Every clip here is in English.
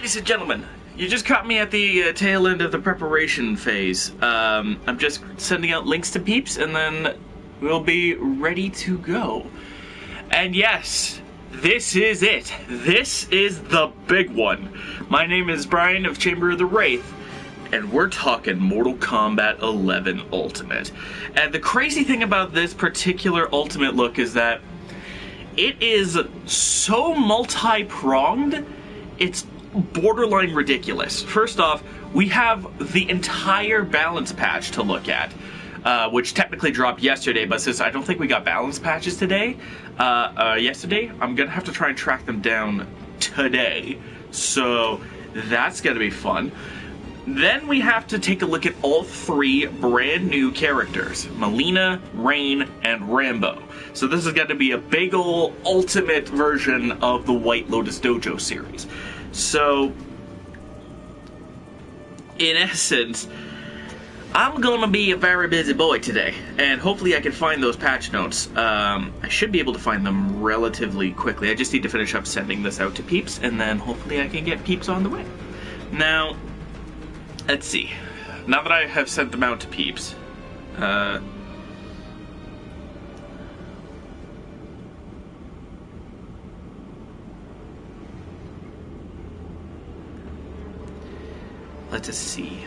Ladies and gentlemen, you just caught me at the tail end of the preparation phase. I'm just sending out links to peeps, and then we'll be ready to go. And yes, this is it. This is the big one. My name is Brian of Chamber of the Wraith, and we're talking Mortal Kombat 11 Ultimate. And the crazy thing about this particular Ultimate look is that it is so multi-pronged, it's borderline ridiculous. First off, we have the entire balance patch to look at, which technically dropped yesterday, but since I don't think we got balance patches today, yesterday, I'm gonna have to try and track them down today. So that's gonna be fun. Then we have to take a look at all three brand new characters, Mileena, Rain, and Rambo. So this is going to be a big ol' ultimate version of the White Lotus Dojo series. So, in essence, I'm going to be a very busy boy today, and hopefully I can find those patch notes. I should be able to find them relatively quickly. I just need to finish up sending this out to peeps, and then hopefully I can get peeps on the way. Now, let's see. Now that I have sent them out to peeps, let's see.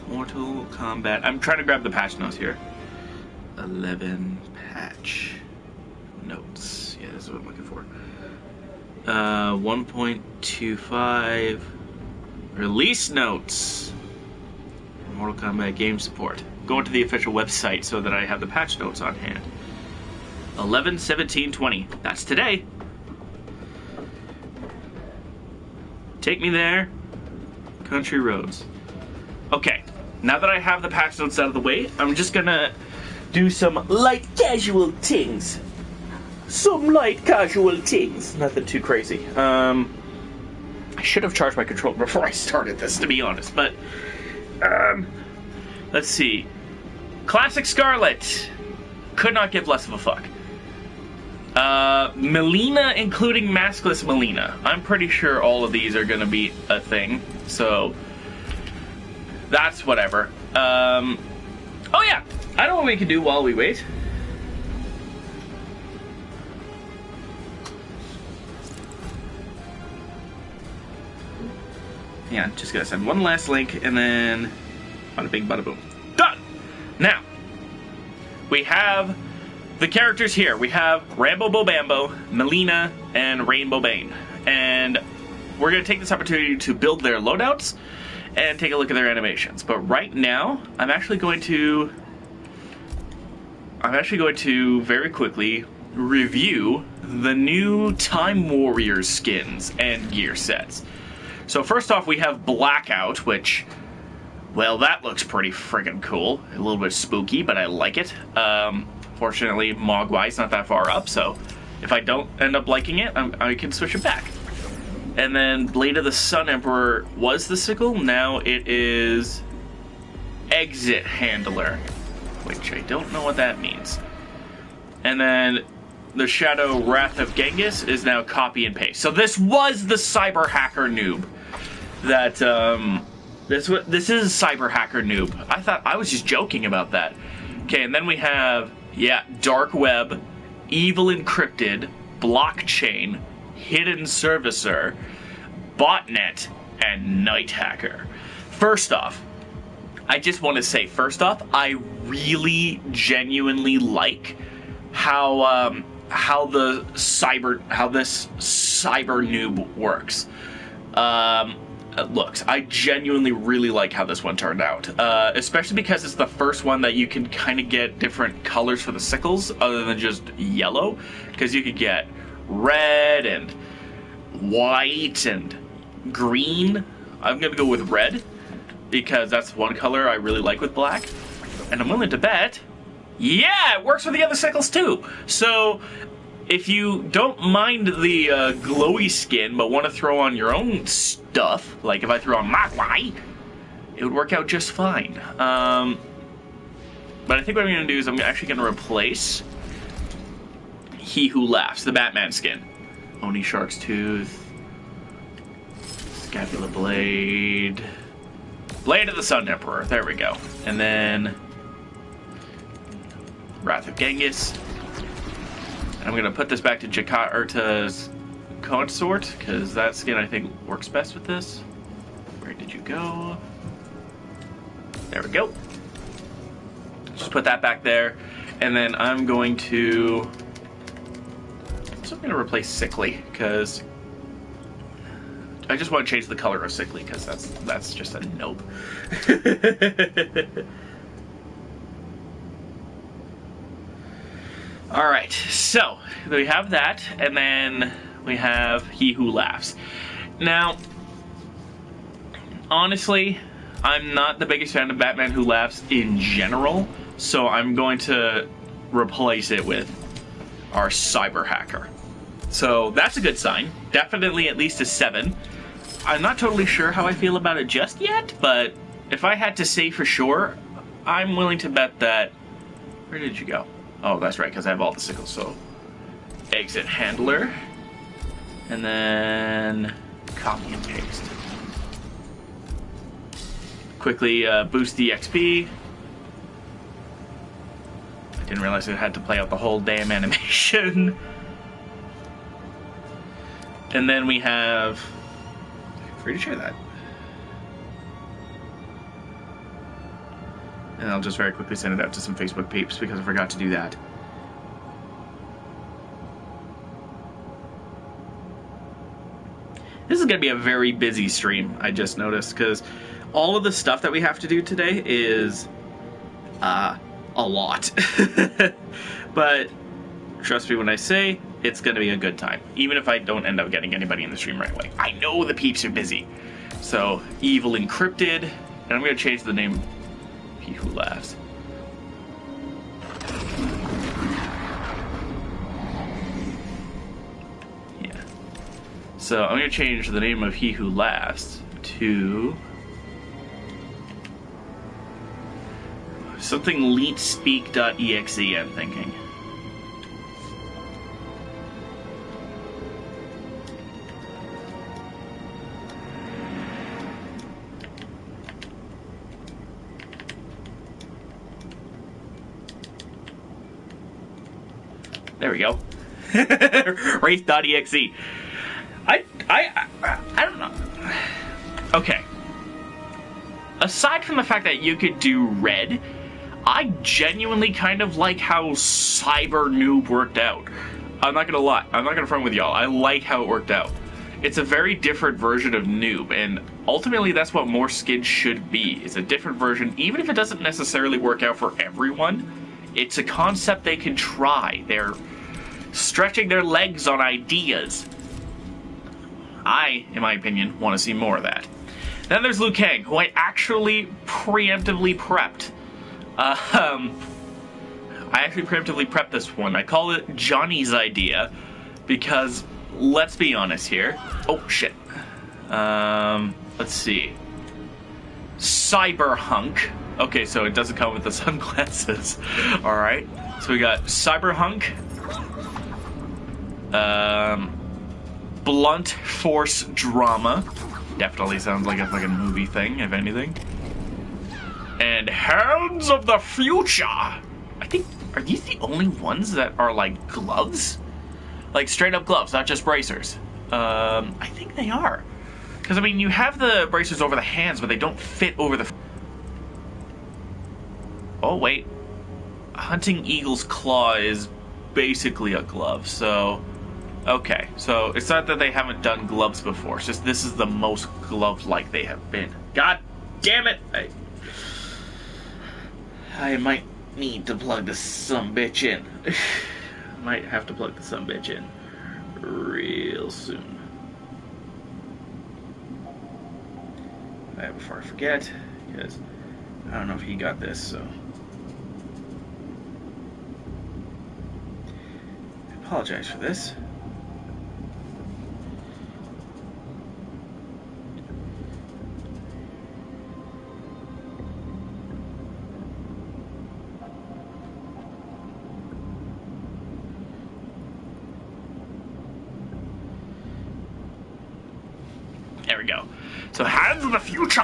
Mortal Kombat. I'm trying to grab the patch notes here. 11 patch notes. Yeah, this is what I'm looking for. 1.25 release notes. Mortal Kombat game support. Going to the official website so that I have the patch notes on hand. 11/17/20. That's today. Take me there. Country roads. Okay, now that I have the patch notes out of the way, I'm just gonna do some light casual things. Some light casual things. Nothing too crazy. I should have charged my controller before I started this, to be honest, but let's see. Classic Scarlet. Could not give less of a fuck. Mileena, including maskless Mileena. I'm pretty sure all of these are gonna be a thing, so that's whatever. Oh yeah, I know what we can do while we wait. Yeah, just gonna send one last link, and then bada bing, bada boom. Done! Now, we have the characters here. We have Rambo Bobambo, Mileena, and Rainbow Bane. And we're gonna take this opportunity to build their loadouts and take a look at their animations. But right now, I'm actually going to very quickly review the new Time Warriors skins and gear sets. So first off, we have Blackout, which, well, that looks pretty friggin' cool. A little bit spooky, but I like it. Fortunately, Mogwai's not that far up, so if I don't end up liking it, I can switch it back. And then Blade of the Sun Emperor was the sickle. Now it is Exit Handler, which I don't know what that means. And then the Shadow Wrath of Genghis is now copy and paste. So this was the cyber hacker noob. That this is cyber hacker noob. I thought I was just joking about that. Okay, and then we have, yeah, Dark Web, Evil Encrypted, Blockchain, Hidden Servicer, Botnet, and Night Hacker. First off, I just want to say, I really genuinely like how this cyber noob works. Looks. I genuinely really like how this one turned out, especially because it's the first one that you can kind of get different colors for the sickles other than just yellow, because you could get red and white and green. I'm gonna go with red because that's one color I really like with black, and I'm willing to bet, yeah, it works with the other sickles too. So if you don't mind the glowy skin but want to throw on your own stuff, like if I throw on Mogwai, it would work out just fine. But I think what I'm going to do is I'm actually going to replace He Who Laughs, the Batman skin, Oni Shark's Tooth. Scapula Blade. Blade of the Sun Emperor. There we go. And then Wrath of Genghis. And I'm gonna put this back to Jakarta's Consort, because that skin I think works best with this. Where did you go? There we go. Just put that back there. And then I'm going to... So I'm gonna replace Sickly, because I just want to change the color of Sickly, because that's just a nope. Alright, so we have that, and then we have He Who Laughs. Now, honestly, I'm not the biggest fan of Batman Who Laughs in general, so I'm going to replace it with our Cyber Hacker. So that's a good sign. Definitely at least a 7. I'm not totally sure how I feel about it just yet, but if I had to say for sure, I'm willing to bet that... Where did you go? Oh, that's right, because I have all the sickles, so... Exit Handler. And then... Copy and paste. Quickly boost the XP. I didn't realize I had to play out the whole damn animation. And then we have... Free to share that. And I'll just very quickly send it out to some Facebook peeps because I forgot to do that. This is going to be a very busy stream, I just noticed, because all of the stuff that we have to do today is a lot. But trust me when I say it's going to be a good time, even if I don't end up getting anybody in the stream right away. I know the peeps are busy. So, Evil Encrypted, and I'm going to change the name He Who Laughs. Yeah. So I'm going to change the name of He Who Laughs to something leetspeak.exe, I'm thinking. There we go. Wraith.exe. I don't know. Okay. Aside from the fact that you could do red, I genuinely kind of like how Cyber Noob worked out. I'm not gonna lie. I'm not gonna front with y'all. I like how it worked out. It's a very different version of Noob, and ultimately that's what more skins should be. It's a different version, even if it doesn't necessarily work out for everyone. It's a concept they can try. They're stretching their legs on ideas. I, in my opinion, want to see more of that. Then there's Liu Kang, who I actually preemptively prepped. I actually preemptively prepped this one. I call it Johnny's idea because, let's be honest here. Oh, shit. Let's see. Cyberhunk. Okay, so it doesn't come with the sunglasses. Alright. So we got Cyberhunk. Blunt Force Drama. Definitely sounds like a fucking movie thing, if anything. And Hands of the Future. I think, are these the only ones that are like gloves? Like straight up gloves, not just bracers. I think they are. Because, I mean, you have the bracers over the hands, but they don't fit over the... Oh, wait. Hunting Eagle's Claw is basically a glove, so... Okay, so it's not that they haven't done gloves before, it's just this is the most glove-like they have been. God damn it! I might need to plug this sumbitch in. Might have to plug the sumbitch in real soon. Before I forget, because I don't know if he got this, so... I apologize for this. we go. So, Hands of the Future.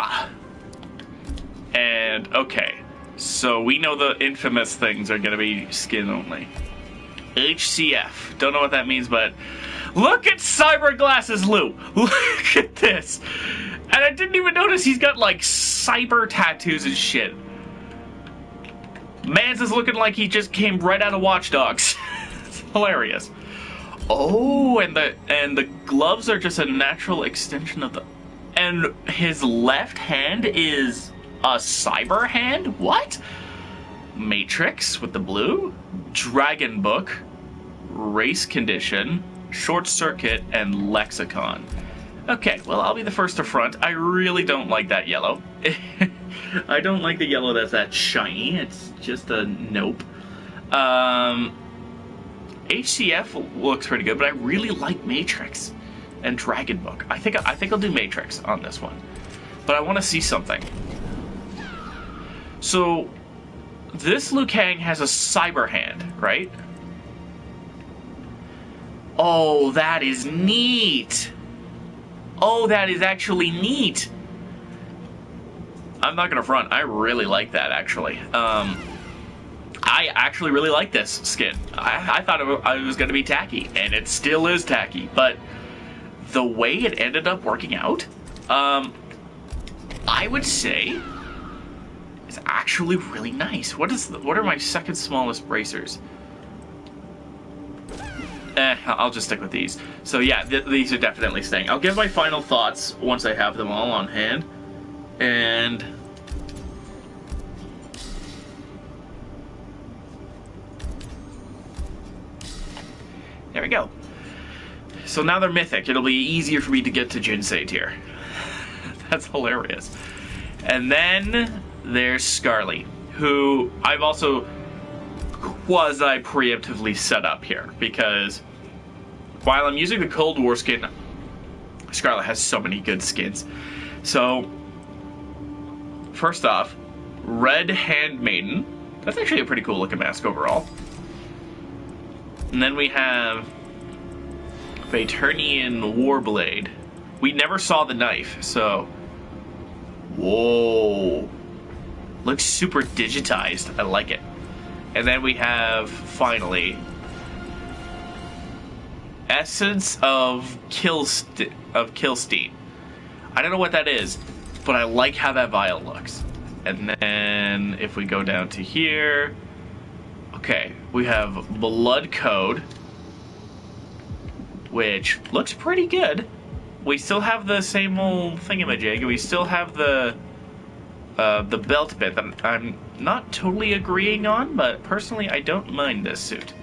And, okay. So, we know the infamous things are going to be skin only. HCF. Don't know what that means, but look at Cyber Glasses Lou. Look at this. And I didn't even notice he's got, like, cyber tattoos and shit. Mans is looking like he just came right out of Watch Dogs. It's hilarious. Oh, and the gloves are just a natural extension of the... And his left hand is a cyber hand? What? Matrix with the blue, Dragon Book, Race Condition, Short Circuit, and Lexicon. Okay, well, I'll be the first to front. I really don't like that yellow. I don't like the yellow that's that shiny. It's just a nope. HCF looks pretty good, but I really like Matrix and Dragon Book. I think I'll do Matrix on this one. But I want to see something. So, this Liu Kang has a cyber hand, right? Oh, that is neat! Oh, that is actually neat! I'm not gonna front. I really like that, actually. I actually really like this skin. I thought it was gonna be tacky, and it still is tacky, but the way it ended up working out, I would say is actually really nice. What are my second smallest bracers? I'll just stick with these. So yeah, these are definitely staying. I'll give my final thoughts once I have them all on hand. And there we go. So now they're mythic. It'll be easier for me to get to Jinsei tier. That's hilarious. And then there's Scarly, who I've also quasi-preemptively set up here, because while I'm using the Cold War skin, Scarlet has so many good skins. So, first off, Red Handmaiden. That's actually a pretty cool looking mask overall. And then we have Vaternian Warblade. We never saw the knife, so... Whoa. Looks super digitized. I like it. And then we have, finally, Essence of Killstein. I don't know what that is, but I like how that vial looks. And then, if we go down to here... Okay, we have Blood Code, which looks pretty good. We still have the same old thingamajig. We still have the belt bit that I'm not totally agreeing on, but personally I don't mind this suit.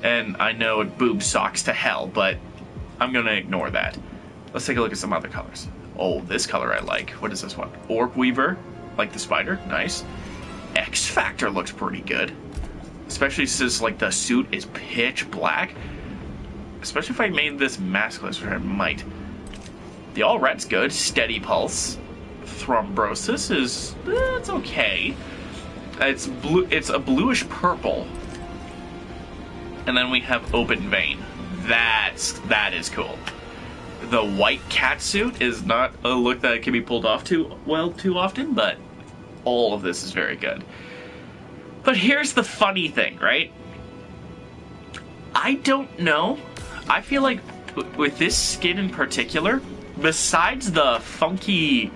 And I know it boob socks to hell, but I'm gonna ignore that. Let's take a look at some other colors. Oh, this color I like. What is this one? Orc Weaver, like the spider, nice. X Factor looks pretty good. Especially since like the suit is pitch black. Especially if I made this maskless, which I might. The All Red's good. Steady Pulse. Thrombrosis is... it's okay. It's blue. It's a bluish purple. And then we have Open Vein. That is cool. The white cat suit is not a look that can be pulled off too often, but all of this is very good. But here's the funny thing, right? I don't know. I feel like with this skin in particular, besides the funky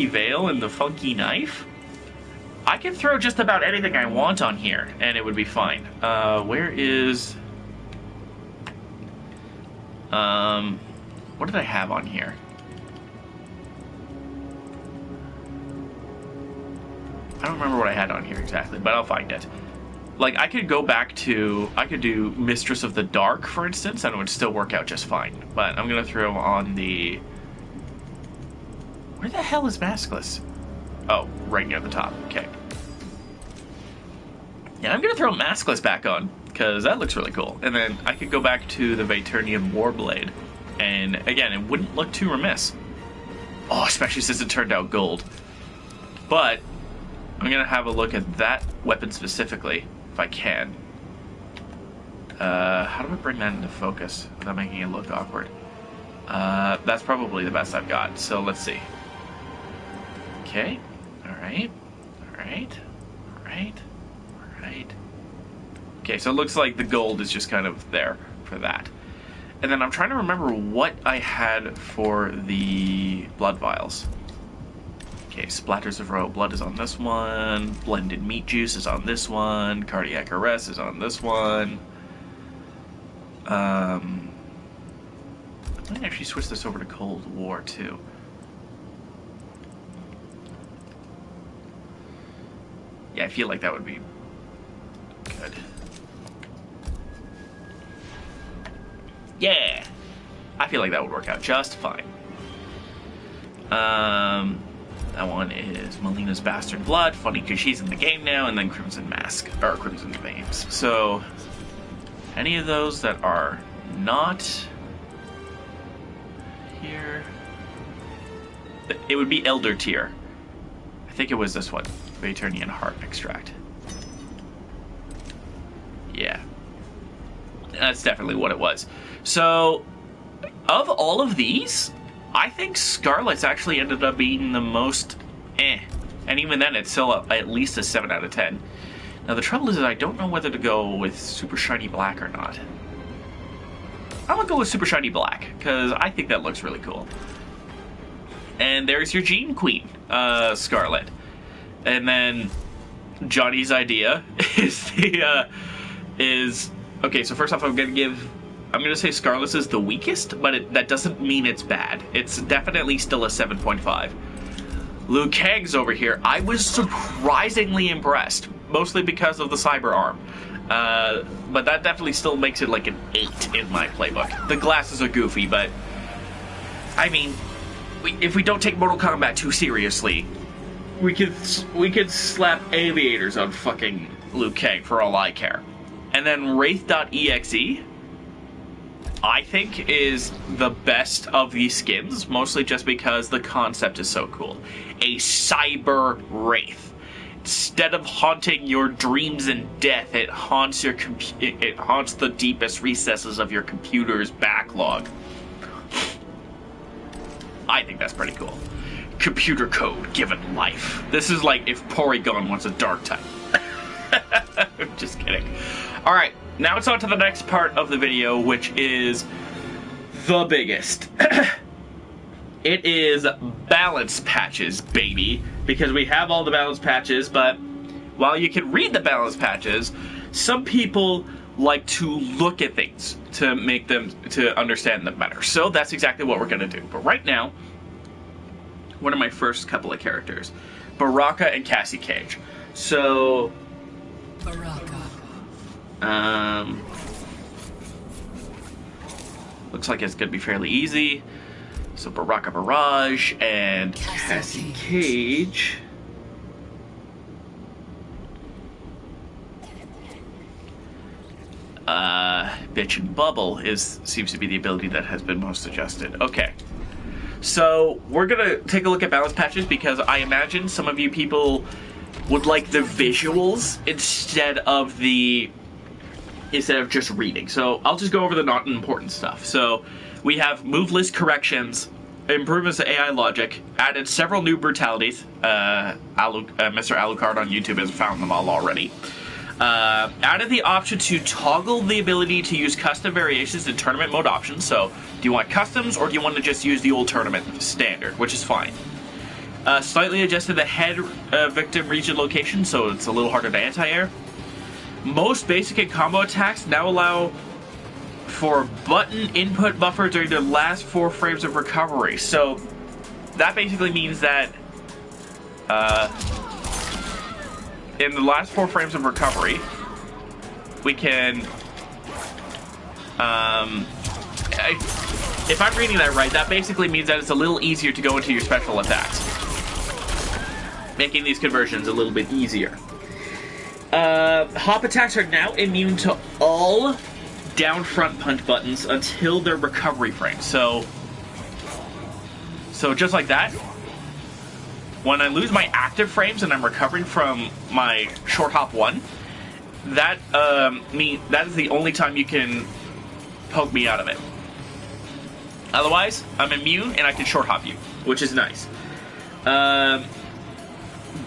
veil and the funky knife, I can throw just about anything I want on here, and it would be fine. Where is... what did I have on here? I don't remember what I had on here exactly, but I'll find it. Like, I could go back to... I could do Mistress of the Dark, for instance, and it would still work out just fine. But I'm gonna throw on the... Where the hell is Maskless? Oh, right near the top. Okay. Yeah, I'm gonna throw Maskless back on, because that looks really cool. And then I could go back to the Vaternian Warblade, and again, it wouldn't look too remiss. Oh, especially since it turned out gold. But I'm gonna have a look at that weapon specifically, if I can. How do I bring that into focus without making it look awkward? That's probably the best I've got. So let's see. Okay. Alright. Alright. Alright. Alright. Okay, so it looks like the gold is just kind of there for that. And then I'm trying to remember what I had for the blood vials. Okay, splatters of royal blood is on this one. Blended meat juice is on this one. Cardiac arrest is on this one. I might actually switch this over to Cold War too. Yeah, I feel like that would be good. Yeah! I feel like that would work out just fine. That one is Melina's Bastard Blood. Funny because she's in the game now. And then Crimson Mask. Or Crimson Veins. So, any of those that are not here... It would be Elder Tier. I think it was this one. Vaternian Heart Extract. Yeah. That's definitely what it was. So, of all of these, I think Scarlet's actually ended up being the most And even then, it's still at least a 7 out of 10. Now, the trouble is that I don't know whether to go with Super Shiny Black or not. I'm gonna go with Super Shiny Black, because I think that looks really cool. And there's your Gene Queen, Scarlet. And then Johnny's idea is okay. So first off, I'm gonna say Scarlet's is the weakest, but that doesn't mean it's bad. It's definitely still a 7.5. Liu Kang's over here. I was surprisingly impressed, mostly because of the cyber arm. But that definitely still makes it like an 8 in my playbook. The glasses are goofy, but I mean, if we don't take Mortal Kombat too seriously, we could slap aviators on fucking Liu Kang for all I care. And then Wraith.exe, I think, is the best of these skins, mostly just because the concept is so cool. A cyber wraith. Instead of haunting your dreams and death, it haunts the deepest recesses of your computer's backlog. I think that's pretty cool. Computer code given life. This is like if Porygon wants a dark type. Just kidding. Alright, now it's on to the next part of the video, which is the biggest. It is balance patches, baby. Because we have all the balance patches, but while you can read the balance patches, some people like to look at things to make them, to understand them better. So that's exactly what we're going to do. But right now, one of my first couple of characters, Baraka and Cassie Cage. So, Baraka. Looks like it's going to be fairly easy. So Baraka Barrage and Cassie Cage. Bitch and Bubble seems to be the ability that has been most adjusted. Okay. So we're gonna take a look at balance patches because I imagine some of you people would like the visuals instead of just reading. So I'll just go over the not important stuff. So we have move list corrections, improvements to AI logic, added several new brutalities. Mr. Alucard on YouTube has found them all already. Added the option to toggle the ability to use custom variations in tournament mode options. So, do you want customs or do you want to just use the old tournament standard, which is fine. Slightly adjusted the head victim region location, so it's a little harder to anti-air. Most basic and combo attacks now allow for button input buffer during the last 4 frames of recovery. So, that basically means that in the last 4 frames of recovery, we can, if I'm reading that right, that basically means that it's a little easier to go into your special attacks, making these conversions a little bit easier. Hop attacks are now immune to all down front punch buttons until their recovery frame. So just like that, when I lose my active frames and I'm recovering from my short hop 1, that that is the only time you can poke me out of it. Otherwise, I'm immune and I can short hop you, which is nice.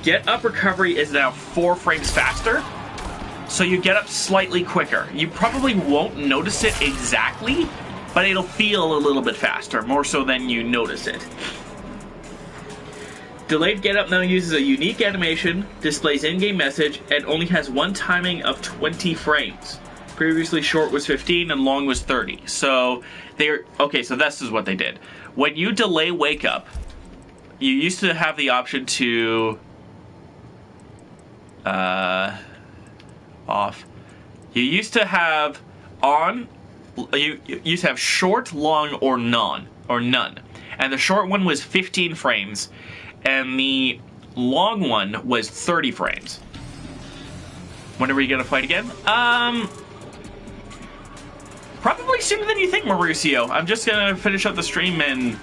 Get up recovery is now 4 frames faster, so you get up slightly quicker. You probably won't notice it exactly, but it'll feel a little bit faster, more so than you notice it. Delayed get up now uses a unique animation, displays in-game message, and only has one timing of 20 frames. Previously short was 15 and long was 30. So okay, so this is what they did. When you delay wake up, you used to have the option to off. You used to have on. You used to have short, long, or none. And the short one was 15 frames, and the long one was 30 frames. When are we gonna fight again? Probably sooner than you think, Mauricio. I'm just gonna finish up the stream and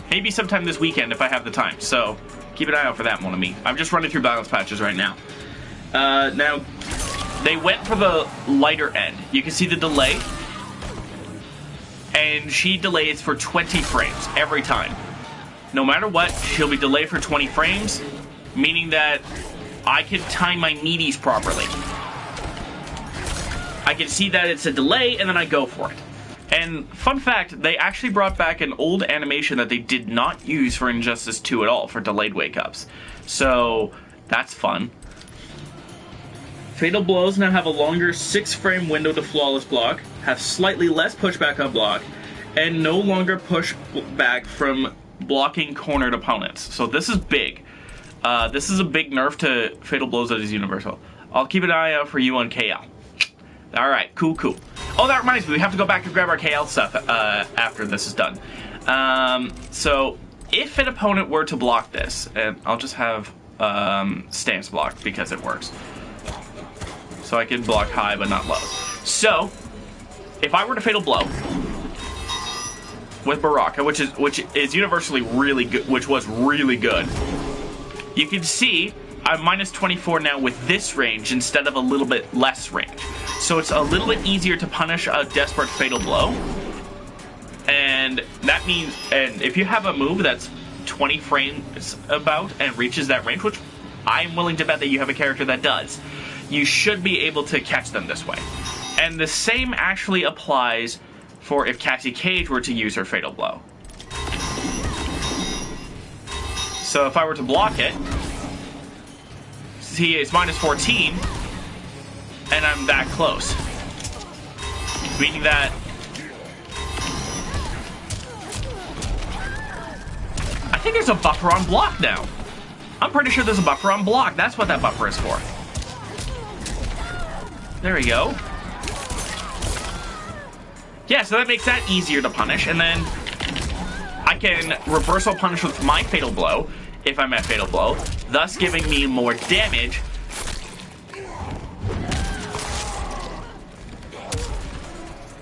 maybe sometime this weekend if I have the time. So keep an eye out for that one of me. I'm just running through balance patches right now. Now, they went for the lighter end. You can see the delay. And she delays for 20 frames every time. No matter what, she'll be delayed for 20 frames, meaning that I can time my meaties properly. I can see that it's a delay, and then I go for it. And fun fact, they actually brought back an old animation that they did not use for Injustice 2 at all, for delayed wake-ups. So, that's fun. Fatal blows now have a longer 6-frame window to flawless block, have slightly less pushback on block, and no longer push back from blocking cornered opponents. So this is big. This is a big nerf to Fatal Blows that is universal. I'll keep an eye out for you on KL. Alright, cool. Oh, that reminds me, we have to go back and grab our KL stuff after this is done. So, if an opponent were to block this, and I'll just have stance block because it works. So I can block high but not low. So, if I were to Fatal Blow with Baraka, which is universally really good, which was really good, you can see I'm minus 24 now with this range instead of a little bit less range. So it's a little bit easier to punish a desperate Fatal Blow. And that means, and if you have a move that's 20 frames about and reaches that range, which I'm willing to bet that you have a character that does, you should be able to catch them this way. And the same actually applies for if Cassie Cage were to use her Fatal Blow. So if I were to block it, see it's minus 14, and I'm that close. Meaning that I think there's a buffer on block now. I'm pretty sure there's a buffer on block. That's what that buffer is for. There we go. Yeah, so that makes that easier to punish, and then I can reversal punish with my Fatal Blow if I'm at Fatal Blow, thus giving me more damage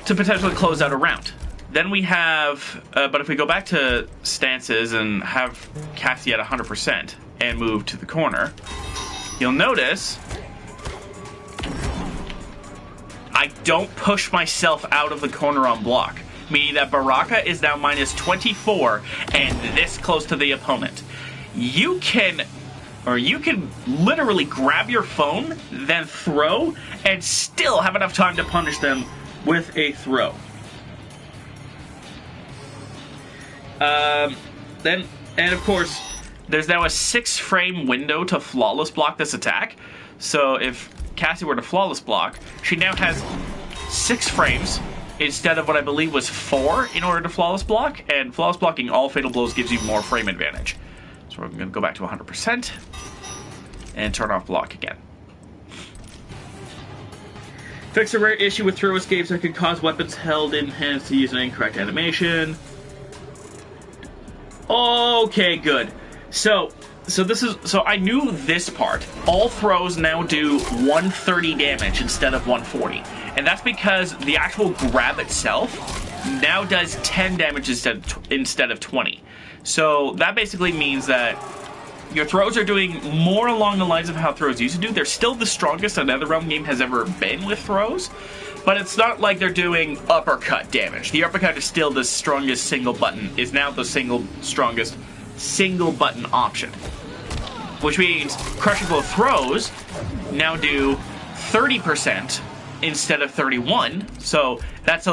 to potentially close out a round. Then we have, but if we go back to stances and have Cassie at 100% and move to the corner, you'll notice I don't push myself out of the corner on block, meaning that Baraka is now minus 24 and this close to the opponent. You can literally grab your phone, then throw, and still have enough time to punish them with a throw. And of course, there's now a 6-frame window to flawless block this attack. So if Cassie were to flawless block, she now has 6 frames instead of what I believe was 4 in order to flawless block. And flawless blocking all Fatal Blows gives you more frame advantage. So we're going to go back to 100% and turn off block again. Fix a rare issue with throw escapes that could cause weapons held in hands to use an incorrect animation. Okay, good. So I knew this part. All throws now do 130 damage instead of 140. And that's because the actual grab itself now does 10 damage instead of 20. So that basically means that Your throws are doing more along the lines of how throws used to do. They're still the strongest a NetherRealm game has ever been with throws, but it's not like they're doing uppercut damage. The uppercut is still the strongest single button, is now the strongest single button option. Which means Crushing Blow throws now do 30% instead of 31. So that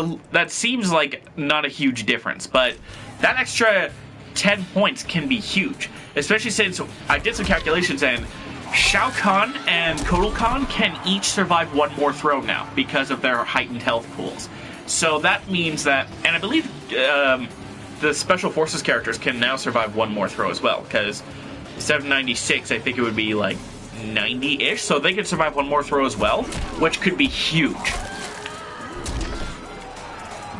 seems like not a huge difference, but that extra 10 points can be huge. Especially since I did some calculations and Shao Kahn and Kotal Kahn can each survive one more throw now because of their heightened health pools. So that means that, and I believe the Special Forces characters can now survive one more throw as well, because instead of 96, I think it would be like 90-ish, so they could survive one more throw as well, which could be huge.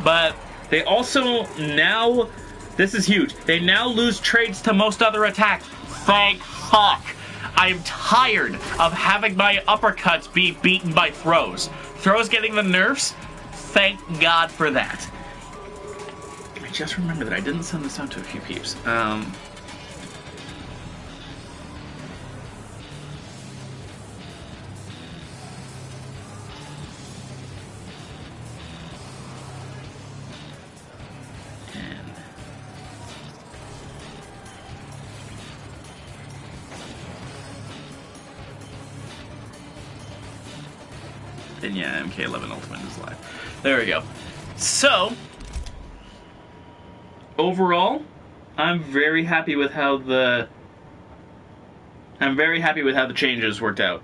But they also now, this is huge, they now lose trades to most other attacks. Thank fuck. I'm tired of having my uppercuts be beaten by throws. Throws getting the nerfs? Thank God for that. I just remember that I didn't send this out to a few peeps. And yeah, MK11 Ultimate is live. There we go. So, overall, I'm very happy with how the changes worked out.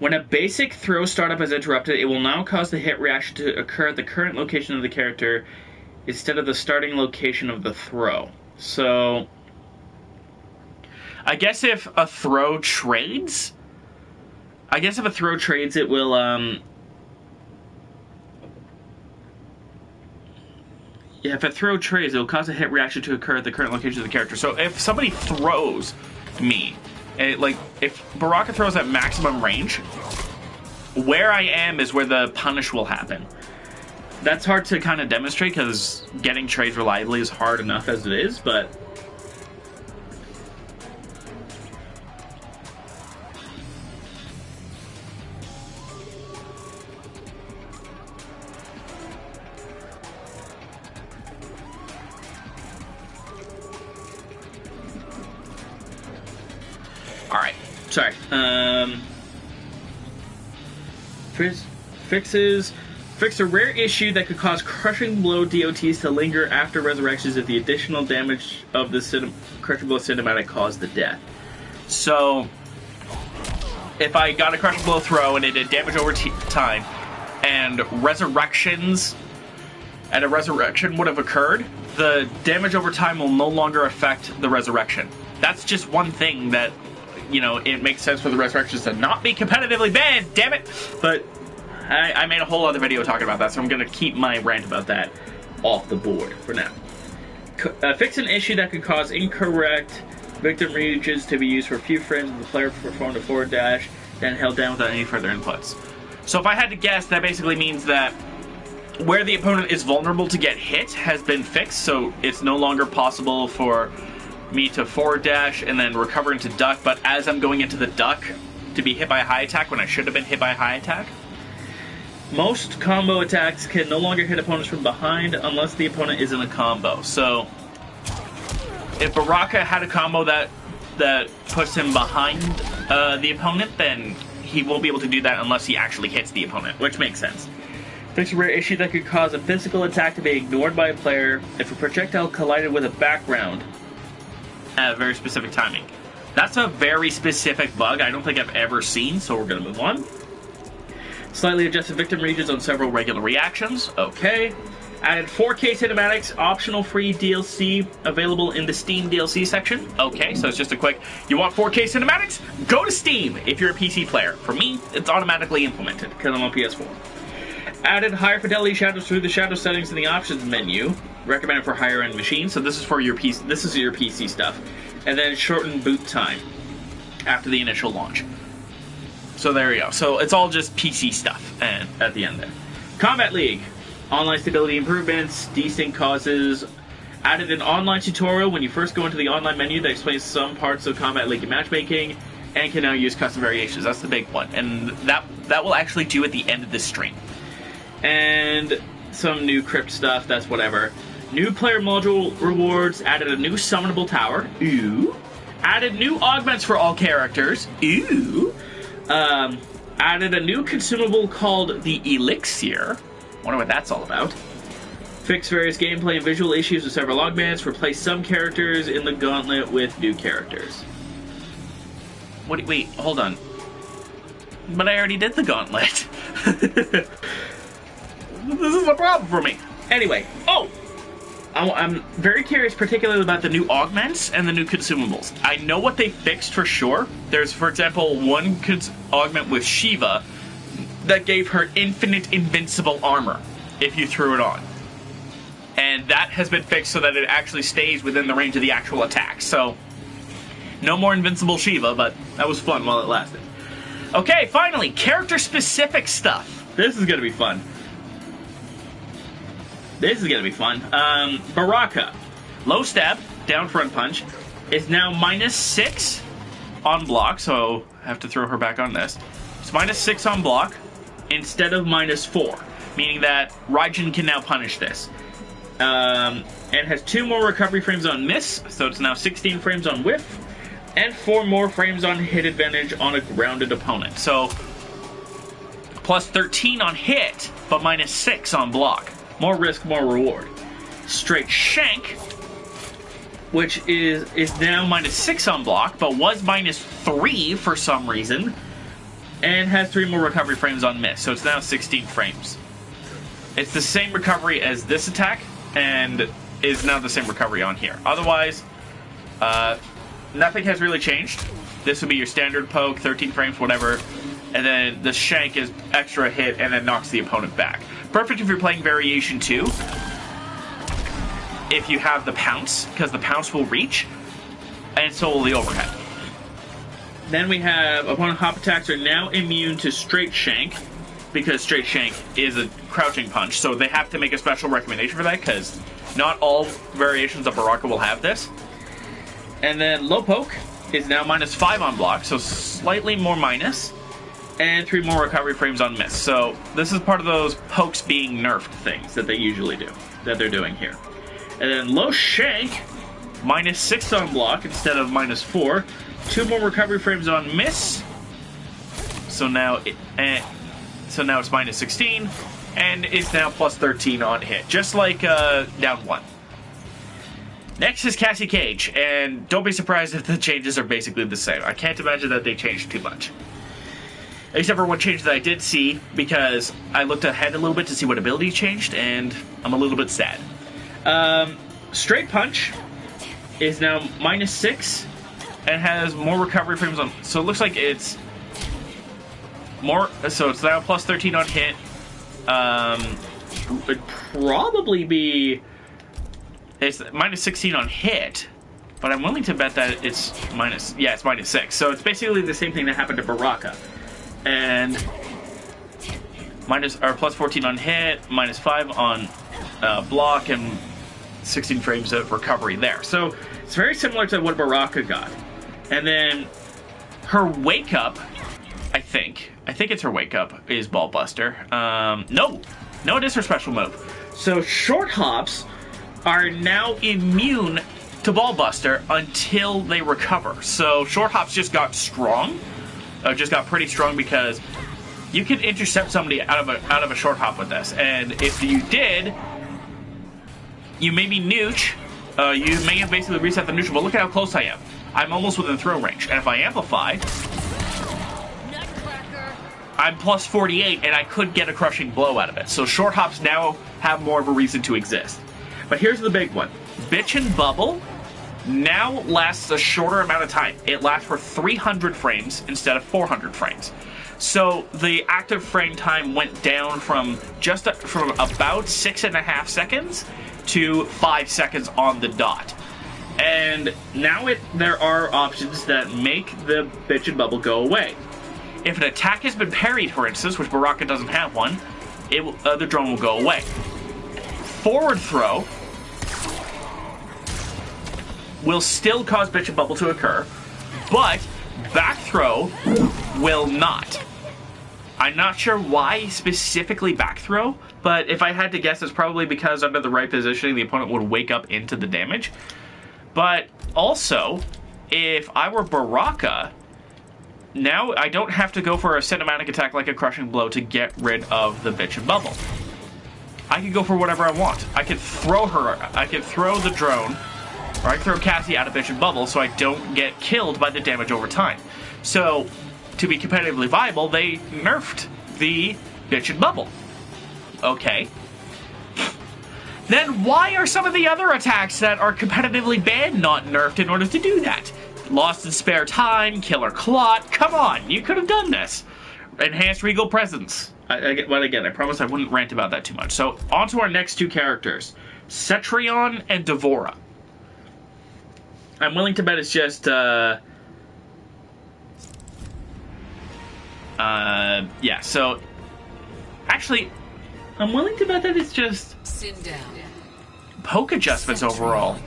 When a basic throw startup is interrupted, it will now cause the hit reaction to occur at the current location of the character instead of the starting location of the throw. So, I guess if a throw trades, it will, yeah, if a throw trades, it will cause a hit reaction to occur at the current location of the character. So if somebody throws me, like, if Baraka throws at maximum range, where I am is where the punish will happen. That's hard to kind of demonstrate, because getting trades reliably is hard enough as it is, but alright, sorry. Fix a rare issue that could cause Crushing Blow DOTs to linger after resurrections if the additional damage of the Crushing Blow cinematic caused the death. So, if I got a Crushing Blow throw and it did damage over time, and resurrections, and a resurrection would have occurred, the damage over time will no longer affect the resurrection. That's just one thing that, you know, it makes sense for the resurrections to not be competitively banned, damn it! But I made a whole other video talking about that, so I'm going to keep my rant about that off the board for now. Fix an issue that could cause incorrect victim regions to be used for a few frames of the player performed a forward dash, then held down without any further inputs. So if I had to guess, that basically means that where the opponent is vulnerable to get hit has been fixed, so it's no longer possible for me to forward dash and then recover into duck, but as I'm going into the duck, to be hit by a high attack when I should have been hit by a high attack. Most combo attacks can no longer hit opponents from behind unless the opponent is in a combo. So, if Baraka had a combo that puts him behind the opponent, then he won't be able to do that unless he actually hits the opponent, which makes sense. Fix a rare issue that could cause a physical attack to be ignored by a player if a projectile collided with a background at a very specific timing. That's a very specific bug I don't think I've ever seen, so we're going to move on. Slightly adjusted victim regions on several regular reactions. Okay. Added 4K cinematics, optional free DLC available in the Steam DLC section. Okay, so it's just a quick, you want 4K cinematics? Go to Steam if you're a PC player. For me, it's automatically implemented because I'm on PS4. Added higher fidelity shadows through the shadow settings in the options menu. Recommended for higher end machines. So this is for your PC. This is your PC stuff. And then shortened boot time after the initial launch. So there we go. So it's all just PC stuff and at the end there. Combat League. Online stability improvements, desync causes Added an online tutorial when you first go into the online menu that explains some parts of Combat League and matchmaking, and can now use custom variations. That's the big one, and that will actually do at the end of this stream. And some new crypt stuff, that's whatever. New player module rewards, added a new summonable tower. Ooh. Added new augments for all characters. Ooh. Added a new consumable called the Elixir. Wonder what that's all about. Fixed various gameplay and visual issues with several augments. Replaced some characters in the gauntlet with new characters. Wait, hold on. But I already did the gauntlet. This is a problem for me. Anyway, I'm very curious particularly about the new augments and the new consumables. I know what they fixed for sure. There's, for example, one augment with Shiva that gave her infinite invincible armor if you threw it on. And that has been fixed so that it actually stays within the range of the actual attack. So, no more invincible Shiva, but that was fun while it lasted. Okay, finally, character-specific stuff. This is gonna be fun. Baraka. Low stab, down front punch, is now -6 on block, so I have to throw her back on this. It's -6 on block instead of -4, meaning that Raijin can now punish this. And has 2 more recovery frames on miss, so it's now 16 frames on whiff, and 4 more frames on hit advantage on a grounded opponent. So, plus 13 on hit, but -6 on block. More risk, more reward. Straight Shank, which is now -6 on block, but was -3 for some reason, and has 3 more recovery frames on miss, so it's now 16 frames. It's the same recovery as this attack, and is now the same recovery on here. Otherwise, nothing has really changed. This would be your standard poke, 13 frames, whatever, and then the Shank is extra hit and then knocks the opponent back. Perfect if you're playing Variation 2, if you have the Pounce, because the Pounce will reach, and so will the Overhead. Then we have opponent hop attacks are now immune to Straight Shank, because Straight Shank is a crouching punch, so they have to make a special recommendation for that, because not all variations of Baraka will have this. And then Low Poke is now -5 on block, so slightly more minus, and 3 more recovery frames on miss. So this is part of those pokes being nerfed things that they usually do, that they're doing here. And then Low Shank, -6 on block instead of -4, 2 more recovery frames on miss. So now it's -16, and it's now plus 13 on hit, just like down 1. Next is Cassie Cage, and don't be surprised if the changes are basically the same. I can't imagine that they changed too much. Except for one change that I did see, because I looked ahead a little bit to see what ability changed, and I'm a little bit sad. Straight Punch is now -6, and has more recovery frames on, so it looks like it's more, so it's now plus 13 on hit. Would probably be, it's -16 on hit, but I'm willing to bet that it's it's -6. So it's basically the same thing that happened to Baraka. And plus 14 on hit, -5 on block, and 16 frames of recovery there. So it's very similar to what Baraka got. And then her wake up, I think it's her wake up, is Ball Buster. No, it is her special move. So short hops are now immune to Ball Buster until they recover. So short hops just got strong. Just got pretty strong because you can intercept somebody out of a short hop with this, and if you did, you maybe nooch. You may have basically reset the neutral, but look at how close I am. I'm almost within throw range, and if I amplify, I'm plus 48, and I could get a crushing blow out of it. So short hops now have more of a reason to exist. But here's the big one: Bitch and Bubble now lasts a shorter amount of time. It lasts for 300 frames instead of 400 frames. So the active frame time went down from about 6.5 seconds to 5 seconds on the dot. And now there are options that make the Bitch and Bubble go away. If an attack has been parried, for instance, which Baraka doesn't have one, the drone will go away. Forward throw will still cause bitch and bubble to occur, but back throw will not. I'm not sure why specifically back throw, but if I had to guess, it's probably because under the right positioning, the opponent would wake up into the damage. But also, if I were Baraka, now I don't have to go for a cinematic attack like a crushing blow to get rid of the bitch and bubble. I could go for whatever I want. I could throw her, I could throw the drone, or I could throw Cassie out of bitch and bubble so I don't get killed by the damage over time. So, to be competitively viable, they nerfed the bitch and bubble. Okay. Then why are some of the other attacks that are competitively banned not nerfed in order to do that? Lost in Spare Time, Killer Clot, come on, you could have done this. Enhanced Regal Presence. Well, again, I promise I wouldn't rant about that too much. So, on to our next two characters. Cetrion and Devora. I'm willing to bet it's just, yeah, so... Actually, I'm willing to bet that it's just... Sit down. Poke adjustments overall.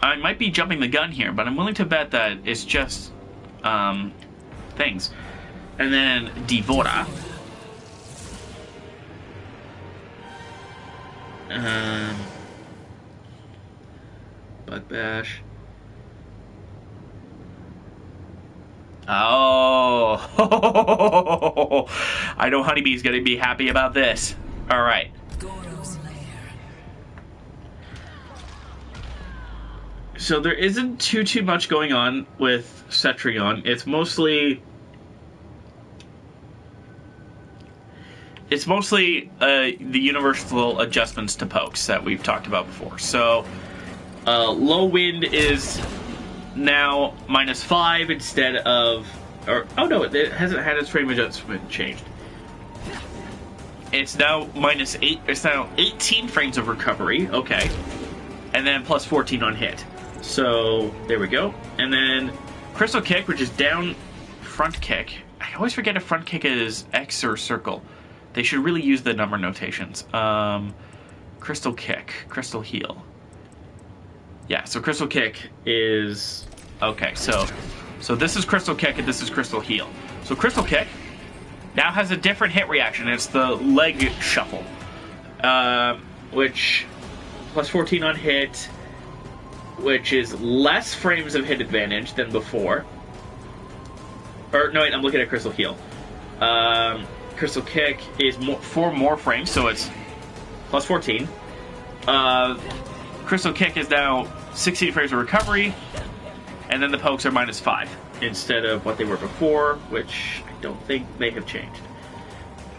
I might be jumping the gun here, but I'm willing to bet that it's just, things. And then Devora. Bug Bash. Oh. I know Honeybee's gonna be happy about this. Alright. So there isn't too much going on with Cetrion. It's mostly the universal adjustments to pokes that we've talked about before. So low wind is now -5 instead of, or oh no, it hasn't had its frame adjustment changed. It's now -8. It's now 18 frames of recovery. Okay, and then plus 14 on hit. So there we go. And then Crystal Kick, which is down front kick. I always forget if front kick is X or circle. They should really use the number notations. Crystal Kick, Crystal Heal. Yeah, so Crystal Kick is... Okay, so this is Crystal Kick and this is Crystal Heal. So Crystal Kick now has a different hit reaction. It's the leg shuffle. Which... plus 14 on hit... which is less frames of hit advantage than before. Or, no wait, I'm looking at Crystal Heal. Crystal Kick is 4 more frames, so it's plus 14. Crystal Kick is now 16 frames of recovery, and then the pokes are -5 instead of what they were before, which I don't think they have changed.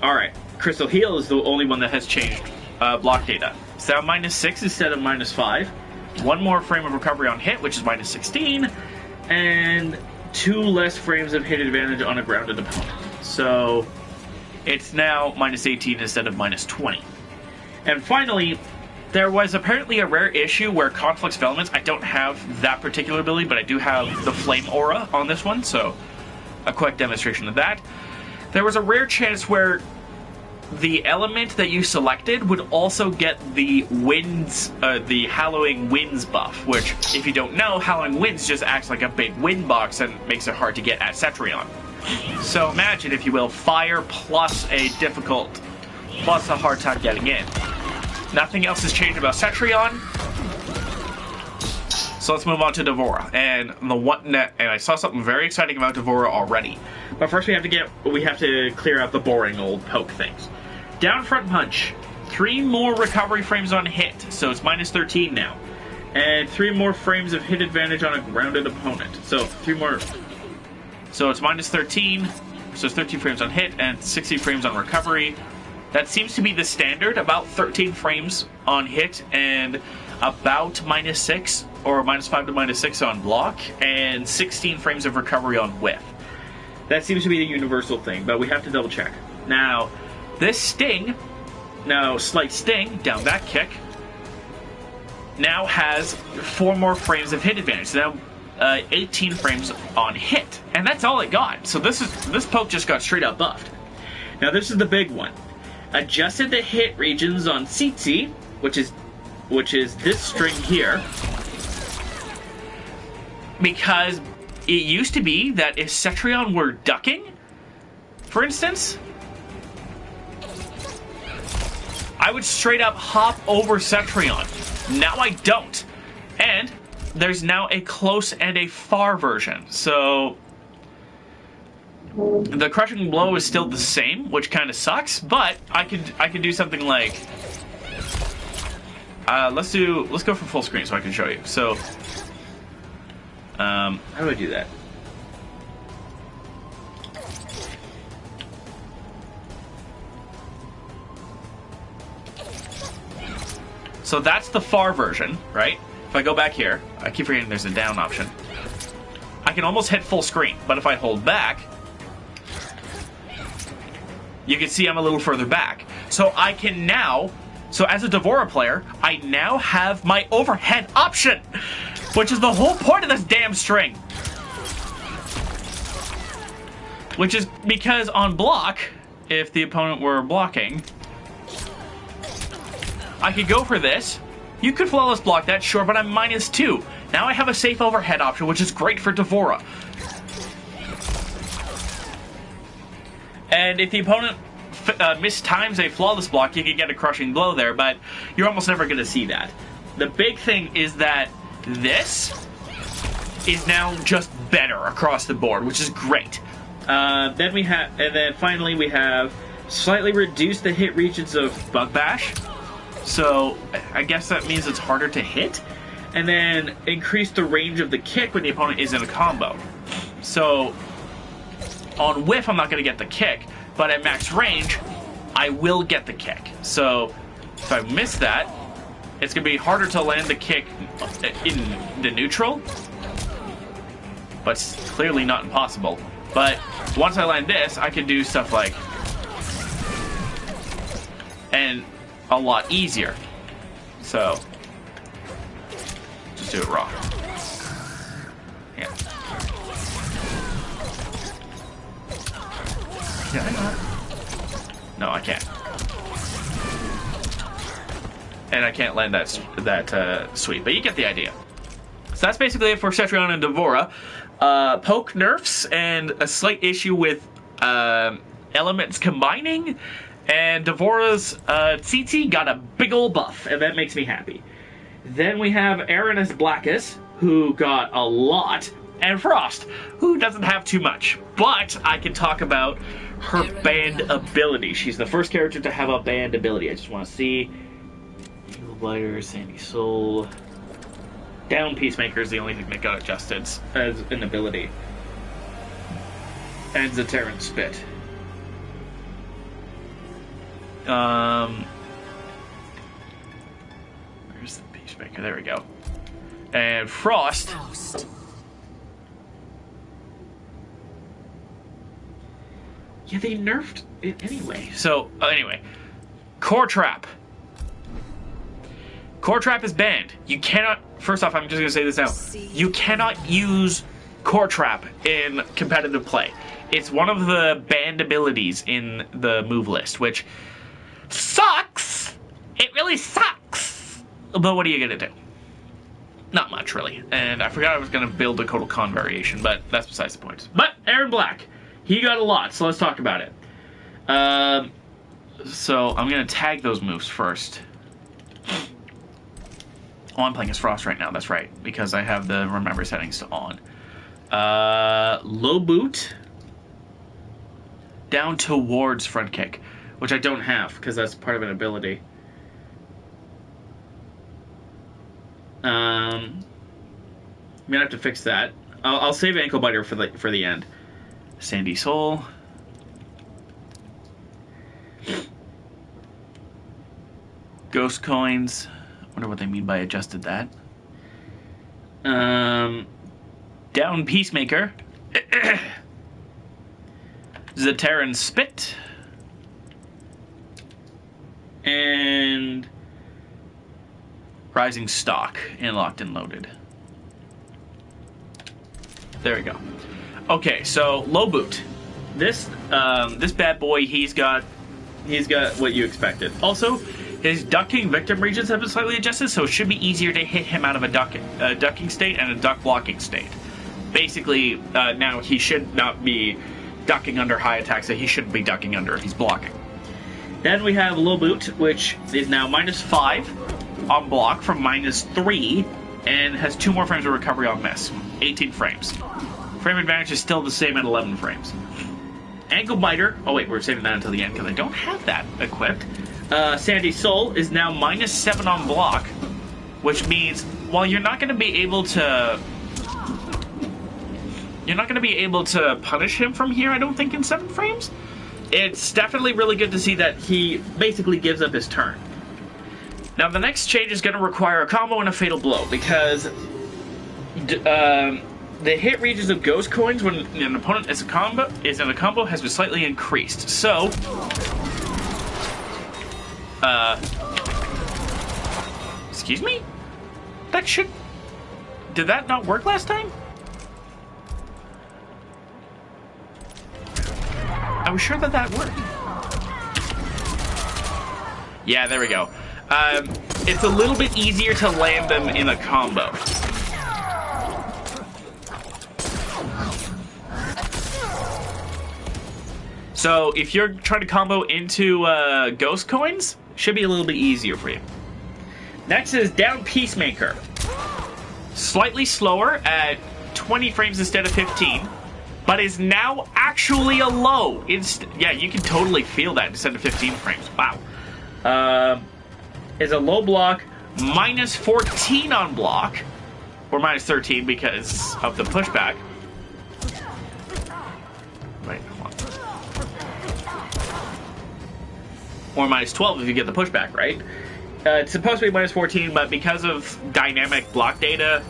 Alright, Crystal Heal is the only one that has changed block data. It's now -6 instead of -5. 1 more frame of recovery on hit, which is -16, and 2 less frames of hit advantage on a grounded opponent. So it's now -18 instead of -20. And finally, there was apparently a rare issue where Conflicts of Elements, I don't have that particular ability, but I do have the Flame Aura on this one, so a quick demonstration of that. There was a rare chance where the element that you selected would also get the winds, the Hallowing Winds buff, which, if you don't know, Hallowing Winds just acts like a big wind box and makes it hard to get at Cetrion. So imagine, if you will, fire plus a difficult, plus a hard time getting in. Nothing else has changed about Cetrion. So let's move on to Devora. And I saw something very exciting about Devora already. But first we have to clear out the boring old poke things. Down front punch. 3 more recovery frames on hit, so it's -13 now. And 3 more frames of hit advantage on a grounded opponent. So 3 more. So it's -13. So it's 13 frames on hit and 60 frames on recovery. That seems to be the standard, about 13 frames on hit and about -6 or -5 to -6 on block, and 16 frames of recovery on whiff. That seems to be the universal thing, but we have to double check. Now, this sting, slight sting, down that kick, now has 4 more frames of hit advantage. So now 18 frames on hit, and that's all it got. So this poke just got straight up buffed. Now this is the big one. Adjusted the hit regions on Tsitsi, which is this string here. because it used to be that if Cetrion were ducking, for instance, I would straight up hop over Cetrion. Now I don't. And there's now a close and a far version. So the crushing blow is still the same, which kind of sucks, but I could do something like let's go for full screen so I can show you. So how do I do that? So that's the far version, right? If I go back here, I keep forgetting there's a down option. I can almost hit full screen, but if I hold back, you can see I'm a little further back. So I can now, so as a Devora player, I now have my overhead option, which is the whole point of this damn string. Which is because on block, if the opponent were blocking, I could go for this. You could flawless block that, sure, but I'm -2. Now I have a safe overhead option, which is great for Devora. And if the opponent mistimes a flawless block, you can get a crushing blow there, but you're almost never going to see that. The big thing is that this is now just better across the board, which is great. Then finally we have slightly reduced the hit regions of Bug Bash. So I guess that means it's harder to hit. And then increase the range of the kick when the opponent is in a combo. So on whiff, I'm not going to get the kick, but at max range, I will get the kick. So if I miss that, it's going to be harder to land the kick in the neutral, but it's clearly not impossible. But once I land this, I can do stuff like, and a lot easier. So just do it raw. Yeah. Can I not? No, I can't. And I can't land that sweep, but you get the idea. So that's basically it for Cetrion and Devora. Poke nerfs and a slight issue with elements combining, and Devora's TT got a big ol' buff, and that makes me happy. Then we have Aranus Blackus, who got a lot, and Frost, who doesn't have too much. But I can talk about her banned ability. She's the first character to have a banned ability. I just want to see. Eagle Blighter, Sandy Soul. Down Peacemaker is the only thing that got adjusted as an ability. And Zaterran Spit. Where's the Peacemaker? There we go. And Frost. Yeah, they nerfed it anyway. So, anyway. Core Trap. Core Trap is banned. You cannot... First off, I'm just going to say this now. You cannot use Core Trap in competitive play. It's one of the banned abilities in the move list, which sucks. It really sucks. But what are you going to do? Not much, really. And I forgot I was going to build a Kotal Khan variation, but that's besides the point. But Aaron Black, he got a lot, so let's talk about it. So I'm going to tag those moves first. Oh, I'm playing as Frost right now, that's right, because I have the remember settings to on. Low boot down towards front kick, which I don't have because that's part of an ability. I'm gonna have to fix that. I'll save Ankle Biter for the end. Sandy Soul. Ghost Coins. Wonder what they mean by adjusted that. Down Peacemaker. Zaterran Spit. And Rising Stock in Locked and Loaded. There we go. Okay, so low boot. This bad boy, he's got what you expected. Also, his ducking victim regions have been slightly adjusted, so it should be easier to hit him out of a ducking state and a duck blocking state. basically, now he should not be ducking under high attacks that he shouldn't be ducking under if he's blocking. Then we have low boot, which is now -5 on block from -3, and has 2 more frames of recovery on miss. 18 frames. Frame advantage is still the same at 11 frames. Ankle biter. Oh wait, we're saving that until the end because I don't have that equipped. Sandy Soul is now -7 on block, which means while you're not going to be able to punish him from here, I don't think, in 7 frames. It's definitely really good to see that he basically gives up his turn. Now the next change is going to require a combo and a fatal blow, because the hit regions of ghost coins when an opponent is in a combo has been slightly increased. So excuse me? Did that not work last time? I was sure that worked. Yeah, there we go. It's a little bit easier to land them in a combo. So if you're trying to combo into ghost coins, should be a little bit easier for you. Next is Down Peacemaker. Slightly slower at 20 frames instead of 15, but is now actually a low. Yeah, you can totally feel that instead of 15 frames. Wow. Is a low block, -14 on block, or -13 because of the pushback. Wait, hold on. Or -12 if you get the pushback, right? It's supposed to be -14, but because of dynamic block data,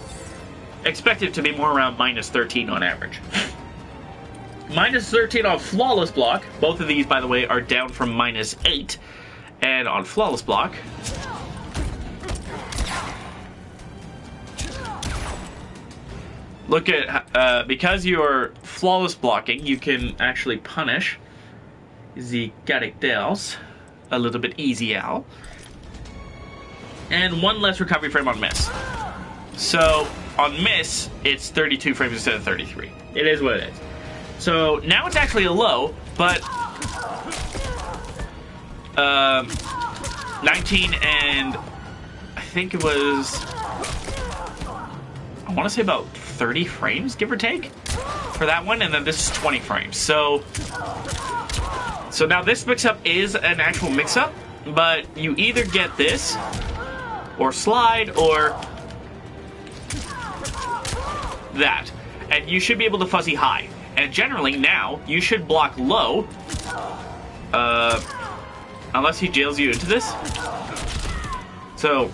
expect it to be more around -13 on average. -13 on Flawless Block. Both of these, by the way, are down from -8. And on Flawless Block, look at, because you're Flawless Blocking, you can actually punish the characters a little bit easier. And 1 less recovery frame on miss. So, on miss, it's 32 frames instead of 33. It is what it is. So, now it's actually a low, but 19 and I think it was, I want to say about 30 frames, give or take, for that one, and then this is 20 frames. So now this mix-up is an actual mix-up, but you either get this, or slide, or that. And you should be able to fuzzy high. And generally, now, you should block low, unless he jails you into this. So,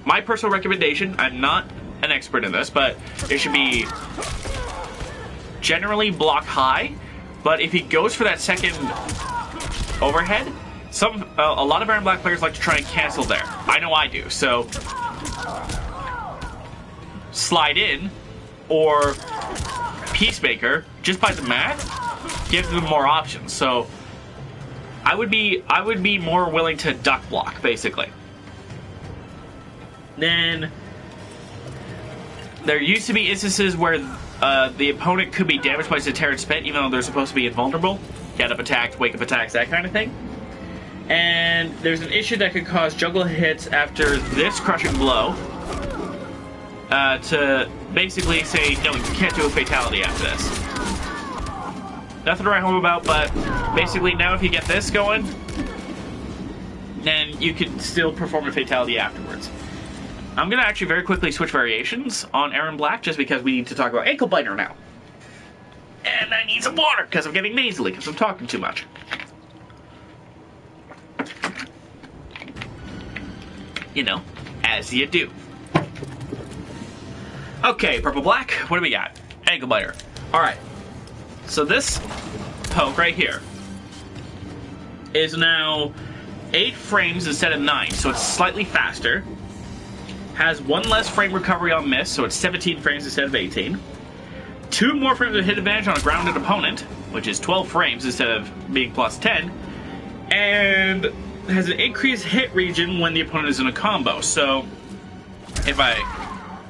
my personal recommendation, I'm not an expert in this, but it should be generally block high, but if he goes for that second overhead, a lot of Iron Black players like to try and cancel there. I know I do, so slide in, or Peacemaker, just by the math, gives them more options. So I would be more willing to duck block, basically. Then there used to be instances where the opponent could be damaged by Zaterran Spit, even though they're supposed to be invulnerable. Get up attacks, wake up attacks, that kind of thing. And there's an issue that could cause juggle hits after this crushing blow to basically say, no, you can't do a fatality after this. Nothing to write home about, but basically now if you get this going, then you can still perform a fatality afterwards. I'm going to actually very quickly switch variations on Aaron Black, just because we need to talk about Ankle Biter now. And I need some water, because I'm getting nasally, because I'm talking too much. You know, as you do. Okay, Purple Black, what do we got? Ankle Biter. Alright. So this poke right here is now 8 frames instead of 9, so it's slightly faster. Has 1 less frame recovery on miss, so it's 17 frames instead of 18. 2 more frames of hit advantage on a grounded opponent, which is 12 frames instead of being plus 10. And has an increased hit region when the opponent is in a combo. So if I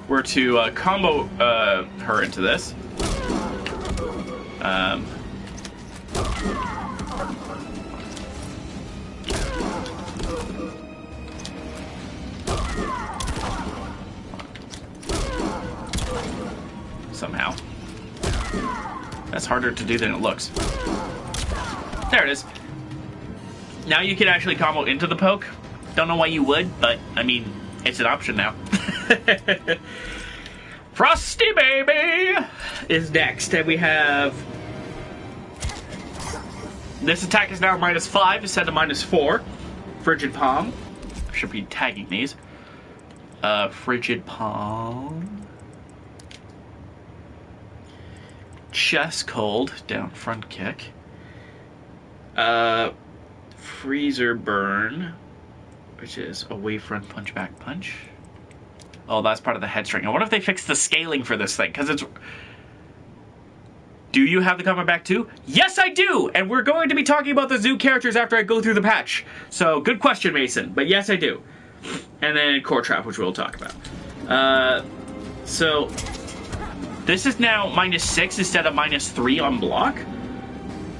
were to combo her into this, somehow. That's harder to do than it looks. There it is. Now you can actually combo into the poke. Don't know why you would, but, I mean, it's an option now. Frosty Baby is next, and we have... This attack is now -5 instead of -4. Frigid Palm. I should be tagging these. Frigid Palm. Chest Cold, down front kick. Freezer Burn, which is away front punch, back punch. Oh, that's part of the head string. I wonder if they fixed the scaling for this thing, because it's... Do you have the combat back too? Yes, I do! And we're going to be talking about the zoo characters after I go through the patch. So, good question, Mason. But yes, I do. And then Core Trap, which we'll talk about. So, this is now -6 instead of -3 on block.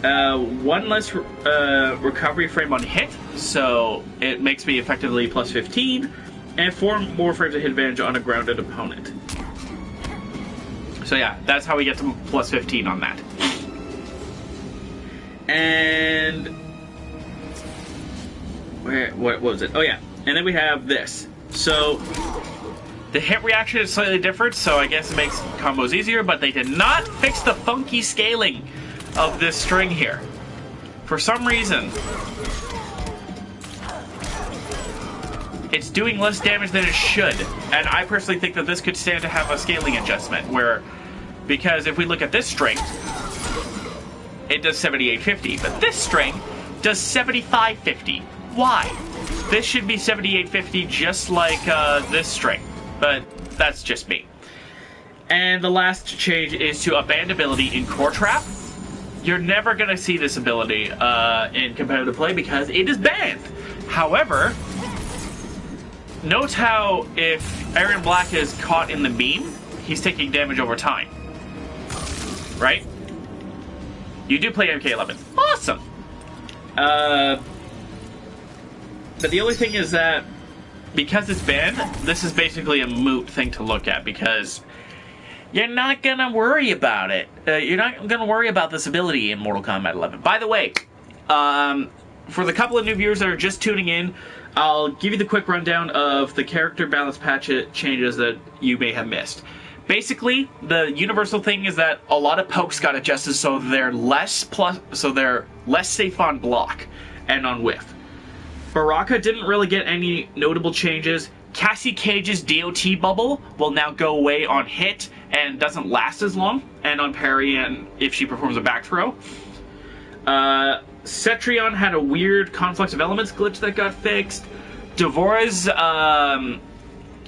1 less recovery frame on hit, so it makes me effectively +15, and 4 more frames of hit advantage on a grounded opponent. So yeah, that's how we get to +15 on that. And what was it? Oh yeah, and then we have this. So the hit reaction is slightly different, so I guess it makes combos easier, but they did not fix the funky scaling of this string here. For some reason, it's doing less damage than it should. And I personally think that this could stand to have a scaling adjustment where, because if we look at this string, it does 7850, but this string does 7550. Why? This should be 7850 just like this string, but that's just me. And the last change is to a banned ability in Core Trap. You're never going to see this ability in competitive play because it is banned. However, note how if Aaron Black is caught in the beam, he's taking damage over time. Right? You do play MK11. Awesome! But the only thing is that because it's banned, this is basically a moot thing to look at because you're not going to worry about it. You're not going to worry about this ability in Mortal Kombat 11. By the way, for the couple of new viewers that are just tuning in, I'll give you the quick rundown of the character balance patch changes that you may have missed. Basically, the universal thing is that a lot of pokes got adjusted so they're less safe on block and on whiff. Baraka didn't really get any notable changes. Cassie Cage's DOT bubble will now go away on hit and doesn't last as long, and on parry and if she performs a back throw. Cetrion had a weird conflicts of elements glitch that got fixed. Devora's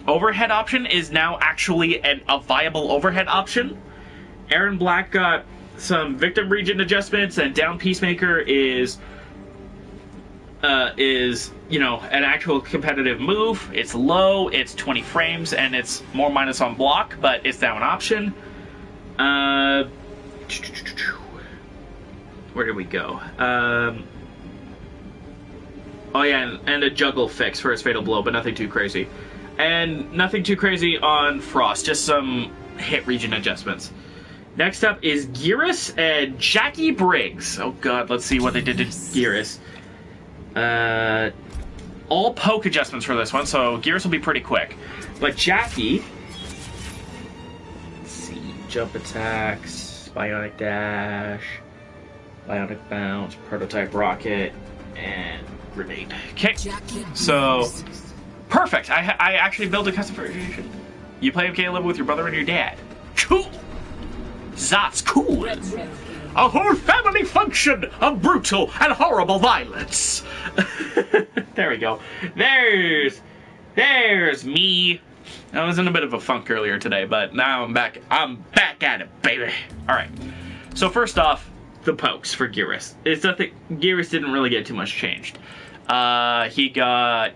overhead option is now actually a viable overhead option. Aaron Black got some victim region adjustments, and Down Peacemaker is you know, an actual competitive move. It's low, it's 20 frames, and it's more minus on block, but it's now an option. Where did we go? Oh yeah, and a juggle fix for his fatal blow, but nothing too crazy. And nothing too crazy on Frost, just some hit region adjustments. Next up is Geras and Jackie Briggs. Oh god, let's see what they did to Geras. All poke adjustments for this one, so Geras will be pretty quick. But Jackie, let's see, jump attacks, bionic dash, bionic bounce, prototype rocket, and grenade. Okay, so perfect. I actually built a custom version. You play MK11 with your brother and your dad. Cool. That's cool. A whole family function of brutal and horrible violence. There we go. There's me. I was in a bit of a funk earlier today, but now I'm back at it, baby. Alright. So first off, the pokes for Geras. It's nothing. Geras didn't really get too much changed. He got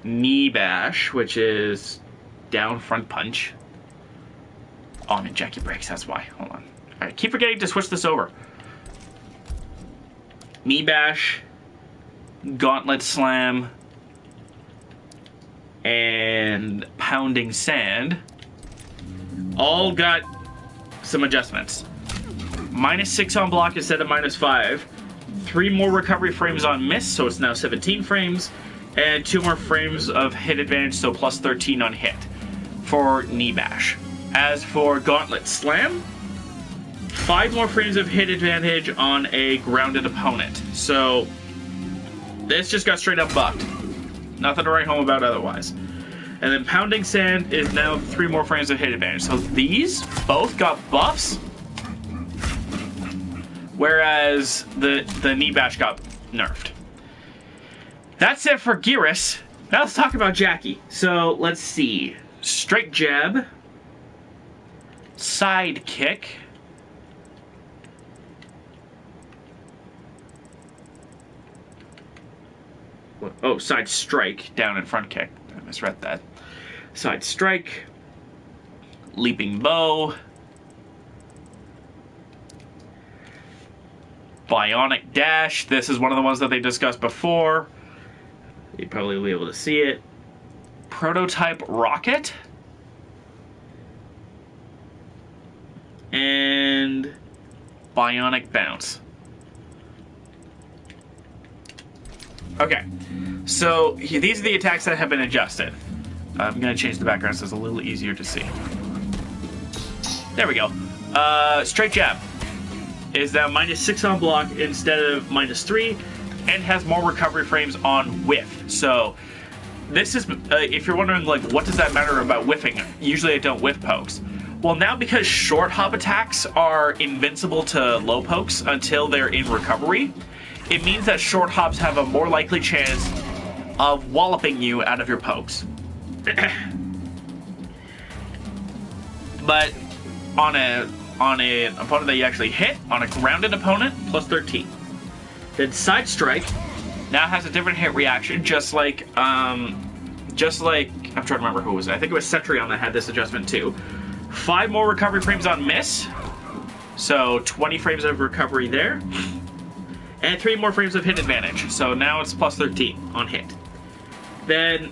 knee bash, which is down front punch. Oh, I'm in Jackie Breaks, that's why. Hold on. Alright, keep forgetting to switch this over. Knee bash, gauntlet slam, and pounding sand all got some adjustments. -6 on block instead of -5. 3 more recovery frames on miss, so it's now 17 frames. And 2 more frames of hit advantage, so plus 13 on hit for knee bash. As for gauntlet slam, 5 more frames of hit advantage on a grounded opponent. So this just got straight up buffed. Nothing to write home about otherwise. And then pounding sand is now 3 more frames of hit advantage. So these both got buffs, whereas the knee bash got nerfed. That's it for Geras. Now let's talk about Jackie. So let's see. Straight jab, side kick, oh, side strike, down and front kick. I misread that. Side strike, leaping bow, bionic dash. This is one of the ones that they discussed before. You'd probably be able to see it. Prototype rocket. And bionic bounce. Okay, so these are the attacks that have been adjusted. I'm going to change the background so it's a little easier to see. There we go. Straight jab is now -6 on block instead of -3, and has more recovery frames on whiff. So this is, if you're wondering, like, what does that matter about whiffing? Usually I don't whiff pokes. Well, now because short hop attacks are invincible to low pokes until they're in recovery, it means that short hops have a more likely chance of walloping you out of your pokes. But on an opponent that you actually hit, on a grounded opponent, plus 13. Then side strike now has a different hit reaction, just like I'm trying to remember who it was. I think it was Cetrion that had this adjustment too. 5 more recovery frames on miss, so 20 frames of recovery there. And 3 more frames of hit advantage, so now it's plus 13 on hit. Then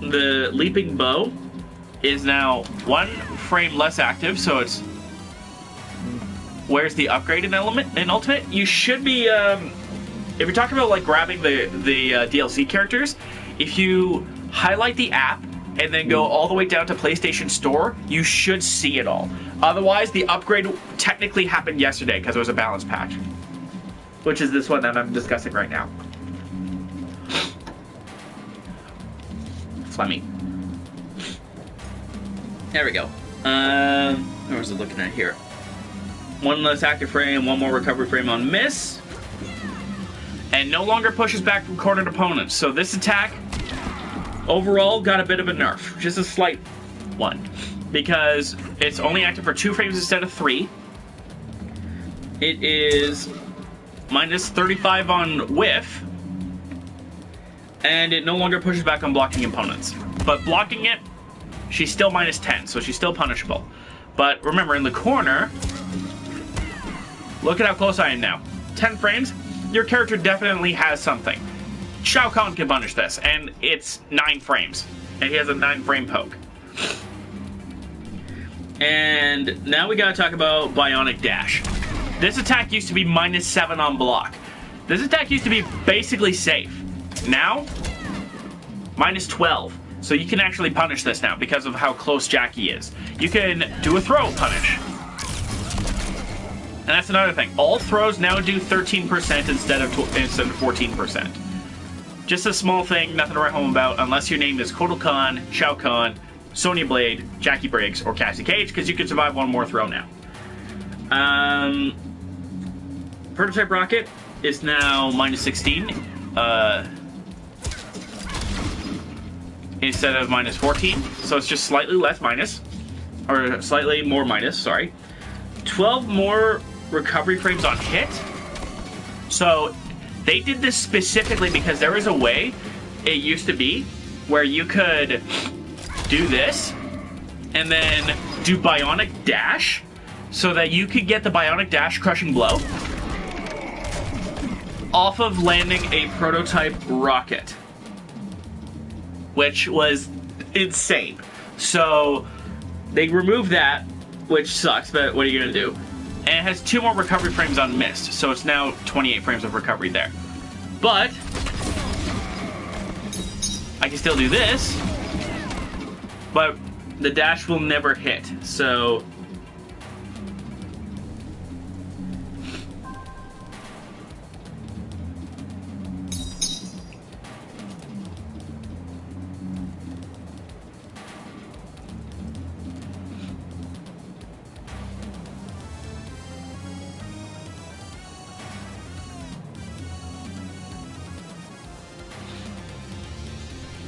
the leaping bow is now 1 frame less active, so it's... Where's the upgrade in Ultimate? You should be, if you're talking about like grabbing the DLC characters, if you highlight the app and then go all the way down to PlayStation Store, you should see it all. Otherwise, the upgrade technically happened yesterday because it was a balance patch, which is this one that I'm discussing right now. Flemmy. There we go. What was it looking at here? 1 less active frame, 1 more recovery frame on miss, and no longer pushes back from cornered opponents. So this attack overall got a bit of a nerf, just a slight one, because it's only active for 2 frames instead of 3. It is minus 35 on whiff, and it no longer pushes back on blocking opponents. But blocking it, she's still minus 10, so she's still punishable. But remember, in the corner, look at how close I am now. 10 frames, your character definitely has something. Shao Kahn can punish this, and it's 9 frames. And he has a 9 frame poke. And now we gotta talk about Bionic Dash. This attack used to be minus 7 on block. This attack used to be basically safe. Now, minus 12. So you can actually punish this now because of how close Jackie is. You can do a throw punish. And that's another thing. All throws now do 13% instead of 14%. Just a small thing, nothing to write home about, unless your name is Kotal Khan, Shao Kahn, Sonya Blade, Jackie Briggs, or Cassie Cage, because you can survive 1 more throw now. Prototype Rocket is now minus 16. Instead of minus 14. So it's just slightly less minus. Or slightly more minus, sorry. 12 more recovery frames on hit. So they did this specifically because there was a way, it used to be, where you could do this, and then do bionic dash, so that you could get the bionic dash crushing blow off of landing a prototype rocket, which was insane. So they removed that, which sucks, but what are you gonna do? And it has 2 more recovery frames on missed, so it's now 28 frames of recovery there. But I can still do this, but the dash will never hit, so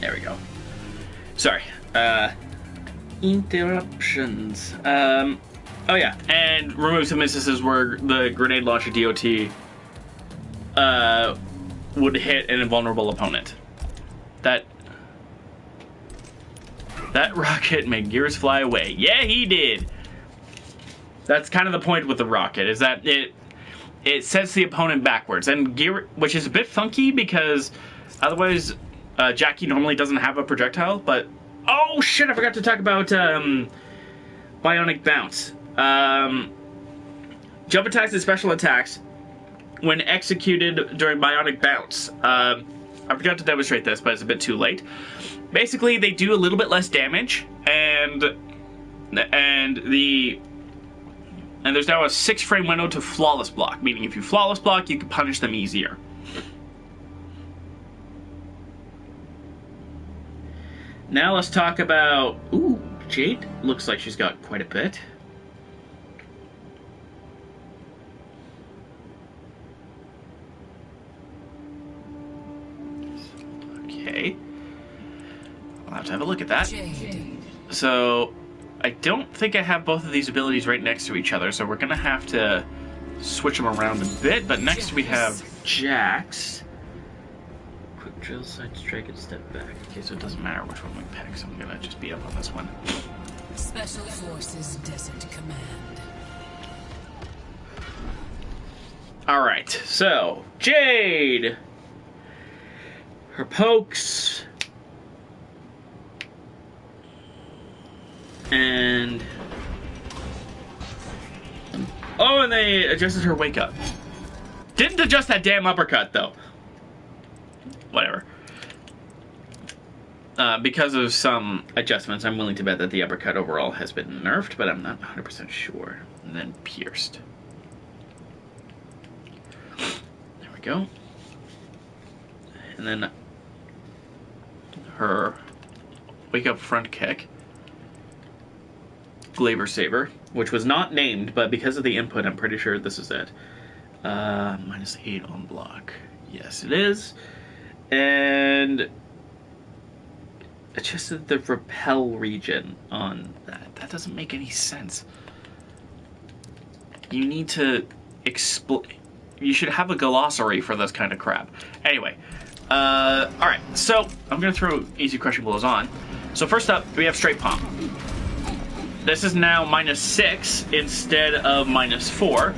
there we go. Sorry. Interruptions. Oh yeah, and remove some instances where the grenade launcher DOT would hit an invulnerable opponent. That rocket made gears fly away. Yeah, he did. That's kind of the point with the rocket, is that it sets the opponent backwards, and gear, which is a bit funky because otherwise Jackie normally doesn't have a projectile, but oh shit, I forgot to talk about bionic bounce. Jump attacks and special attacks when executed during bionic bounce. I forgot to demonstrate this, but it's a bit too late. Basically, they do a little bit less damage, and there's now a 6-frame window to flawless block, meaning if you flawless block, you can punish them easier. Now let's talk about... Ooh, Jade looks like she's got quite a bit. Okay. I'll have to have a look at that. So, I don't think I have both of these abilities right next to each other, so we're going to have to switch them around a bit. But next we have Jax. Quick drill, side strike, and step back. Okay, so it doesn't matter which one we pick, so I'm going to just be up on this one. Special Forces Desert Command. Alright, so, Jade! Her pokes... And... Oh, and they adjusted her wake up. Didn't adjust that damn uppercut, though. Whatever. Because of some adjustments, I'm willing to bet that the uppercut overall has been nerfed, but I'm not 100% sure. And then pierced. There we go. And then her wake up front kick. Glaber Saber, which was not named, but because of the input, I'm pretty sure this is it. -8 on block. Yes, it is. And adjusted the repel region on that. That doesn't make any sense. You need to you should have a glossary for this kind of crap. Anyway, alright, so I'm gonna throw easy crushing blows on. So first up, we have straight palm. This is now -6 instead of -4.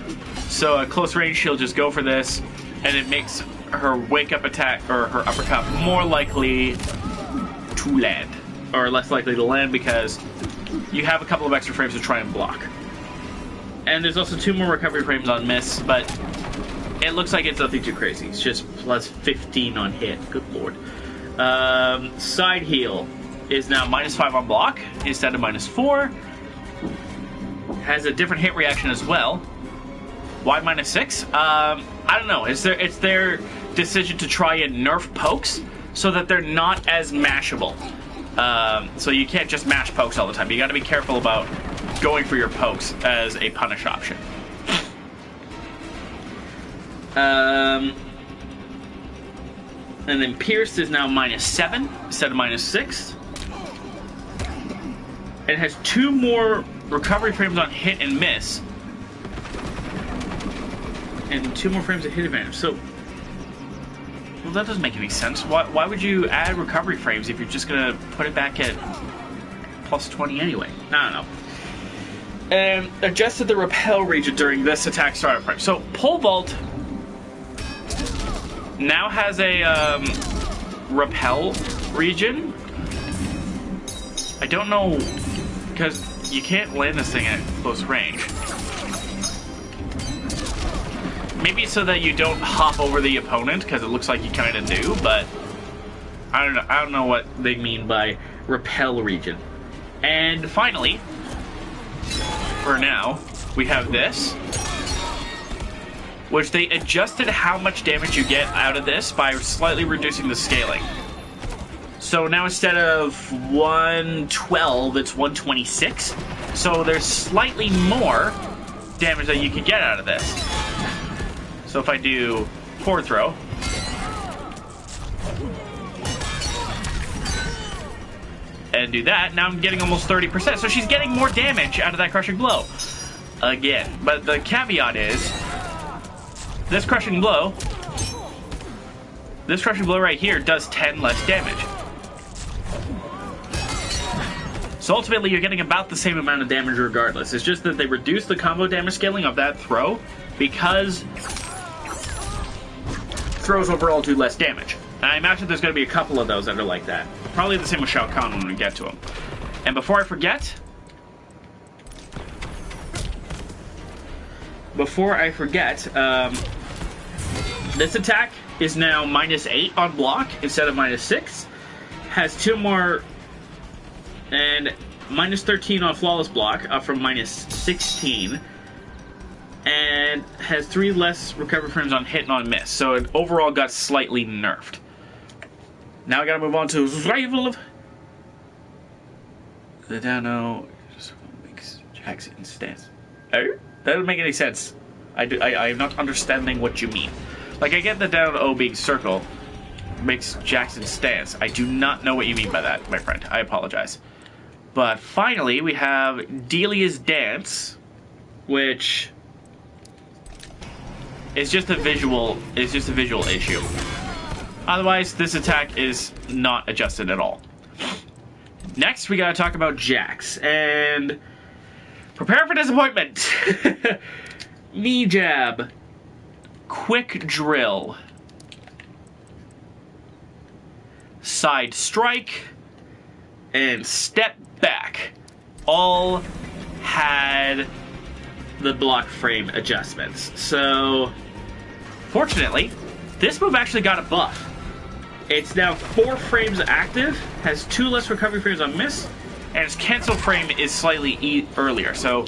So at close range, she'll just go for this, and it makes her wake up attack, or her uppercut, more likely to land. Or less likely to land because you have a couple of extra frames to try and block. And there's also 2 more recovery frames on miss, but it looks like it's nothing too crazy. It's just plus 15 on hit. Good lord. Side heel is now -5 on block instead of -4. Has a different hit reaction as well. Why -6? I don't know. It's their decision to try and nerf pokes so that they're not as mashable. So you can't just mash pokes all the time. You got to be careful about going for your pokes as a punish option. And then pierced is now -7 instead of -6. It has 2 more recovery frames on hit and miss. And 2 more frames of hit advantage. So, well, that doesn't make any sense. Why would you add recovery frames if you're just going to put it back at plus 20 anyway. I don't know. And adjusted the repel region during this attack startup frame. So pole vault now has a repel region. I don't know, because you can't land this thing at close range. Maybe so that you don't hop over the opponent, because it looks like you kind of do, but I don't know. I don't know what they mean by repel region. And finally, for now, we have this, which they adjusted how much damage you get out of this by slightly reducing the scaling. So now instead of 112, it's 126. So there's slightly more damage that you can get out of this. So if I do forward throw, and do that, now I'm getting almost 30%. So she's getting more damage out of that crushing blow. Again. But the caveat is, this crushing blow right here does 10 less damage. So ultimately you're getting about the same amount of damage regardless. It's just that they reduced the combo damage scaling of that throw because throws overall do less damage. And I imagine there's going to be a couple of those that are like that. Probably the same with Shao Kahn when we get to him. And before I forget, this attack is now -8 on block instead of -6. Has 2 more, and -13 on flawless block, up from -16. And has 3 less recovery frames on hit and on miss. So it overall got slightly nerfed. Now I gotta move on to Rival of the Dano. Just makes Jackson stance. Oh, that doesn't make any sense. I am not understanding what you mean. Like, I get the down O being circle makes Jackson stance. I do not know what you mean by that, my friend. I apologize. But finally, we have Delia's Dance, which is just a visual. It's just a visual issue. Otherwise, this attack is not adjusted at all. Next, we gotta talk about Jax, and prepare for disappointment. Knee jab, quick drill, side strike, and step back all had the block frame adjustments. So, fortunately, this move actually got a buff. It's now 4 frames active, has 2 less recovery frames on miss, and its cancel frame is slightly earlier. So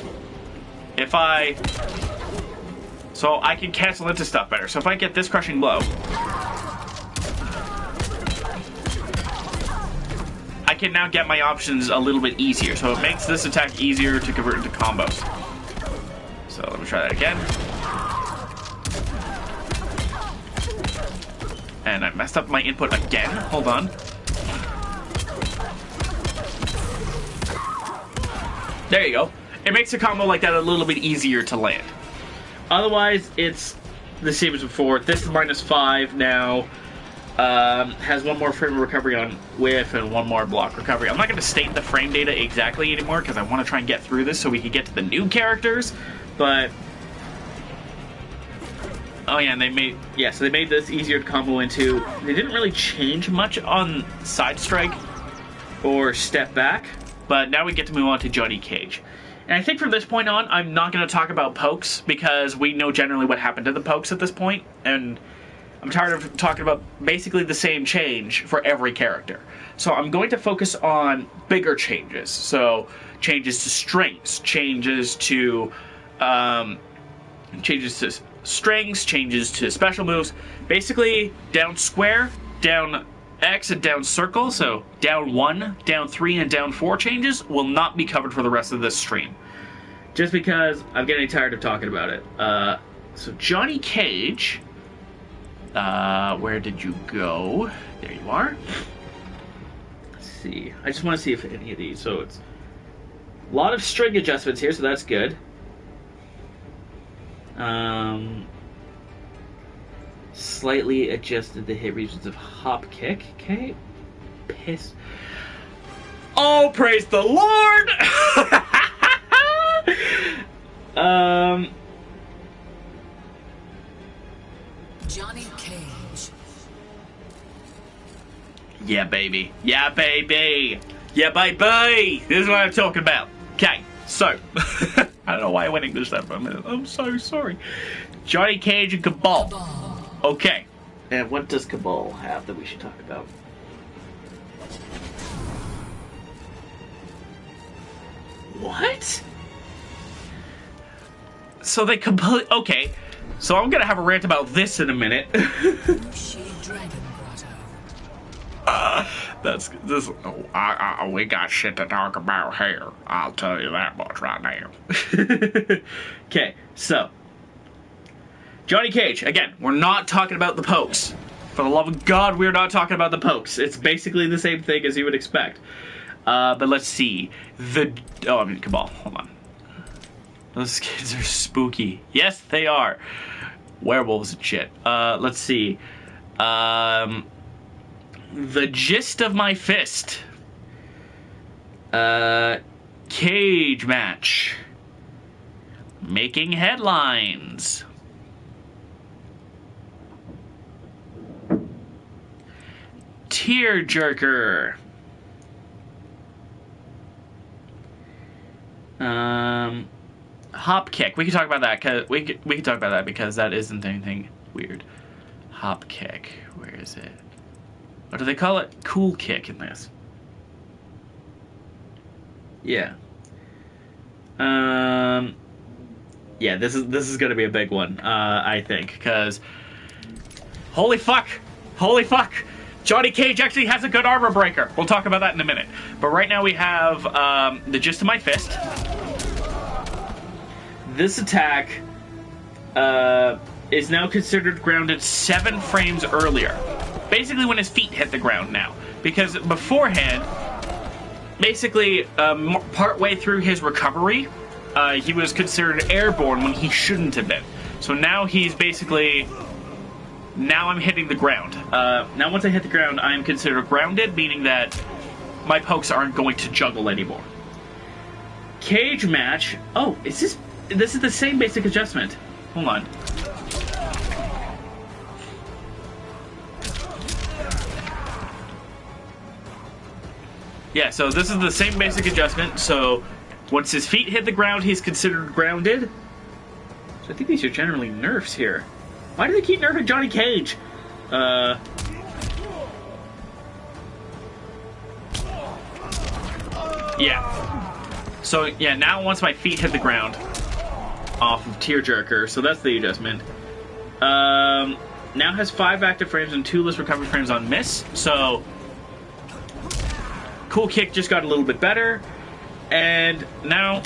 I can cancel into stuff better. So if I get this crushing blow, I can now get my options a little bit easier. So it makes this attack easier to convert into combos. So let me try that again. And I messed up my input again. Hold on. There you go. It makes a combo like that a little bit easier to land. Otherwise, it's the same as before. This is -5 now. Has 1 more frame of recovery on whiff and 1 more block recovery. I'm not going to state the frame data exactly anymore because I want to try and get through this so we can get to the new characters. But oh yeah, and they made this easier to combo into. They didn't really change much on side strike or step back, but now we get to move on to Johnny Cage. And I think from this point on, I'm not going to talk about pokes because we know generally what happened to the pokes at this point, and I'm tired of talking about basically the same change for every character. So I'm going to focus on bigger changes. So changes to strings, changes to strings, changes to special moves. Basically, down square, down X, and down circle. So down 1, down 3, and down 4 changes will not be covered for the rest of this stream. Just because I'm getting tired of talking about it. So Johnny Cage, where did you go? There you are. Let's see. I just want to see if any of these. So it's a lot of string adjustments here, so that's good. Slightly adjusted the hit regions of hop kick. Okay. Piss Oh, praise the Lord! Johnny Cage. Yeah, baby. Yeah, baby. Yeah, baby. This is what I'm talking about. Okay, so I don't know why I went English there for a minute. I'm so sorry. Johnny Cage and Cabal. Okay. And what does Cabal have that we should talk about? What? So they okay. So I'm gonna have a rant about this in a minute. That's this. We got shit to talk about here. I'll tell you that much right now. Okay, so Johnny Cage. Again, we're not talking about the pokes. For the love of God, we're not talking about the pokes. It's basically the same thing as you would expect. But let's see. Cabal. Hold on. Those kids are spooky. Yes, they are. Werewolves and shit. Let's see. The gist of my fist. Cage match. Making headlines. Tearjerker. Hop kick. We can talk about that because we can talk about that because that isn't anything weird. Hop kick. Where is it? What do they call it? Cool kick in this. Yeah. Yeah. This is gonna be a big one. I think because holy fuck, Johnny Cage actually has a good armor breaker. We'll talk about that in a minute. But right now we have the gist of my fist. This attack is now considered grounded 7 frames earlier. Basically when his feet hit the ground now. Because beforehand, basically partway through his recovery, he was considered airborne when he shouldn't have been. So now he's basically... Now I'm hitting the ground. Now once I hit the ground, I am considered grounded, meaning that my pokes aren't going to juggle anymore. Cage match. Oh, is this is the same basic adjustment. Hold on. Yeah, so this is the same basic adjustment. So once his feet hit the ground, he's considered grounded. So I think these are generally nerfs here. Why do they keep nerfing Johnny Cage? Yeah. So, yeah, now once my feet hit the ground off of Tearjerker, so that's the adjustment. Now has 5 active frames and 2 less recovery frames on miss, so Cool Kick just got a little bit better. And now,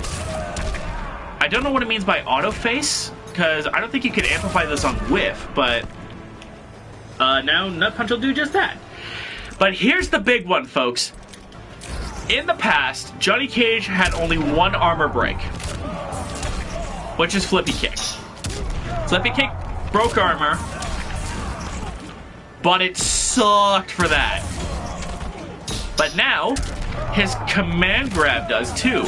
I don't know what it means by auto face, because I don't think you can amplify this on whiff, but now Nut Punch will do just that. But here's the big one, folks. In the past, Johnny Cage had only one armor break, which is Flippy Kick. Flippy Kick broke armor, but it sucked for that. But now, his command grab does too.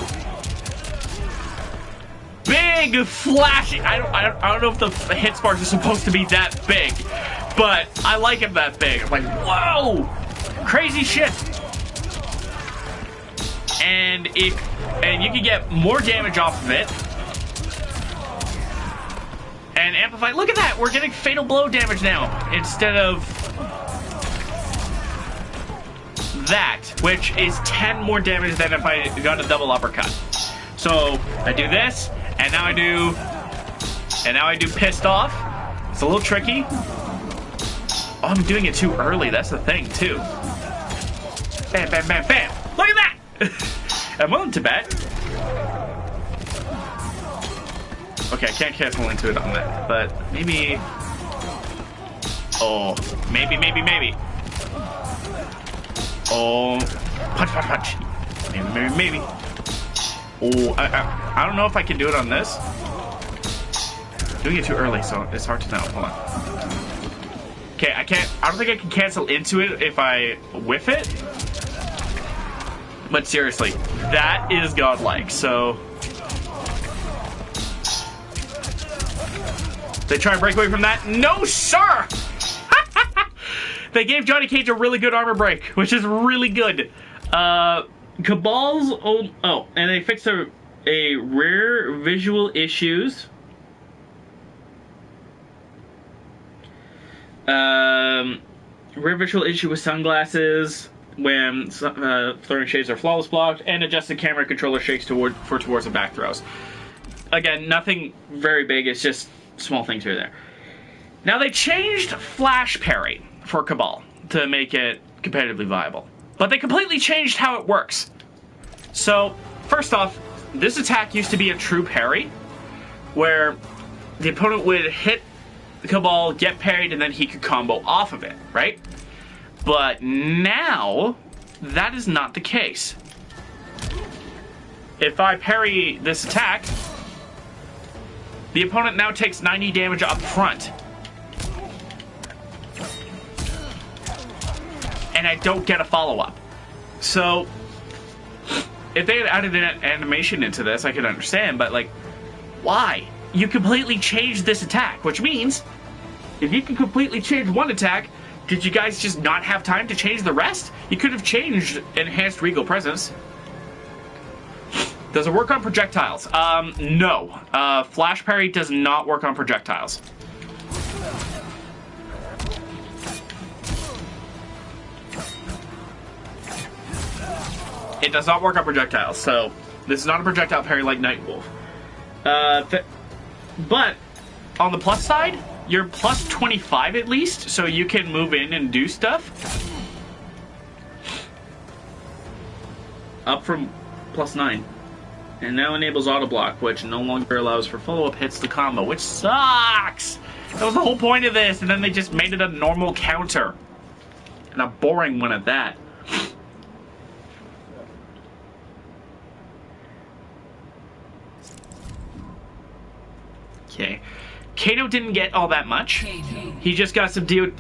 Big flashing. I don't know if the hit sparks are supposed to be that big, but I like him that big. I'm like, whoa, crazy shit. And you can get more damage off of it. And amplify. Look at that. We're getting fatal blow damage now instead of that, which is 10 more damage than if I got a double uppercut. So I do this. And now I do pissed off. It's a little tricky. Oh, I'm doing it too early. That's the thing, too. Bam, bam, bam, bam. Look at that! I'm willing to bet. Okay, I can't cancel into it on that. But maybe... Oh, maybe. Oh, punch. Maybe. Oh, I don't know if I can do it on this. I'm doing it too early, so it's hard to know. Hold on. Okay, I don't think I can cancel into it if I whiff it. But seriously, that is godlike. So they try and break away from that. No, sir! They gave Johnny Cage a really good armor break, which is really good. Cabal's old... Oh, and they fixed a rare visual issues. Rare visual issue with sunglasses when throwing shades are flawless blocked, and adjusted camera controller shakes towards the back throws. Again, nothing very big, it's just small things here and there. Now they changed flash parry for Cabal to make it competitively viable. But they completely changed how it works. So, first off, this attack used to be a true parry, where the opponent would hit the Cabal, get parried, and then he could combo off of it, right? But now, that is not the case. If I parry this attack, the opponent now takes 90 damage up front. And I don't get a follow-up. So, if they had added an animation into this, I could understand, but like, why? You completely changed this attack, which means, if you can completely change one attack, did you guys just not have time to change the rest? You could have changed Enhanced Regal Presence. Does it work on projectiles? No. Flash parry does not work on projectiles. It does not work on projectiles, so this is not a projectile parry like Nightwolf. But on the plus side, you're plus 25 at least, so you can move in and do stuff. Up from plus 9. And now enables auto block, which no longer allows for follow-up hits to combo, which sucks! That was the whole point of this, and then they just made it a normal counter. And a boring one at that. Okay. Kano didn't get all that much. He just got some he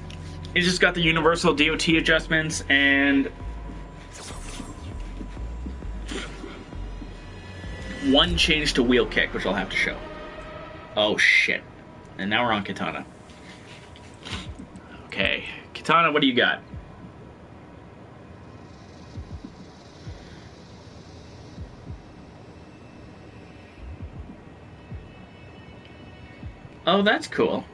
just got the universal DOT adjustments and one change to wheel kick, which I'll have to show. Oh shit. And now we're on Kitana. Okay. Kitana, what do you got? Oh, that's cool.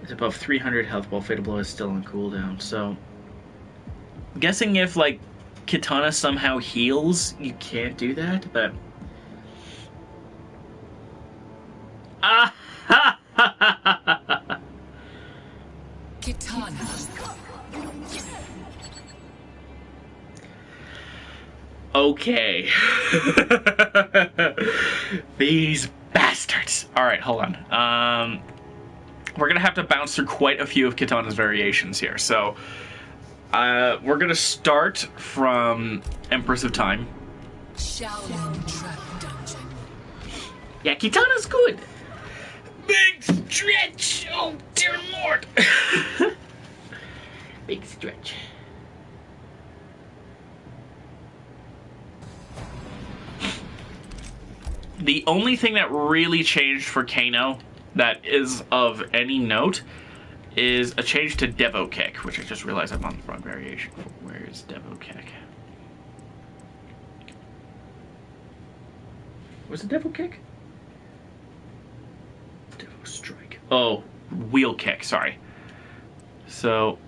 It's above 300 health while Fatal Blow is still on cooldown, so... I'm guessing if, like, Kitana somehow heals, you can't do that, but... Ah! Kitana. Okay. These bastards. Alright, hold on. We're gonna have to bounce through quite a few of Kitana's variations here. So, we're gonna start from Empress of Time. Shaolin Trap Dungeon. Yeah, Kitana's good. Big stretch! Oh, dear lord! Big stretch. The only thing that really changed for Kano that is of any note is a change to Devo Kick, which I just realized I'm on the wrong variation. Where is Devo Kick? Was it Devo Kick? Devo Strike. Oh, Wheel Kick, sorry. So,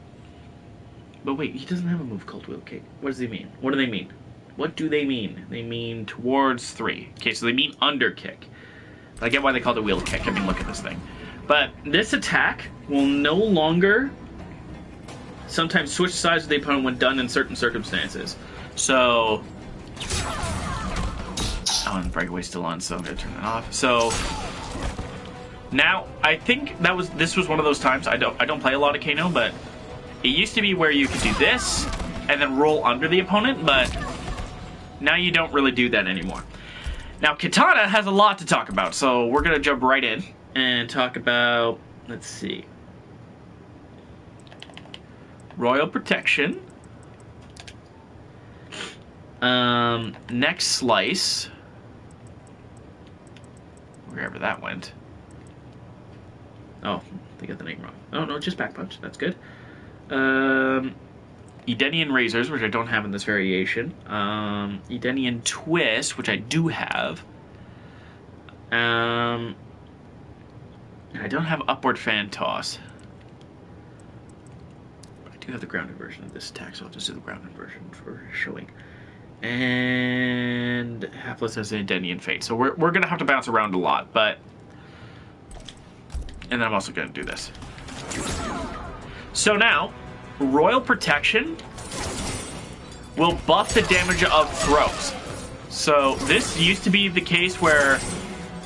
but wait, he doesn't have a move called Wheel Kick. What does he mean? What do they mean? What do they mean? They mean towards 3. Okay, so they mean under kick. I get why they called it wheel kick. I mean, look at this thing. But this attack will no longer sometimes switch sides with the opponent when done in certain circumstances. So... Oh, and the breakaway's still on, so I'm going to turn it off. So... Now, I think this was one of those times, I don't play a lot of Kano, but it used to be where you could do this and then roll under the opponent, but... Now you don't really do that anymore. Now, Kitana has a lot to talk about, so we're going to jump right in. and talk about, let's see, Royal Protection. Next Slice. Wherever that went. Oh, they got the name wrong. Oh, no, just Back Punch. That's good. Edenian Razors, which I don't have in this variation. Edenian Twist, which I do have. I don't have Upward Fan Toss. I do have the grounded version of this attack, so I'll just do the grounded version for showing. And Hapless has an Edenian Fate. So we're going to have to bounce around a lot, but... And then I'm also going to do this. So now, Royal Protection will buff the damage of throws. So this used to be the case where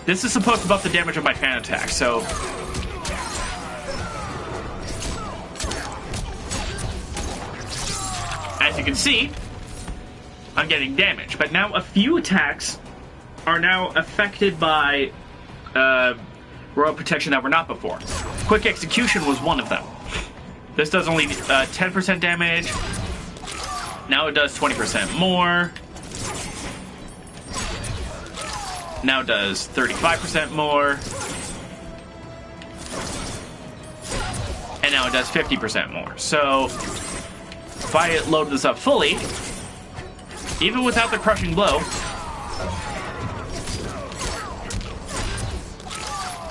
this is supposed to buff the damage of my fan attack. So as you can see, I'm getting damage. But now a few attacks are now affected by Royal Protection that were not before. Quick Execution was one of them. This does only 10% damage. Now it does 20% more. Now it does 35% more. And now it does 50% more. So, if I load this up fully, even without the Crushing Blow,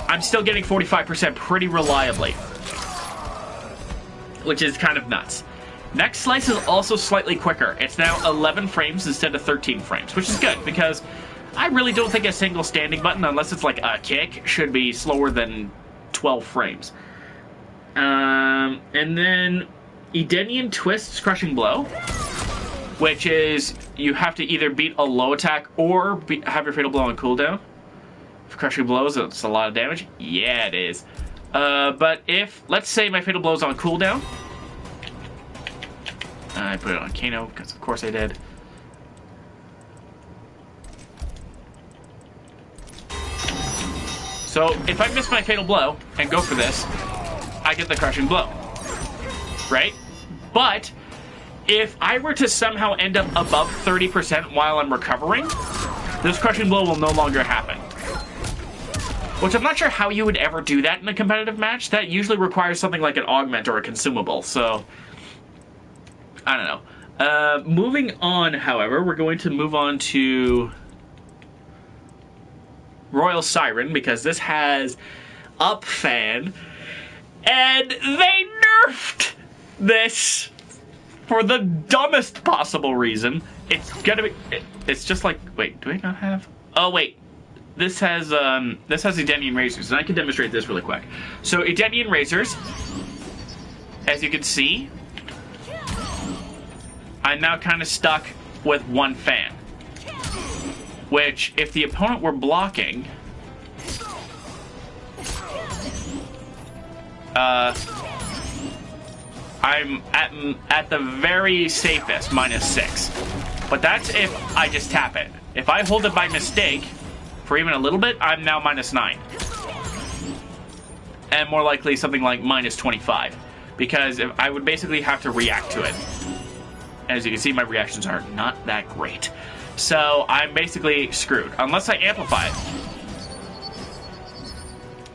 I'm still getting 45% pretty reliably. Which is kind of nuts. Next Slice is also slightly quicker. It's now 11 frames instead of 13 frames, which is good because I really don't think a single standing button, unless it's like a kick, should be slower than 12 frames. And then Edenian Twist's Crushing Blow, which is you have to either beat a low attack or have your Fatal Blow on cooldown. If Crushing Blows, it's a lot of damage. Yeah, it is. But if, let's say my Fatal Blow is on cooldown, I put it on Kano, because of course I did. So, if I miss my Fatal Blow and go for this, I get the Crushing Blow. Right? But, if I were to somehow end up above 30% while I'm recovering, this Crushing Blow will no longer happen. Which I'm not sure how you would ever do that in a competitive match. That usually requires something like an augment or a consumable, so... I don't know. Moving on, however, we're going to move on to Royal Siren, because this has Up Fan, and they nerfed this for the dumbest possible reason. It's gonna be... It's just like... Wait, do I not have... Oh, wait. This has Edenian Razors, and I can demonstrate this really quick. So, Edenian Razors, as you can see, I'm now kind of stuck with one fan. Which, if the opponent were blocking, I'm at the very safest, -6. But that's if I just tap it. If I hold it by mistake, for even a little bit, I'm now -9. And more likely something like -25. Because if I would basically have to react to it. As you can see, my reactions are not that great. So, I'm basically screwed. Unless I amplify it.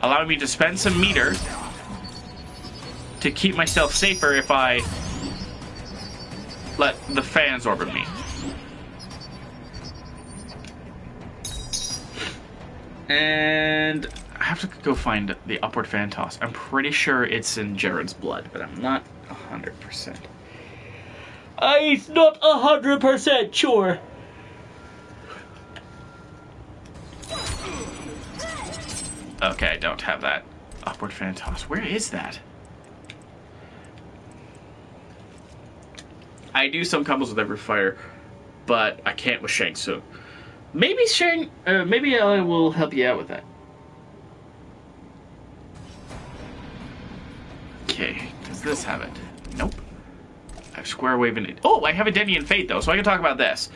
Allowing me to spend some meter to keep myself safer if I let the fans orbit me. And I have to go find the Upward Fan Toss. I'm pretty sure it's in Jared's blood, but I'm not 100%. I'm not 100% sure. Okay, I don't have that Upward Fan Toss. Where is that? I do some combos with every fire, but I can't with Shang Tsung. Maybe maybe I will help you out with that. Okay, does this have it? Nope. I have Square Wave and... Oh, I have Edenian Fate, though, so I can talk about this.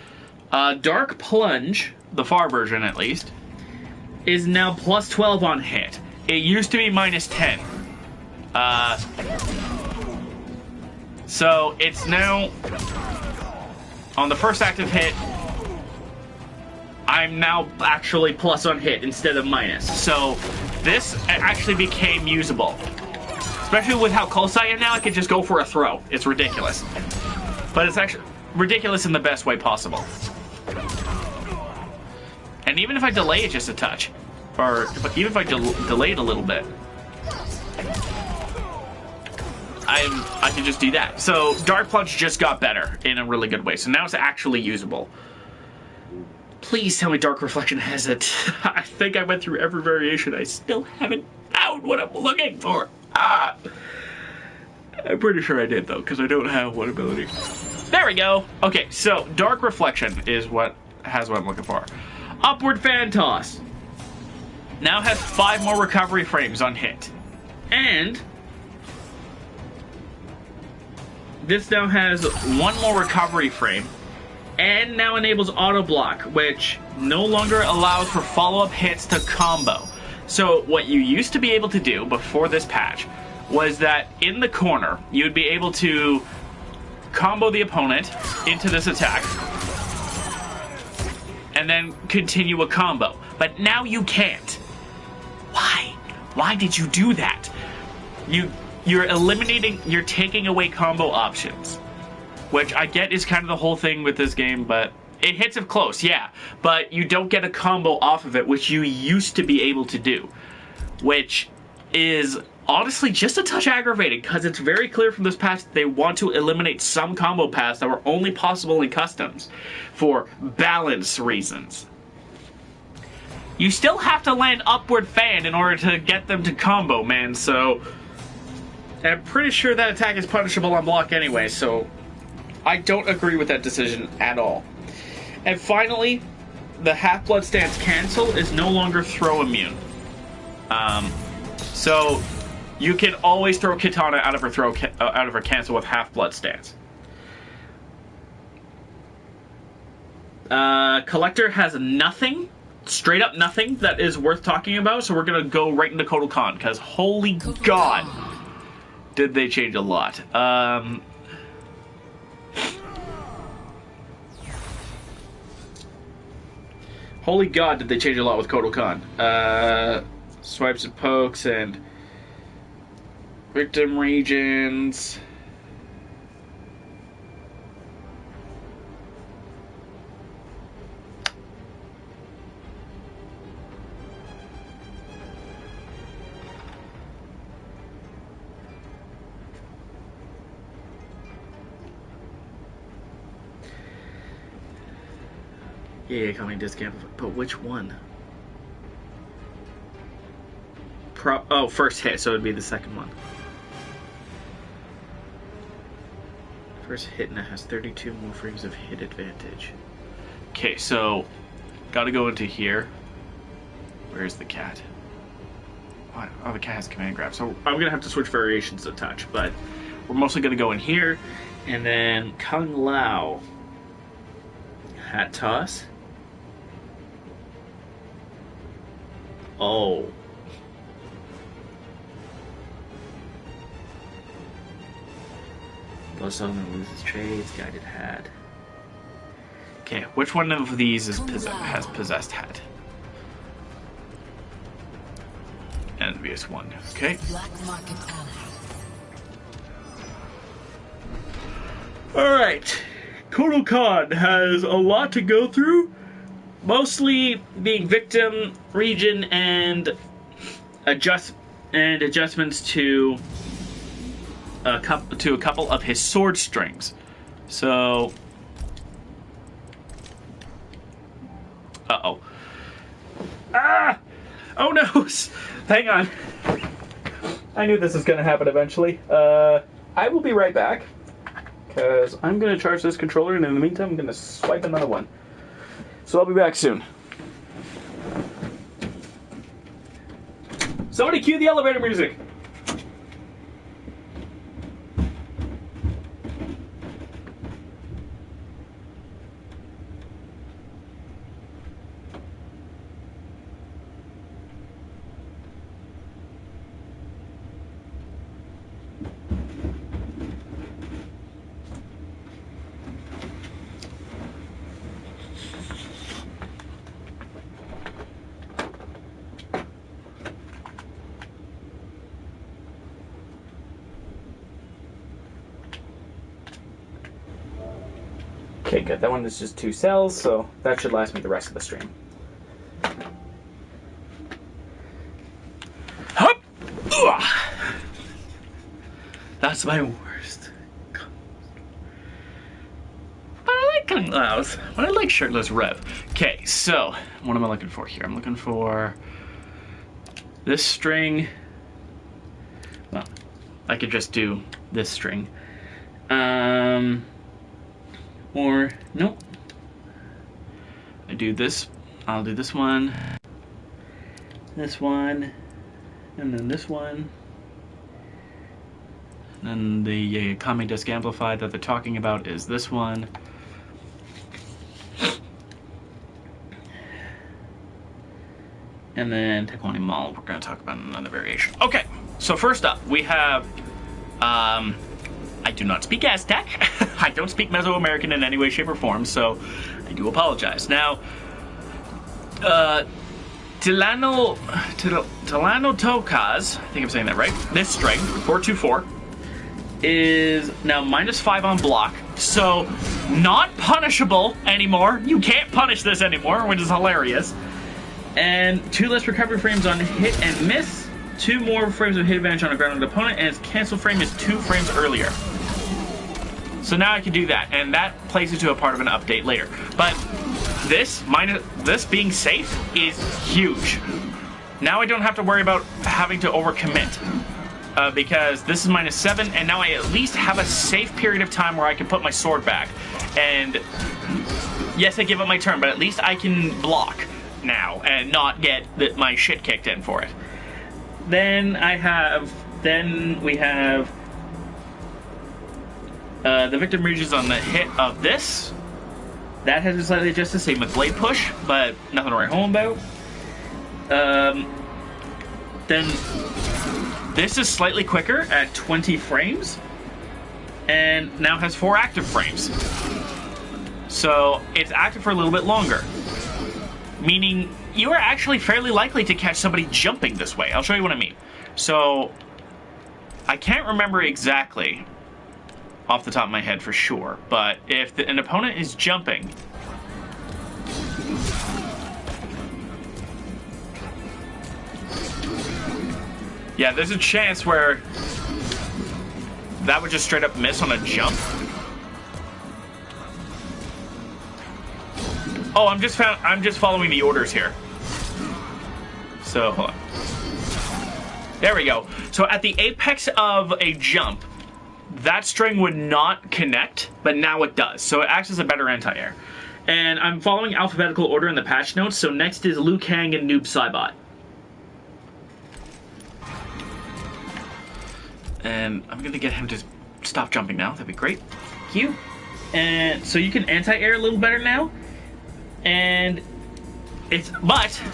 Dark Plunge, the far version at least, is now +12 on hit. It used to be -10. So it's now on the first active hit. I'm now actually plus on hit instead of minus. So this actually became usable. Especially with how close I am now, I could just go for a throw. It's ridiculous. But it's actually ridiculous in the best way possible. And even if I delay it just a touch, or even if I delay it a little bit, I can just do that. So Dark Plunge just got better in a really good way. So now it's actually usable. Please tell me Dark Reflection has it. I think I went through every variation. I still haven't found what I'm looking for. I'm pretty sure I did, though, because I don't have one ability. There we go. Okay, so Dark Reflection is what I'm looking for. Upward Fan Toss. Now has 5 more recovery frames on hit. And this now has 1 more recovery frame. And now enables auto block, which no longer allows for follow-up hits to combo. So what you used to be able to do before this patch was that in the corner, you would be able to combo the opponent into this attack and then continue a combo. But now you can't. Why? Why did you do that? You're taking away combo options. Which I get is kind of the whole thing with this game, but it hits if close, yeah. But you don't get a combo off of it, which you used to be able to do. Which is honestly just a touch aggravating, because it's very clear from this patch that they want to eliminate some combo paths that were only possible in customs for balance reasons. You still have to land Upward Fan in order to get them to combo, man, so I'm pretty sure that attack is punishable on block anyway, so I don't agree with that decision at all. And finally, the Half-Blood Stance cancel is no longer throw immune. So you can always throw Kitana out of her cancel with Half-Blood Stance. Collector has nothing, straight up nothing that is worth talking about, so we're gonna go right into Kotal Kahn, because holy God, did they change a lot. Holy God, did they change a lot with Kotal Kahn. Swipes and pokes and victim regions. Yeah, coming discount, but which one? Oh, first hit, so it'd be the second one. First hit now has 32 more frames of hit advantage. Okay, so gotta go into here. Where's the cat? Oh, the cat has command grab, so I'm gonna have to switch variations a touch, but we're mostly gonna go in here, and then Kung Lao. Hat toss. Oh. Blood Summon loses trades, guided hat. Okay, which one of these has possessed hat? Envious one. Okay. Black market ally. Alright. Kotal Kahn has a lot to go through. Mostly being victim, region, and adjustments to a couple of his sword strings. So, uh-oh. Ah! Oh no! Hang on. I knew this was going to happen eventually. I will be right back, because I'm going to charge this controller, and in the meantime, I'm going to swipe another one. So I'll be back soon. Somebody cue the elevator music! Okay, good. That one is just 2 cells, so that should last me the rest of the stream. Hup! Ugh. That's my worst. But I like cutting loud. But I like shirtless Rev. Okay, so what am I looking for here? I'm looking for this string. Well, I could just do this string. Or nope. I do this. I'll do this one, and then this one. And then the Kami Disc Amplified that they're talking about is this one. And then Tekwani Mall, we're going to talk about another variation. Okay, so first up, we have, I do not speak Aztec. I don't speak Mesoamerican in any way, shape, or form, so I do apologize. Now, Tilano Tocas, I think I'm saying that right, this string, 424, is now -5 on block, so not punishable anymore. You can't punish this anymore, which is hilarious. And 2 less recovery frames on hit and miss, 2 more frames of hit advantage on a grounded opponent, and its cancel frame is 2 frames earlier. So now I can do that, and that plays into a part of an update later. But this being safe is huge. Now I don't have to worry about having to overcommit. Because this is -7, and now I at least have a safe period of time where I can put my sword back. And yes, I give up my turn, but at least I can block now and not get my shit kicked in for it. Then we have the victim reaches on the hit of this. That has been slightly adjusted, same with Blade Push, but nothing to write home about. Then this is slightly quicker at 20 frames, and now has 4 active frames. So it's active for a little bit longer, meaning you are actually fairly likely to catch somebody jumping this way. I'll show you what I mean. So I can't remember exactly off the top of my head for sure, but if an opponent is jumping, yeah, there's a chance where that would just straight up miss on a jump. Oh, I'm just following the orders here. So hold on. There we go. So at the apex of a jump, that string would not connect, but now it does. So it acts as a better anti-air. And I'm following alphabetical order in the patch notes. So next is Liu Kang and Noob Saibot. And I'm gonna get him to stop jumping now. That'd be great. Thank you. And so you can anti-air a little better now. And it's -19.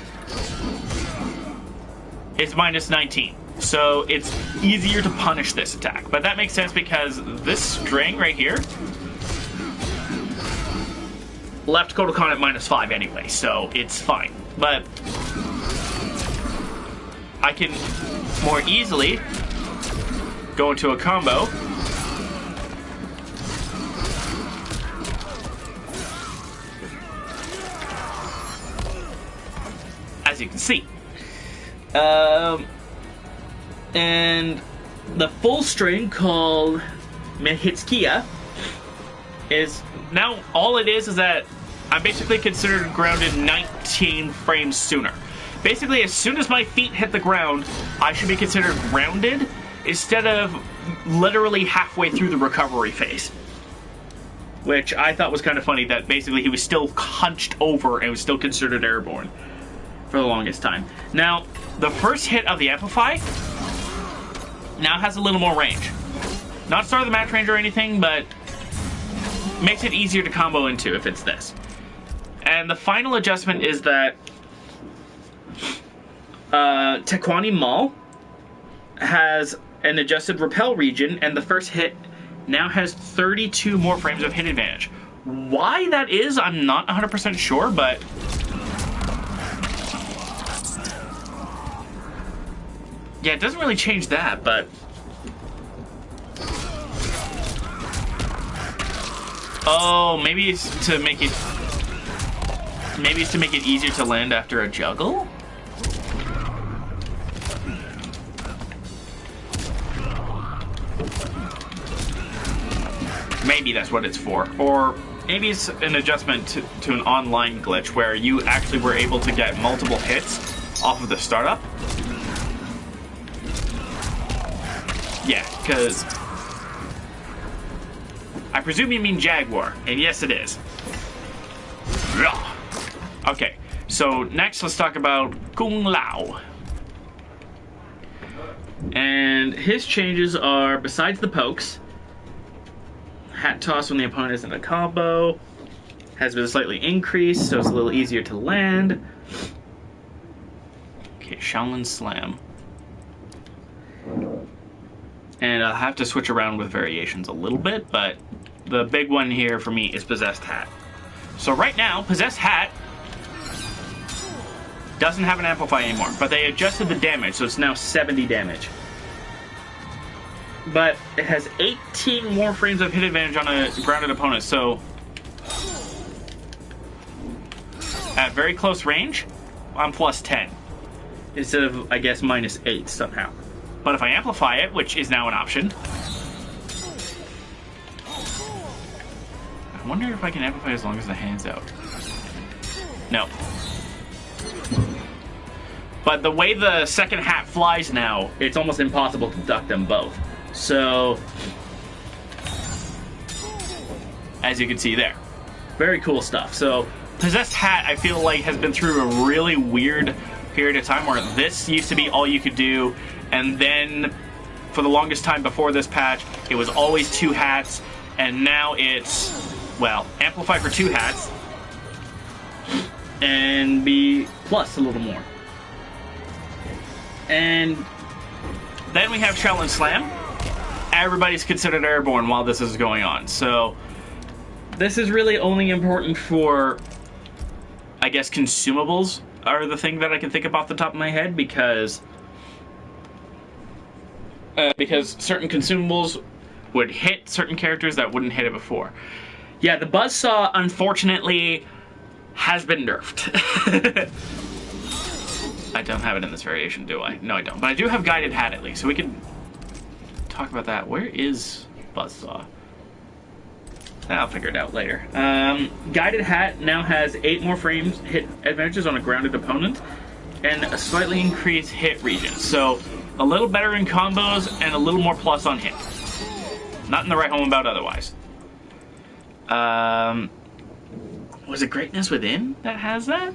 So it's easier to punish this attack. But that makes sense because this string right here left Kodokan at -5 anyway, so it's fine. But I can more easily go into a combo. As you can see. And the full string called Mehitskia is now all it is that I'm basically considered grounded 19 frames sooner. Basically, as soon as my feet hit the ground, I should be considered grounded instead of literally halfway through the recovery phase. Which I thought was kind of funny that basically he was still hunched over and was still considered airborne for the longest time. Now, the first hit of the Amplify now has a little more range. Not start of the match range or anything, but makes it easier to combo into if it's this. And the final adjustment is that Tekwani Mall has an adjusted repel region, and the first hit now has 32 more frames of hit advantage. Why that is, I'm not 100% sure, but yeah, it doesn't really change that, but Oh, maybe it's to make it... Maybe it's to make it easier to land after a juggle? Maybe that's what it's for. Or maybe it's an adjustment to an online glitch where you actually were able to get multiple hits off of the startup. Yeah, because I presume you mean Jaguar, and yes it is. Okay, so next let's talk about Kung Lao. And his changes are, besides the pokes, hat toss when the opponent is in a combo, has been slightly increased, so it's a little easier to land. Okay, Shaolin Slam. And I'll have to switch around with variations a little bit, but the big one here for me is Possessed Hat. So right now, Possessed Hat doesn't have an amplify anymore, but they adjusted the damage, so it's now 70 damage. But it has 18 more frames of hit advantage on a grounded opponent, so at very close range, I'm plus 10 instead of, I guess, minus 8 somehow. But if I amplify it, which is now an option, I wonder if I can amplify as long as the hand's out. No. But the way the second hat flies now, it's almost impossible to duck them both. So, as you can see there, very cool stuff. So, Possessed Hat, I feel like, has been through a really weird period of time where this used to be all you could do, and then for the longest time before this patch, it was always 2 hats, and now it's, well, amplify for 2 hats, and be plus a little more. And then we have Shaolin Slam. Everybody's considered airborne while this is going on, so this is really only important for, I guess, consumables are the thing that I can think of off the top of my head, because certain consumables would hit certain characters that wouldn't hit it before. Yeah, the Buzzsaw, unfortunately, has been nerfed. I don't have it in this variation, do I? No, I don't. But I do have Guided Hat, at least, so we can talk about that. Where is Buzzsaw? I'll figure it out later. Guided Hat now has 8 more frames hit advantages on a grounded opponent, and a slightly increased hit region. So, a little better in combos, and a little more plus on hit. Not in the right home about otherwise. Was it Greatness Within that has that?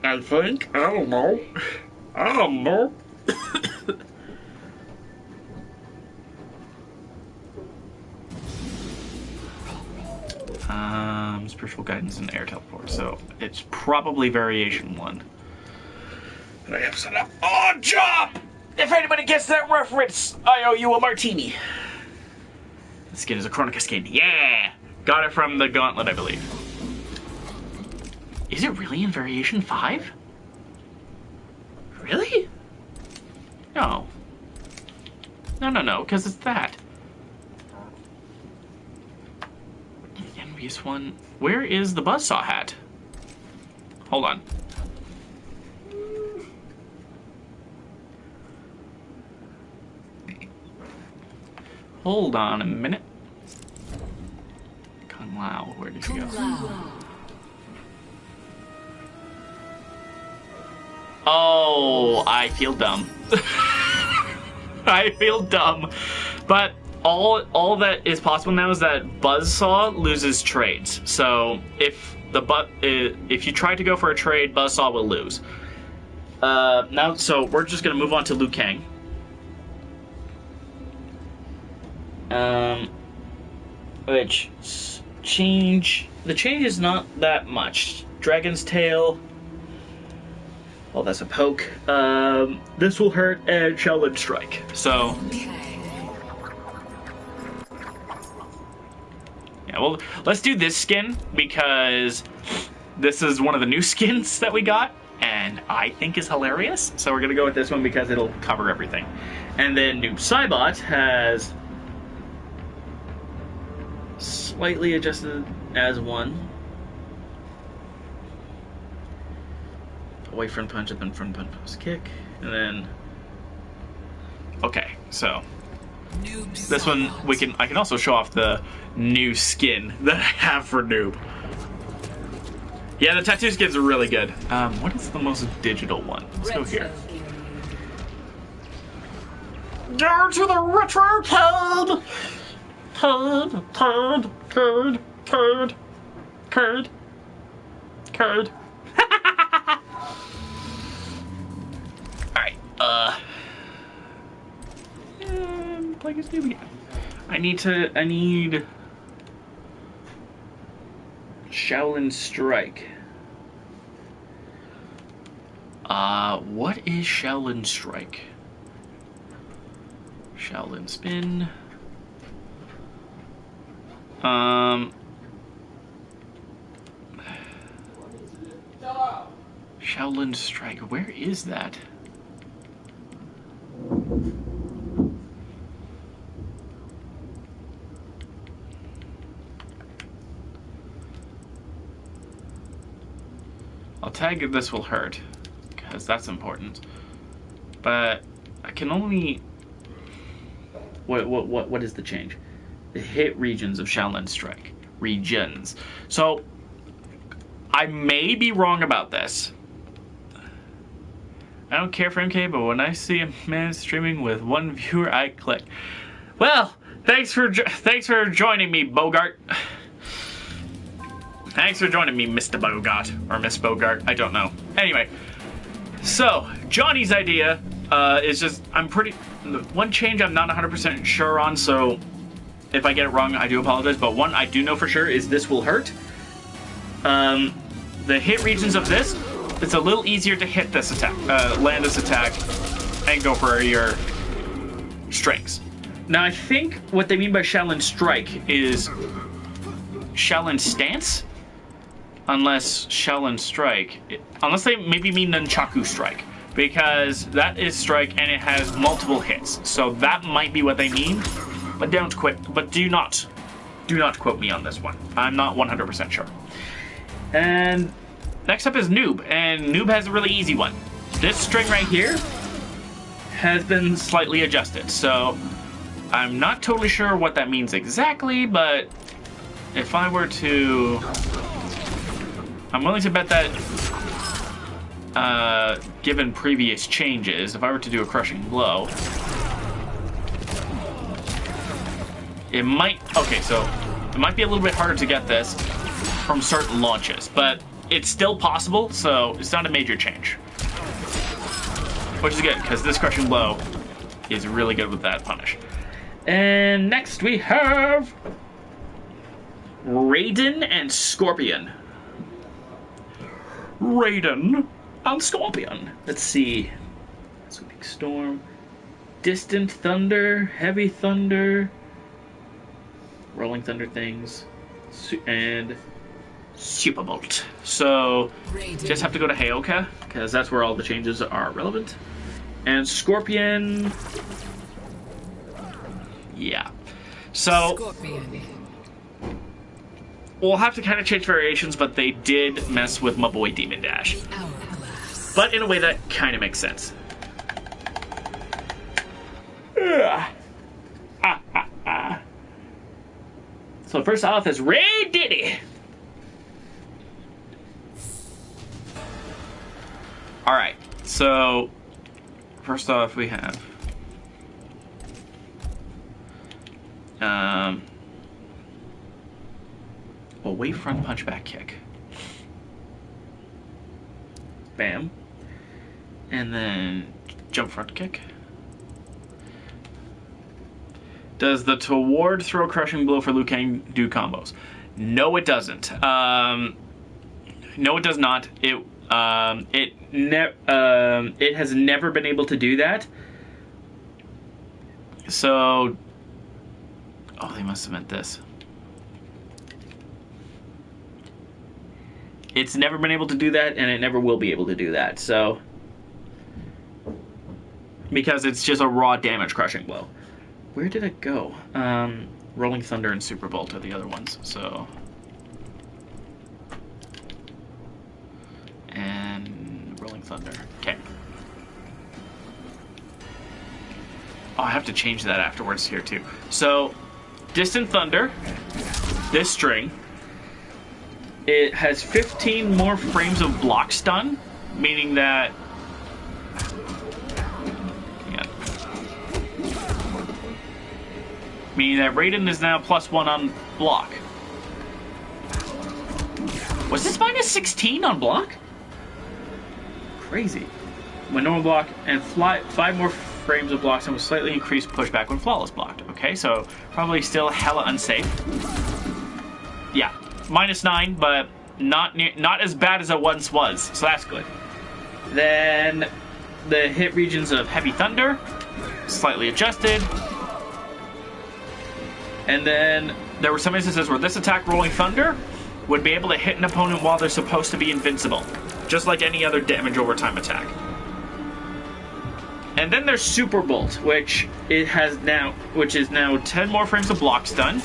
I think. I don't know. I don't know. Spiritual Guidance and Air Teleport. So it's probably Variation 1. And I have set up on job! If anybody gets that reference, I owe you a martini. The skin is a Chronica skin. Yeah! Got it from the Gauntlet, I believe. Is it really in Variation 5? Really? No. No, because it's that. The envious one. Where is the Buzzsaw hat? Hold on. Hold on a minute. Kung Lao, where did he go? Oh, I feel dumb. I feel dumb. But all that is possible now is that Buzzsaw loses trades. So if you try to go for a trade, Buzzsaw will lose. Now, so we're just gonna move on to Liu Kang. Which the change is not that much. Dragon's Tail. Oh, that's a poke. This will hurt and Shaolin Strike. So, yeah, well, let's do this skin because this is one of the new skins that we got, and I think is hilarious. So we're gonna go with this one because it'll cover everything. And then Noob Saibot has slightly adjusted as one. Away front punch and then front punch post kick. And then... Okay, so... This one, I can also show off the new skin that I have for Noob. Yeah, the tattoo skins are really good. What is the most digital one? Let's go here. Go to the retro code! Code. Alright, play as Noob again. I need Shaolin Strike. What is Shaolin Strike? Shaolin Spin. Shaolin Strike. Where is that? I'll tag it, this will hurt, because that's important. But I can only... What is the change? The hit regions of Shaolin Strike. Regions. So, I may be wrong about this. I don't care for MK, but when I see a man streaming with one viewer, I click. Well, thanks for joining me, Bogart. Thanks for joining me, Mr. Bogart. Or Miss Bogart, I don't know. Anyway, so, Johnny's idea is just, one change I'm not 100% sure on, so if I get it wrong, I do apologize, but one I do know for sure is this will hurt. The hit regions of this, it's a little easier to hit this attack, land this attack, and go for your strings. Now, I think what they mean by Shaolin Strike is Shaolin Stance? Unless Shaolin Strike, unless they maybe mean Nunchaku Strike, because that is strike and it has multiple hits. So that might be what they mean, but do not quote me on this one. I'm not 100% sure. And next up is Noob, and Noob has a really easy one. This string right here has been slightly adjusted, so I'm not totally sure what that means exactly, but if I were to... I'm willing to bet that, given previous changes, if I were to do a crushing blow, it might... Okay, so it might be a little bit harder to get this from certain launches, but it's still possible, so it's not a major change. Which is good, because this crushing blow is really good with that punish. And next we have Raiden and Scorpion. Raiden and Scorpion. Let's see. Sweeping Storm. Distant Thunder. Heavy Thunder. Rolling Thunder things. And Super Bolt. So, just have to go to Heyoka, because that's where all the changes are relevant. And Scorpion... Yeah. So... Scorpion. We'll have to kind of change variations, but they did mess with my boy Demon Dash. But in a way that kind of makes sense. So first off is Ray Diddy. Alright, so first off we have away front punch back kick. Bam. And then jump front kick. Does the toward throw crushing blow for Liu Kang do combos? No, it doesn't. No, it does not. It has never been able to do that. So, oh, they must have meant this. It's never been able to do that, and it never will be able to do that. So, because it's just a raw damage crushing blow. Where did it go? Rolling Thunder and Super Bolt are the other ones, so... And Rolling Thunder. Okay. Oh, I have to change that afterwards here, too. So, Distant Thunder, this string, it has 15 more frames of block stun, meaning that... Meaning that Raiden is now +1 on block. Was this -16 on block? Crazy. When normal block and 5 more frames of block and with slightly increased pushback when flawless blocked. Okay, so probably still hella unsafe. Yeah, -9, but not as bad as it once was, so that's good. Then the hit regions of Heavy Thunder, slightly adjusted. And then there were some instances where this attack, Rolling Thunder, would be able to hit an opponent while they're supposed to be invincible, just like any other damage over time attack. And then there's Super Bolt, which is now 10 more frames of block stun,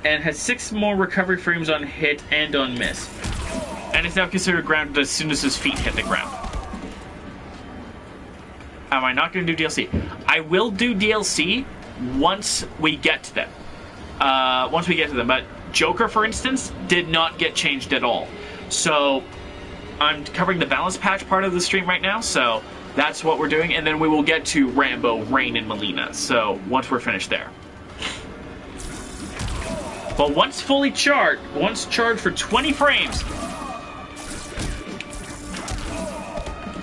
and has 6 more recovery frames on hit and on miss, and is now considered grounded as soon as his feet hit the ground. Am I not going to do DLC? I will do DLC once we get to them. But Joker, for instance, did not get changed at all. So I'm covering the balance patch part of the stream right now, so that's what we're doing. And then we will get to Rambo, Rain, and Melina. So once we're finished there. But once charged for 20 frames.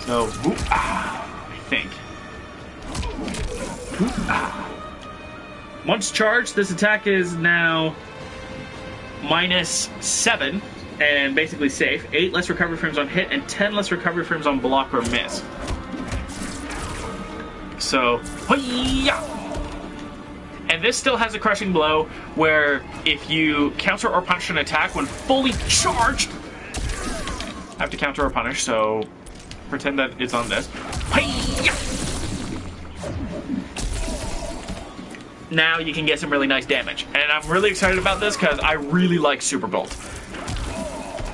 So, I think. Once charged, this attack is now -7 and basically safe. 8 less recovery frames on hit and 10 less recovery frames on block or miss. So, hi-ya! And this still has a crushing blow where if you counter or punish an attack when fully charged, I have to counter or punish, so pretend that it's on this. Hi-ya! Now you can get some really nice damage. And I'm really excited about this because I really like Super Bolt.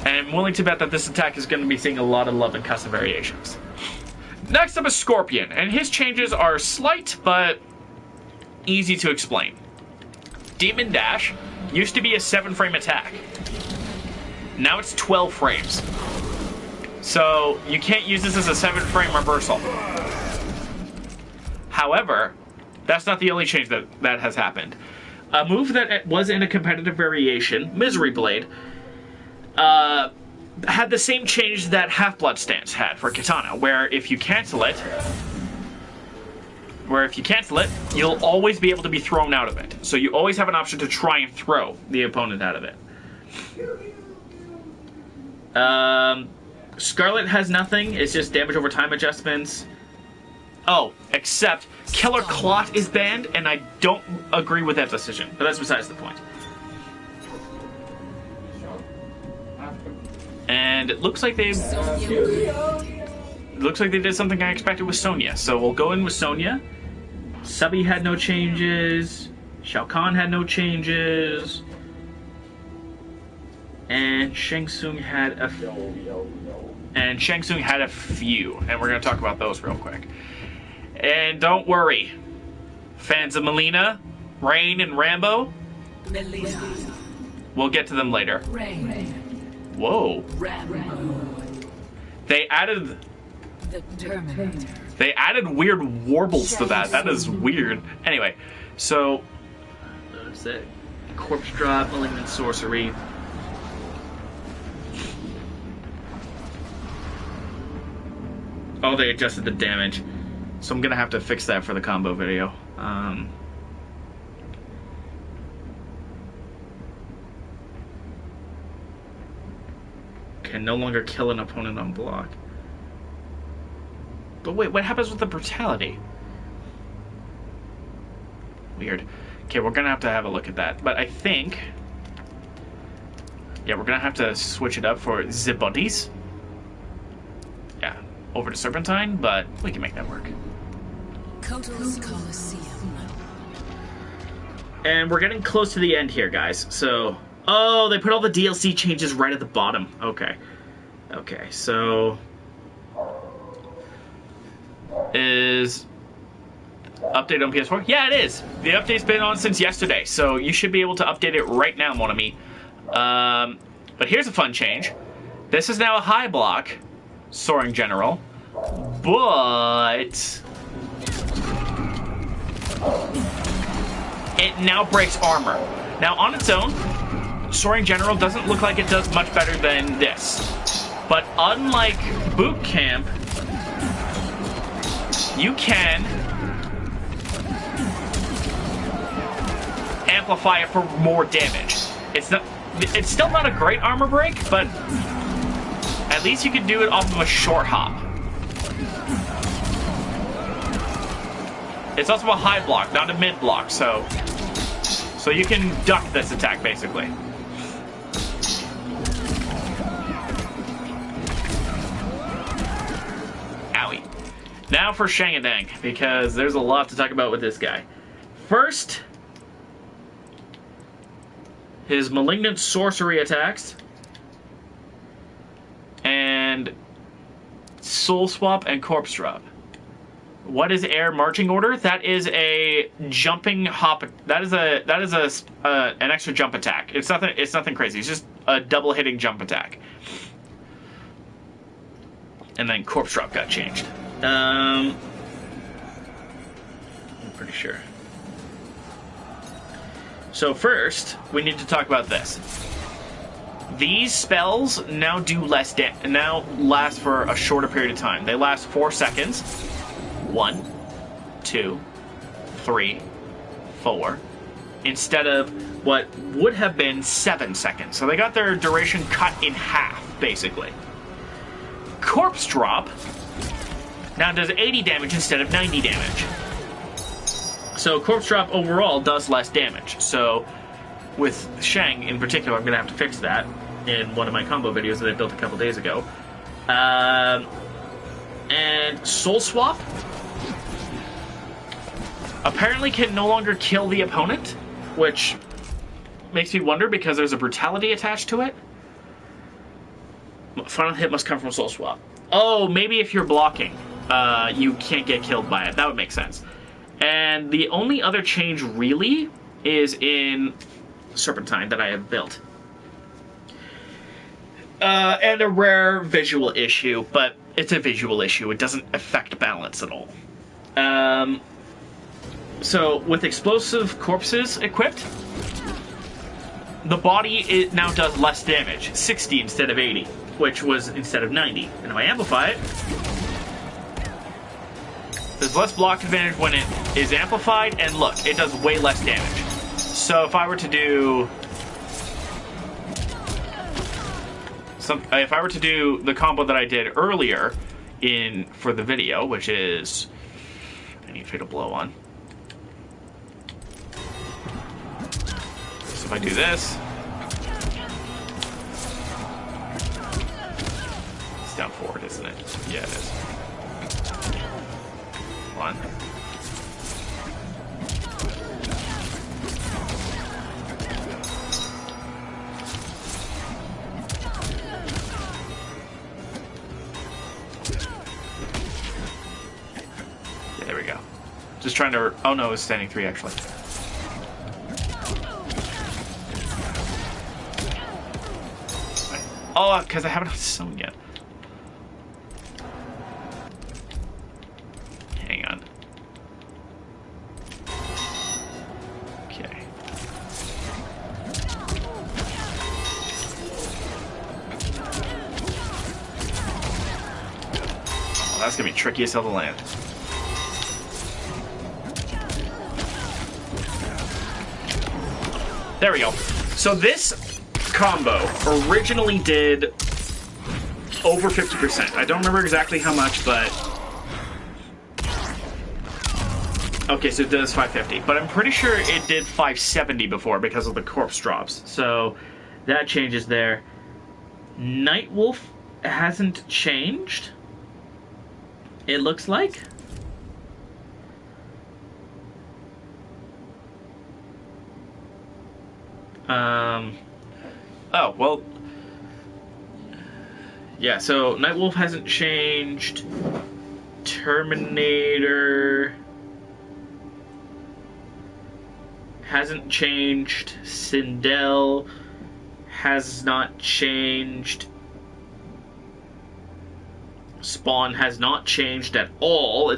And I'm willing to bet that this attack is going to be seeing a lot of love and custom variations. Next up is Scorpion, and his changes are slight but easy to explain. Demon Dash used to be a 7-frame attack. Now it's 12 frames. So you can't use this as a 7-frame reversal. However, that's not the only change that has happened. A move that was in a competitive variation, Misery Blade, had the same change that Half-Blood Stance had for Katana, where if you cancel it, you'll always be able to be thrown out of it. So you always have an option to try and throw the opponent out of it. Scarlet has nothing, it's just damage over time adjustments. Oh, except Killer Clot is banned, and I don't agree with that decision, but that's besides the point. And it looks like they did something I expected with Sonya, so we'll go in with Sonya. Subby had no changes, Shao Kahn had no changes, and Shang Tsung had a few, and we're going to talk about those real quick. And don't worry, fans of Melina, Rain, and Rambo, we'll get to them later. Whoa. They added weird warbles to that. That is weird. Anyway, so that's it. Corpse Drop, Malignant Sorcery. Oh, they adjusted the damage. So I'm gonna have to fix that for the combo video. Can no longer kill an opponent on block. But wait, what happens with the brutality? Weird. Okay, we're gonna have to have a look at that. But I think, yeah, we're gonna have to switch it up for the bodies. Yeah, over to Serpentine, but we can make that work. Kotal's Coliseum. And we're getting close to the end here, guys. So, oh, they put all the DLC changes right at the bottom. Okay. Okay, so... Is... Update on PS4? Yeah, it is. The update's been on since yesterday, so you should be able to update it right now, mon ami. But here's a fun change. This is now a high block Soaring General, but it now breaks armor. Now, on its own, Soaring General doesn't look like it does much better than this. But unlike Boot Camp, you can amplify it for more damage. It's still not a great armor break, but at least you can do it off of a short hop. It's also a high block, not a mid block, so you can duck this attack basically. Owie. Now for Shangadang, because there's a lot to talk about with this guy. First, his malignant sorcery attacks, and soul swap and corpse drop. What is air marching order? That is a jumping hop. That is an extra jump attack. It's nothing crazy. It's just a double hitting jump attack. And then corpse drop got changed. I'm pretty sure. So first, we need to talk about this. These spells now now last for a shorter period of time. They last 4 seconds. 1, 2, 3, 4. Instead of what would have been 7 seconds. So they got their duration cut in half, basically. Corpse Drop now does 80 damage instead of 90 damage. So Corpse Drop overall does less damage. So with Shang in particular, I'm going to have to fix that in one of my combo videos that I built a couple days ago. And Soul Swap apparently can no longer kill the opponent, which makes me wonder because there's a brutality attached to it. Final hit must come from Soul Swap. Oh, maybe if you're blocking, you can't get killed by it. That would make sense. And the only other change really is in Serpentine that I have built. And a rare visual issue, but it's a visual issue. It doesn't affect balance at all. So with Explosive Corpses equipped, the body now does less damage, 60 instead of 80, which was instead of 90. And if I amplify it, there's less block advantage when it is amplified, and look, it does way less damage. So if I were to do the combo that I did earlier for the video, which is I need Fatal Blow on. So if I do this, it's down forward, isn't it? Yeah, it is. 1. Yeah, there we go. Just trying to... Oh no, it's standing 3 actually. Oh, because I haven't sewn yet. Hang on. Okay. Oh, that's gonna be tricky as hell to land. There we go. So this combo originally did over 50%. I don't remember exactly how much, but... Okay, so it does 550. But I'm pretty sure it did 570 before because of the corpse drops. So that changes there. Nightwolf hasn't changed, it looks like. Oh, well... Yeah, so Nightwolf hasn't changed. Terminator... hasn't changed. Sindel has not changed. Spawn has not changed at all.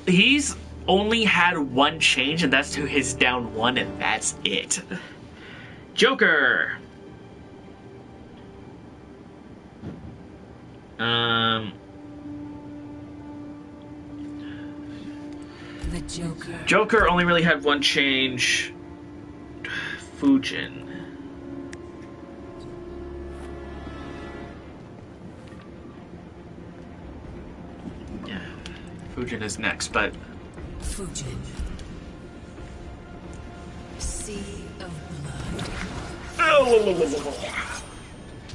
He's only had one change, and that's to his down one, and that's it. Joker. The Joker. Joker only really had one change. Fujin. Yeah, Fujin is next, but... Fujin. Sea of blood.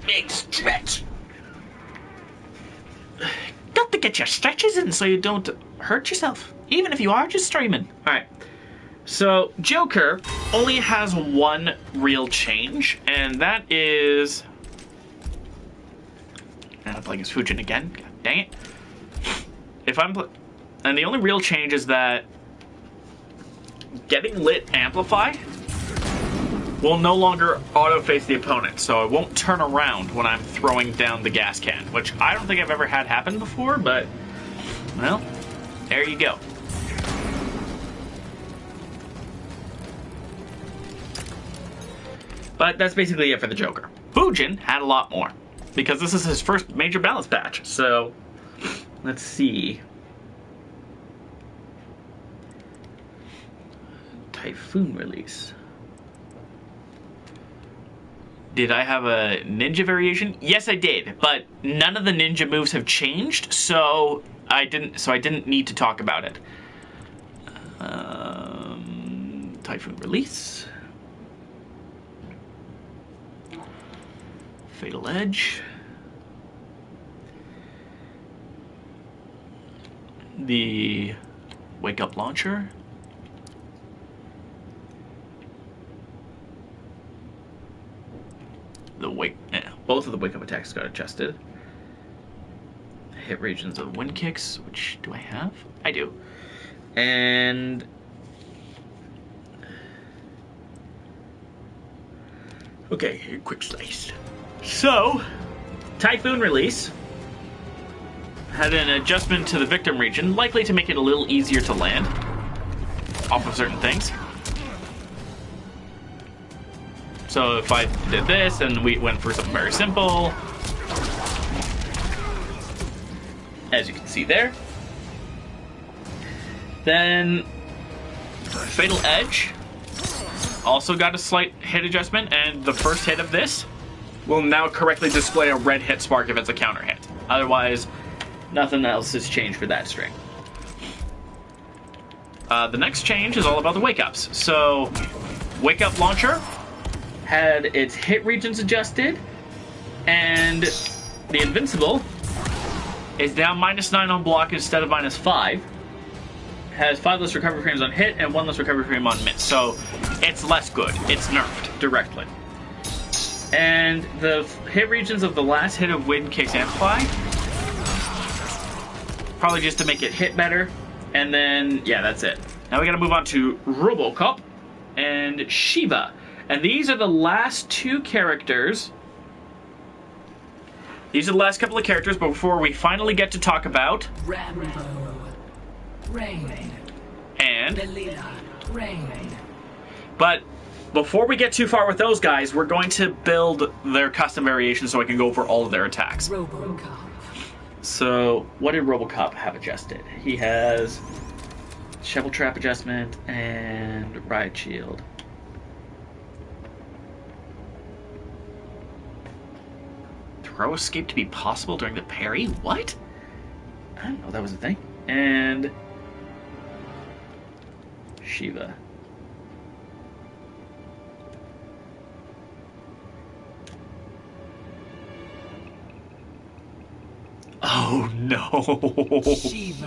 Big stretch. Got to get your stretches in so you don't hurt yourself, even if you are just streaming. Alright, so Joker only has one real change, and that is... I'm playing as Fujin again. God dang it. If I'm... And the only real change is that getting lit Amplify will no longer auto-face the opponent, so it won't turn around when I'm throwing down the gas can, which I don't think I've ever had happen before, but, well, there you go. But that's basically it for the Joker. Fujin had a lot more, because this is his first major balance patch, so let's see. Typhoon release. Did I have a ninja variation? Yes, I did, but none of the ninja moves have changed, so I didn't need to talk about it. Typhoon release. Fatal Edge. The Wake Up Launcher. Both of the wake up attacks got adjusted. Hit regions of wind kicks, which do I have? I do. And okay, here, quick slice. So, Typhoon release had an adjustment to the victim region, likely to make it a little easier to land off of certain things. So if I did this and we went for something very simple, as you can see there, then Fatal Edge also got a slight hit adjustment, and the first hit of this will now correctly display a red hit spark if it's a counter hit. Otherwise, nothing else has changed for that string. The next change is all about the wake-ups. So, Wake Up Launcher had its hit regions adjusted, and the Invincible is now -9 on block instead of -5. Has 5 less recovery frames on hit and 1 less recovery frame on miss. So it's less good. It's nerfed directly. And the hit regions of the last hit of Wind Kicks Amplify, probably just to make it hit better. And then, yeah, that's it. Now we gotta move on to Robocop and Shiva. And these are the last two characters. These are the last couple of characters before we finally get to talk about Rambo. Rain. and... Melina. Rain. But before we get too far with those guys, we're going to build their custom variations so I can go over all of their attacks. Robocop. So, what did Robocop have adjusted? He has Shovel Trap adjustment and Riot Shield. Throw escape to be possible during the parry? What? I didn't know that was a thing. And Shiva. Oh no! Shiva.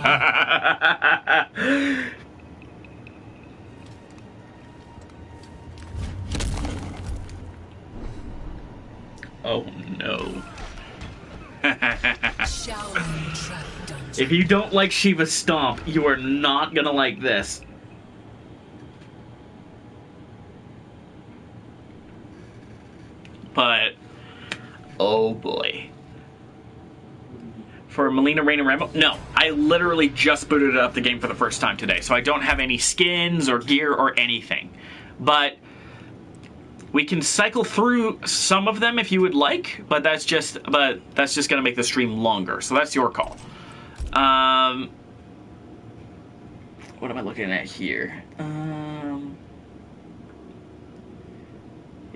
Oh no. Shaolin Trap Dungeon. If you don't like Shiva Stomp, you are not gonna like this. But, oh boy. For Melina, Rain, and Rambo? No, I literally just booted up the game for the first time today, so I don't have any skins or gear or anything. But we can cycle through some of them if you would like, but that's just gonna make the stream longer, so that's your call. What am I looking at here?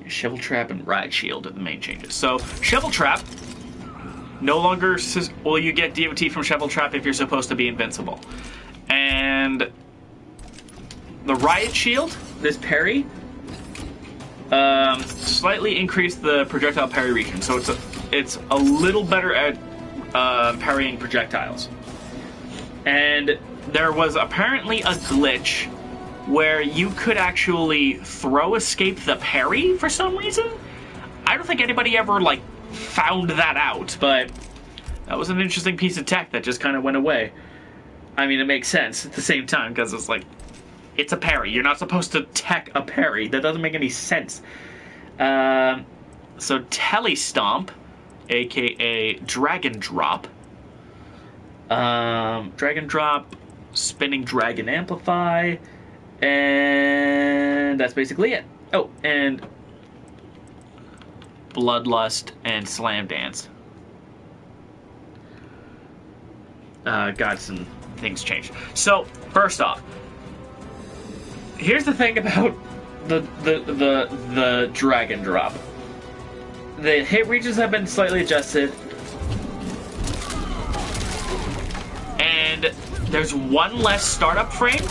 Shovel Trap and Riot Shield are the main changes. So, Shovel Trap, no longer will you get DOT from Shovel Trap if you're supposed to be invincible. And the Riot Shield, this parry, slightly increased the projectile parry region. So it's a little better at parrying projectiles. And there was apparently a glitch where you could actually throw escape the parry for some reason. I don't think anybody ever, like, found that out, but that was an interesting piece of tech that just kind of went away. I mean, it makes sense at the same time, because it's like, it's a parry. You're not supposed to tech a parry. That doesn't make any sense. So, Telestomp, aka Dragon Drop. Dragon Drop, Spinning Dragon Amplify, and that's basically it. Oh, and Bloodlust and Slam Dance. Got some things changed. So, first off, here's the thing about the Dragon Drop. The hit regions have been slightly adjusted, and there's one less startup frame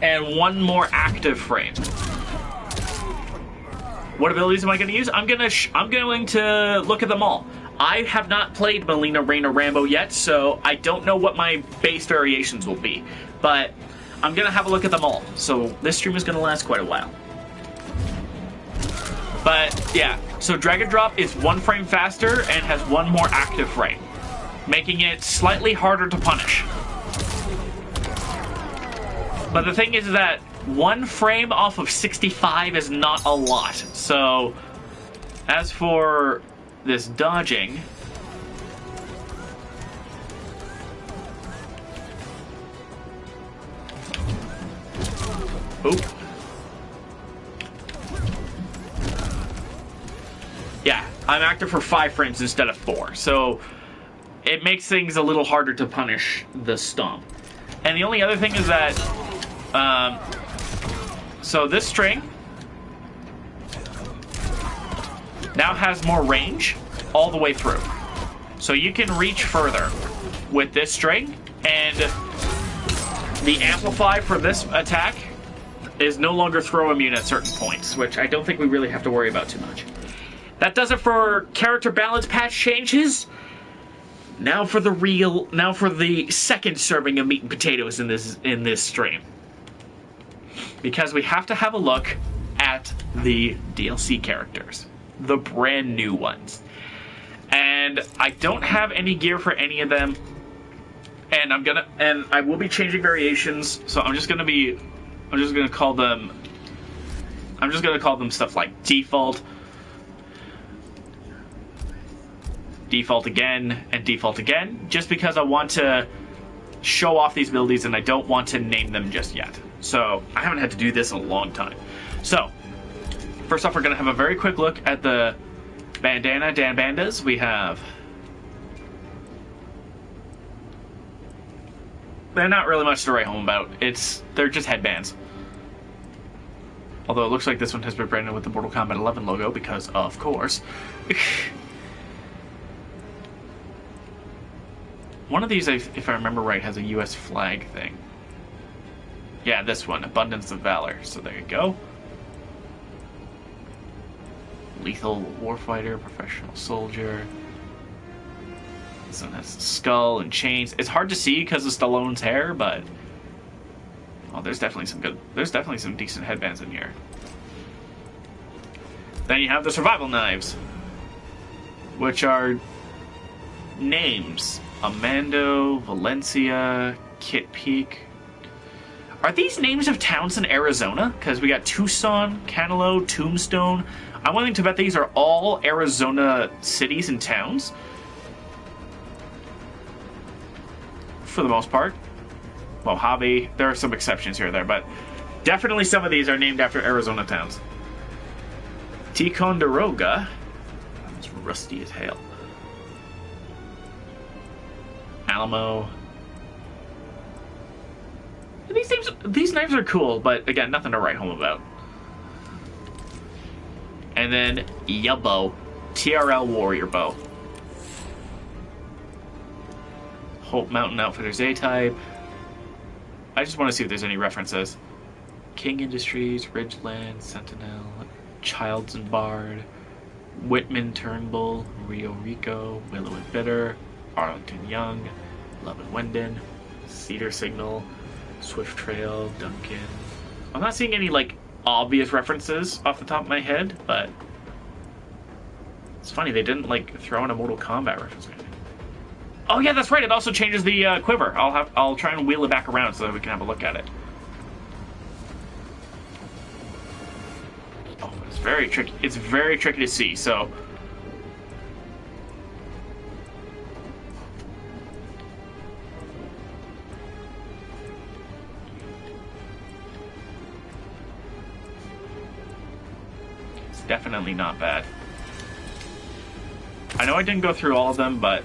and one more active frame. What abilities am I going to use? I'm going to look at them all. I have not played Melina, Rain, or Rambo yet, so I don't know what my base variations will be. But I'm going to have a look at them all. So this stream is going to last quite a while. But yeah, so Dragon Drop is 1 frame faster and has 1 more active frame, making it slightly harder to punish. But the thing is that 1 frame off of 65 is not a lot. So, as for this dodging, oop. Yeah, I'm active for 5 frames instead of 4. So, it makes things a little harder to punish the stomp. And the only other thing is that so this string now has more range all the way through. So you can reach further with this string, and the amplify for this attack is no longer throw immune at certain points, which I don't think we really have to worry about too much. That does it for character balance patch changes. Now for the second serving of meat and potatoes in this stream. Because we have to have a look at the DLC characters. The brand new ones. And I don't have any gear for any of them. And I will be changing variations, so I'm just gonna call them stuff like default, default again, and default again, just because I want to show off these abilities and I don't want to name them just yet. So I haven't had to do this in a long time. So first off, we're gonna have a very quick look at the bandana Dan Bandas. We have, they're not really much to write home about. They're just headbands. Although it looks like this one has been branded with the Mortal Kombat 11 logo because, of course. One of these, if I remember right, has a US flag thing. Yeah, this one, Abundance of Valor. So there you go. Lethal Warfighter, Professional Soldier. This one has skull and chains. It's hard to see because of Stallone's hair, but oh, there's definitely some decent headbands in here. Then you have the survival knives, which are names. Amando, Valencia, Kit Peak. Are these names of towns in Arizona? Because we got Tucson, Canelo, Tombstone. I'm willing to bet these are all Arizona cities and towns. For the most part. Mojave. There are some exceptions here or there, but definitely some of these are named after Arizona towns. Ticonderoga. It's rusty as hell. Alamo. These knives are cool, but again, nothing to write home about. And then Yubbo, TRL Warrior Bow. Hope Mountain Outfitters A-Type. I just want to see if there's any references. King Industries, Ridgeland, Sentinel, Childs and Bard, Whitman Turnbull, Rio Rico, Willow and Bitter, Arlington Young, Love and Wendon, Cedar Signal, Swift Trail, Duncan. I'm not seeing any, like, obvious references off the top of my head, but it's funny, they didn't, like, throw in a Mortal Kombat reference. Oh yeah, that's right, it also changes the quiver. I'll try and wheel it back around so that we can have a look at it. Oh, it's very tricky. It's very tricky to see, so definitely not bad. I know I didn't go through all of them, but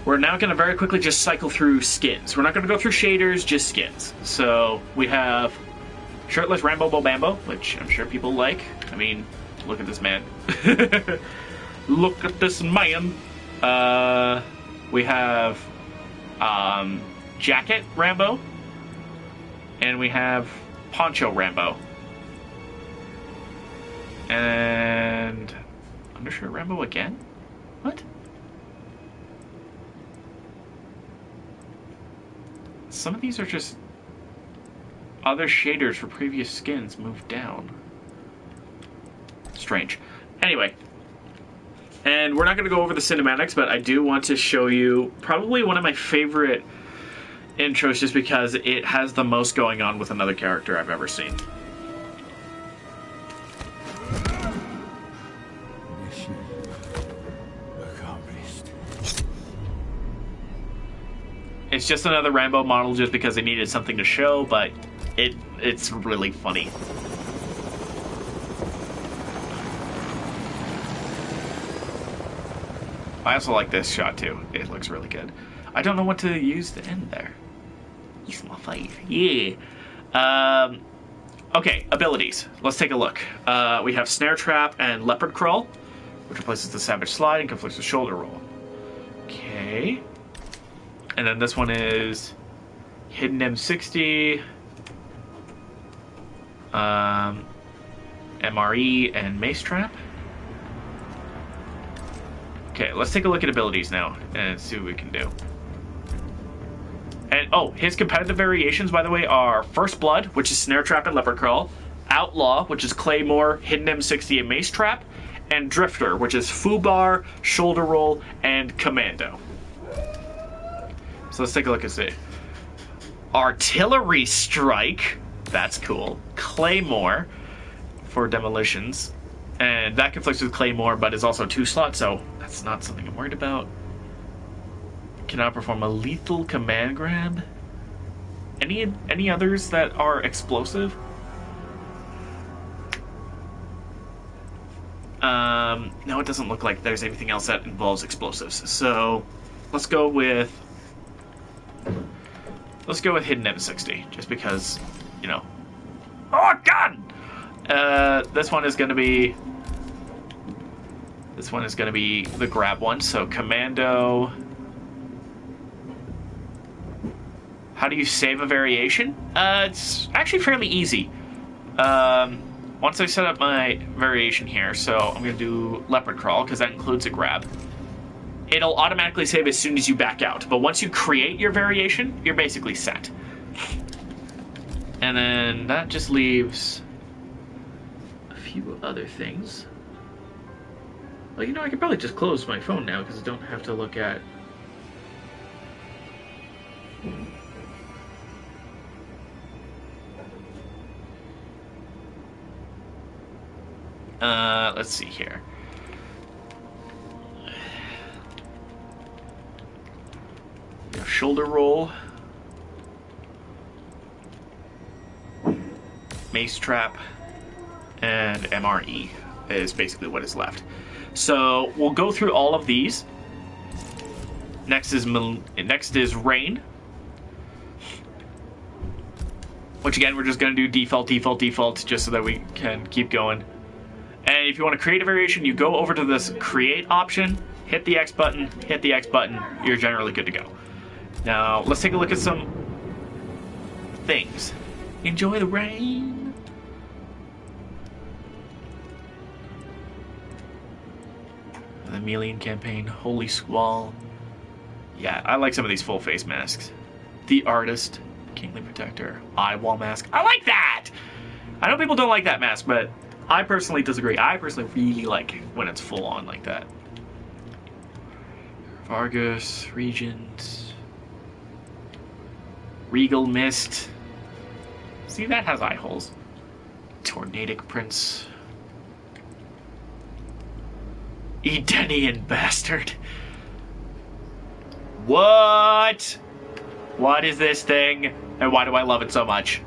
we're now going to very quickly just cycle through skins. We're not going to go through shaders, just skins. So we have Shirtless Rambo Bobambo, which I'm sure people like. I mean, look at this man. Look at this man. We have Jacket Rambo. And we have Poncho Rambo. And Undershirt Rambo again? What? Some of these are just other shaders for previous skins moved down. Strange. Anyway. And we're not going to go over the cinematics, but I do want to show you probably one of my favorite intros just because it has the most going on with another character I've ever seen. It's just another Rambo model just because they needed something to show, but it's really funny. I also like this shot too. It looks really good. I don't know what to use to end there. Use my face. Yeah. Okay, abilities. Let's take a look. We have Snare Trap and Leopard Crawl, which replaces the Savage Slide and conflicts with Shoulder Roll. Okay. And then this one is Hidden M60, MRE, and Mace Trap. Okay, let's take a look at abilities now and see what we can do. And, oh, his competitive variations, by the way, are First Blood, which is Snare Trap and Leopard Crawl, Outlaw, which is Claymore, Hidden M60, and Mace Trap, and Drifter, which is Foobar, Shoulder Roll, and Commando. So let's take a look and see. Artillery Strike. That's cool. Claymore for demolitions. And that conflicts with Claymore, but is also 2-slot, so that's not something I'm worried about. Cannot perform a lethal command grab. Any others that are explosive? No, it doesn't look like there's anything else that involves explosives. So let's go with Hidden M60, just because, you know. Oh God! This one is going to be the grab one. So Commando. How do you save a variation? It's actually fairly easy. Once I set up my variation here, so I'm going to do Leopard Crawl, because that includes a grab. It'll automatically save as soon as you back out, but once you create your variation, you're basically set. And then that just leaves few other things. Well, you know, I could probably just close my phone now because I don't have to look at... let's see here. We have shoulder roll. Mace trap. And MRE is basically what is left. So we'll go through all of these. Next is rain. Which again, we're just going to do default, just so that we can keep going. And if you want to create a variation, you go over to this create option, hit the X button, you're generally good to go. Now, let's take a look at some things. Enjoy the rain. The Melian campaign, Holy Squall. Yeah, I like some of these full face masks. The Artist, Kingly Protector, Eyewall Mask. I like that! I know people don't like that mask, but I personally disagree. I personally really like when it's full on like that. Vargas, Regent, Regal Mist. See, that has eye holes. Tornadic Prince. Edenian Bastard. What? What is this thing? And why do I love it so much?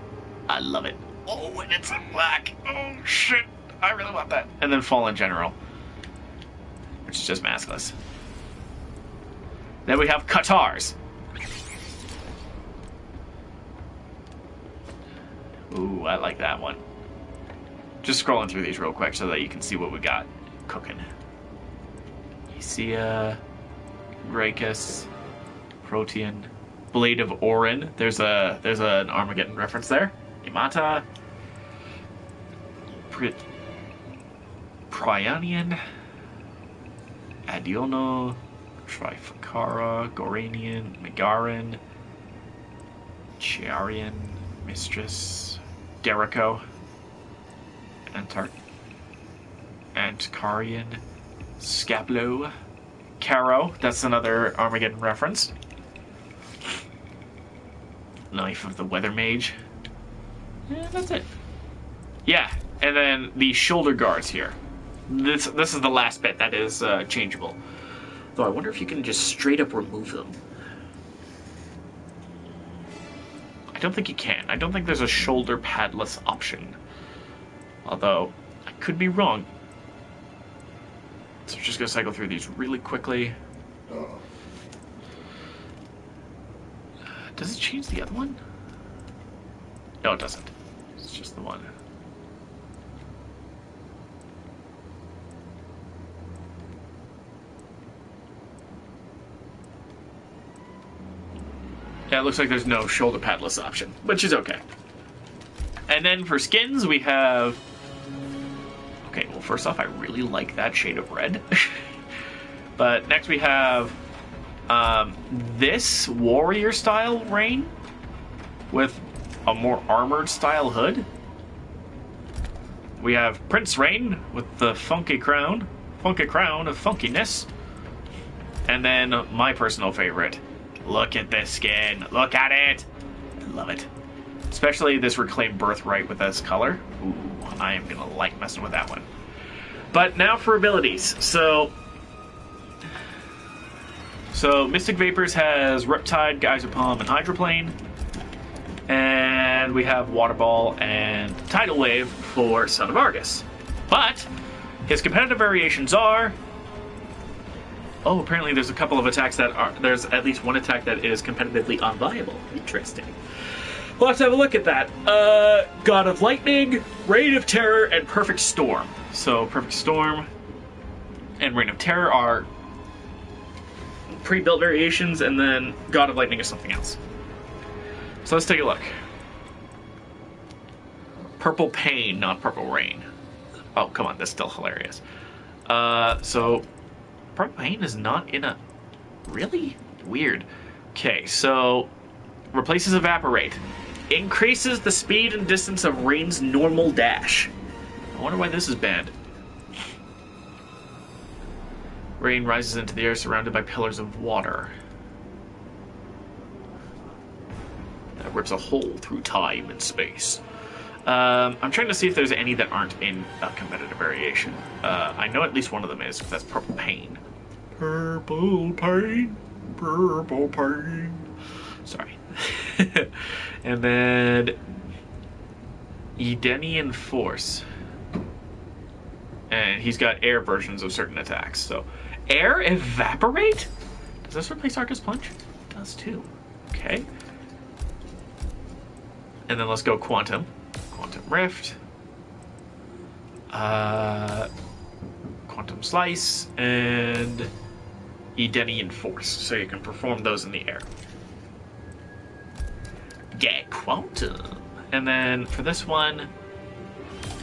I love it. Oh, and it's in black. Oh, shit. I really want that. And then Fallen General, which is just maskless. Then we have Qatars. Ooh, I like that one. Just scrolling through these real quick so that you can see what we got cooking. Isia, Gracchus, Protean, Blade of Orin. There's an Armageddon reference there. Imata, Prionian, Adiono, Trifakara, Goranian, Megaran, Chiarian, Mistress, Derico, Antkarian, Scaplo, Caro. That's another Armageddon reference. Knife of the Weather Mage. Yeah, that's it. Yeah, and then the shoulder guards here. This is the last bit that is changeable. Though I wonder if you can just straight up remove them. I don't think you can. I don't think there's a shoulder padless option. Although, I could be wrong. So we're just going to cycle through these really quickly. Does it change the other one? No, it doesn't. It's just the one. Yeah, it looks like there's no shoulder padless option, which is okay. And then for skins, we have... Okay, well, first off, I really like that shade of red. But next we have this warrior-style Rain with a more armored-style hood. We have Prince Rain with the funky crown of funkiness. And then my personal favorite. Look at this skin. Look at it. I love it. Especially this Reclaimed Birthright with this color. Ooh, I am going to like messing with that one. But now for abilities. So Mystic Vapors has Riptide, Geyser Palm, and Hydroplane. And we have Water Ball and Tidal Wave for Son of Argus. But his competitive variations are... Oh, apparently there's a couple of attacks that are... There's at least one attack that is competitively unviable. Interesting. Well, let's have a look at that. God of Lightning, Reign of Terror, and Perfect Storm. So Perfect Storm and Reign of Terror are pre-built variations, and then God of Lightning is something else. So let's take a look. Purple Pain, not Purple Rain. Oh, come on, that's still hilarious. So Purple Pain is not in a... Really? Weird. Okay, so replaces Evaporate. Increases the speed and distance of Rain's normal dash. wonder why this is banned. Rain rises into the air surrounded by pillars of water. That rips a hole through time and space. I'm trying to see if there's any that aren't in a competitive variation. I know at least one of them is, because that's Purple Pain. Purple Pain. Purple Pain. Sorry. And then Edenian Force. And he's got air versions of certain attacks. So, Air Evaporate? Does this replace Arcus Punch? It does too. Okay. And then let's go Quantum. Quantum Rift. Quantum Slice. And Edenian Force. So you can perform those in the air. Get Quantum. And then for this one,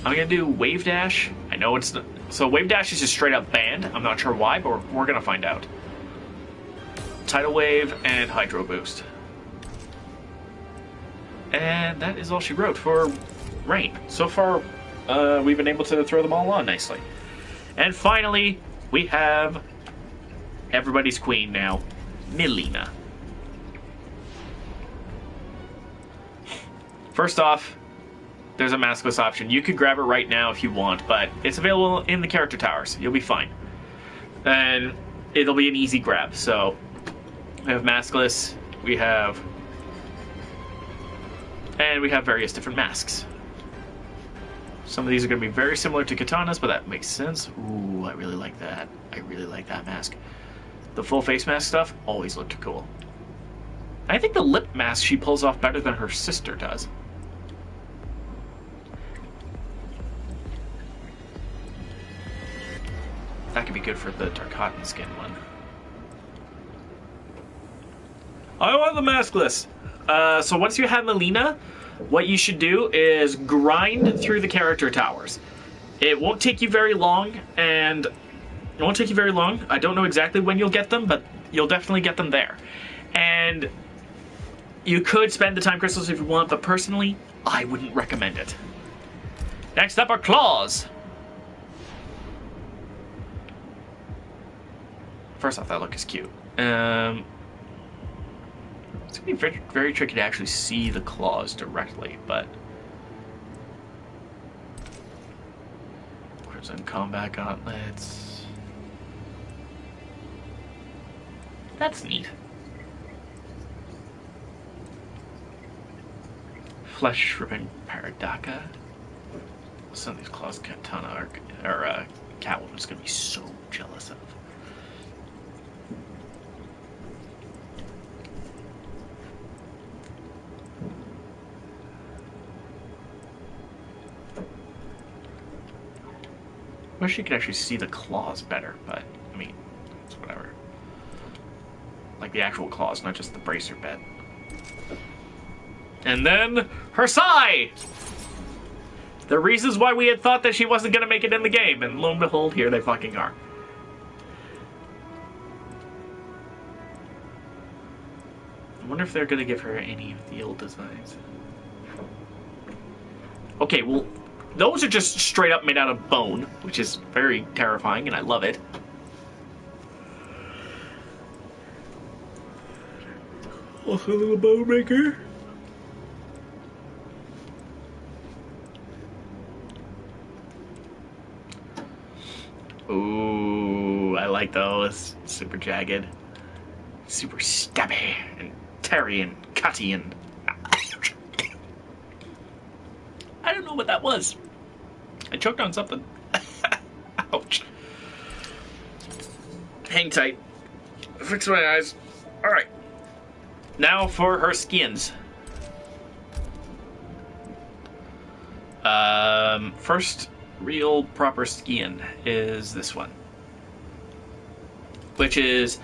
I'm going to do Wave Dash. I know it's not... So Wave Dash is just straight up banned. I'm not sure why, but we're going to find out. Tidal Wave and Hydro Boost. And that is all she wrote for Rain. So far, we've been able to throw them all on nicely. And finally, we have everybody's queen now, Mileena. First off, there's a maskless option. You could grab it right now if you want, but it's available in the character towers. You'll be fine. And it'll be an easy grab. So, we have maskless, we have... And we have various different masks. Some of these are going to be very similar to katanas, but that makes sense. Ooh, I really like that. I really like that mask. The full face mask stuff always looked cool. I think the lip mask she pulls off better than her sister does. That could be good for the Tarkatan skin one. I want the maskless. So once you have Mileena, what you should do is grind through the character towers. It won't take you very long, and it won't take you very long. I don't know exactly when you'll get them, but you'll definitely get them there. And you could spend the time crystals if you want, but personally, I wouldn't recommend it. Next up are claws. First off, that look is cute. It's going to be very, very tricky to actually see the claws directly, but... Crimson Combat Gauntlets... That's neat. Flesh Ripping Paradaka. Some of these claws Katana or Catwoman's going to be so jealous of. Wish you could actually see the claws better, but, I mean, it's whatever. Like the actual claws, not just the bracer bit. And then, her Sai! The reasons why we had thought that she wasn't going to make it in the game, and lo and behold, here they fucking are. I wonder if they're going to give her any of the old designs. Okay, well... Those are just straight up made out of bone, which is very terrifying, and I love it. Also a little bone maker. Ooh, I like those. Super jagged. Super stabby and teary and cutty and... I don't know what that was. I choked on something. Ouch. Hang tight. Fix my eyes. Alright. Now for her skins. First real proper skin is this one. Which is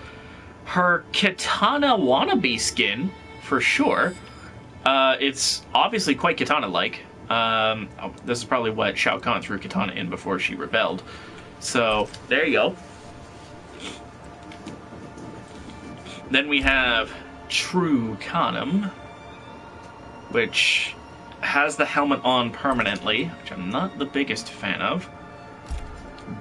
her Katana wannabe skin, for sure. It's obviously quite Katana-like. This is probably what Shao Kahn threw Katana in before she rebelled. So, there you go. Then we have True Kanem, which has the helmet on permanently, which I'm not the biggest fan of.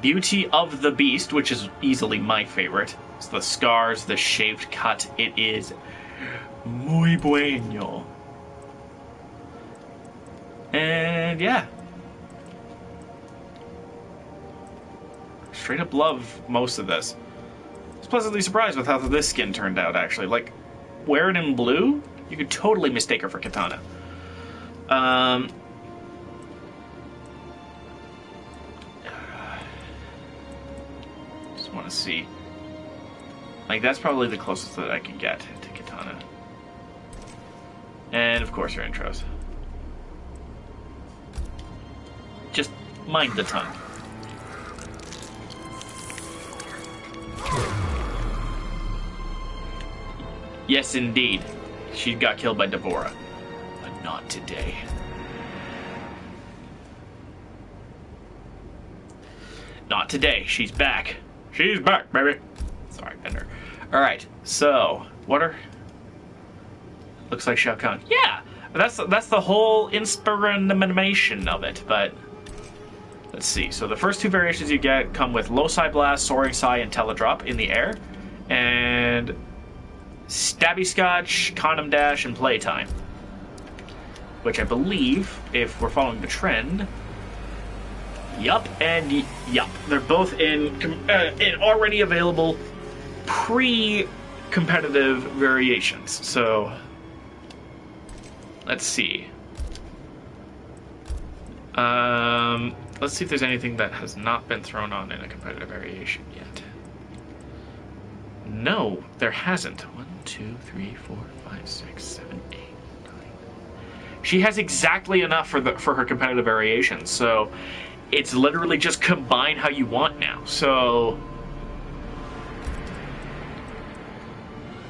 Beauty of the Beast, which is easily my favorite. It's the scars, the shaved cut. It is muy bueno. And yeah. Straight up love most of this. I was pleasantly surprised with how this skin turned out, actually. Like, wear it in blue, you could totally mistake her for Katana. Just want to see. Like, that's probably the closest that I can get to Katana. And, of course, her intros. Just mind the tongue. Yes, indeed. She got killed by Devora. But not today. Not today. She's back. She's back, baby. Sorry, Bender. Alright, so, what are... Looks like Shao Kahn. Yeah! That's the whole inspiration of it, but... Let's see. So the first two variations you get come with Low Psi Blast, Soaring Psi, and Teledrop in the air. And... Stabby Scotch, Condom Dash, and Playtime. Which I believe, if we're following the trend... Yup and yup. They're both in already available pre-competitive variations. So, let's see. Let's see if there's anything that has not been thrown on in a competitive variation yet. No, there hasn't. 1, 2, 3, 4, 5, 6, 7, 8, 9. She has exactly enough for her competitive variation. So, it's literally just combine how you want now. So,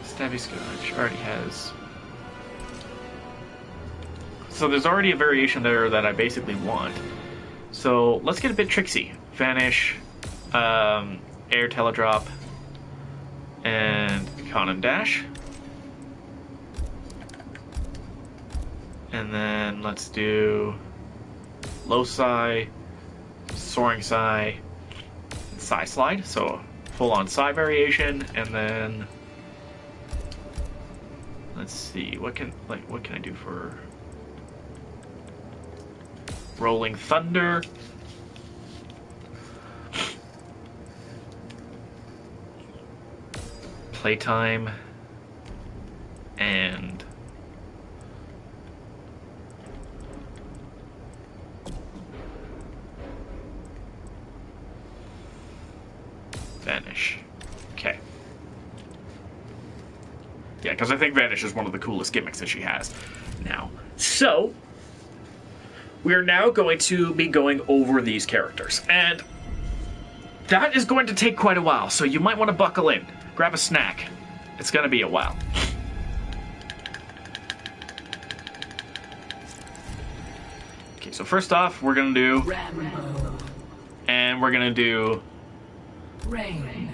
Stabby Scotch already has. So there's already a variation there that I basically want. So let's get a bit tricksy. Vanish, Air Teledrop, and Condom Dash. And then let's do Low Psi, Soaring Psi, Psi Slide. So full on Psi variation, and then let's see what can I do for Rolling Thunder. Playtime. And Vanish. Okay. Yeah, because I think Vanish is one of the coolest gimmicks that she has now. So, we are now going to be going over these characters. And that is going to take quite a while, so you might want to buckle in. Grab a snack. It's going to be a while. Okay, so first off, we're going to do... Rambo. And we're going to do... Rain.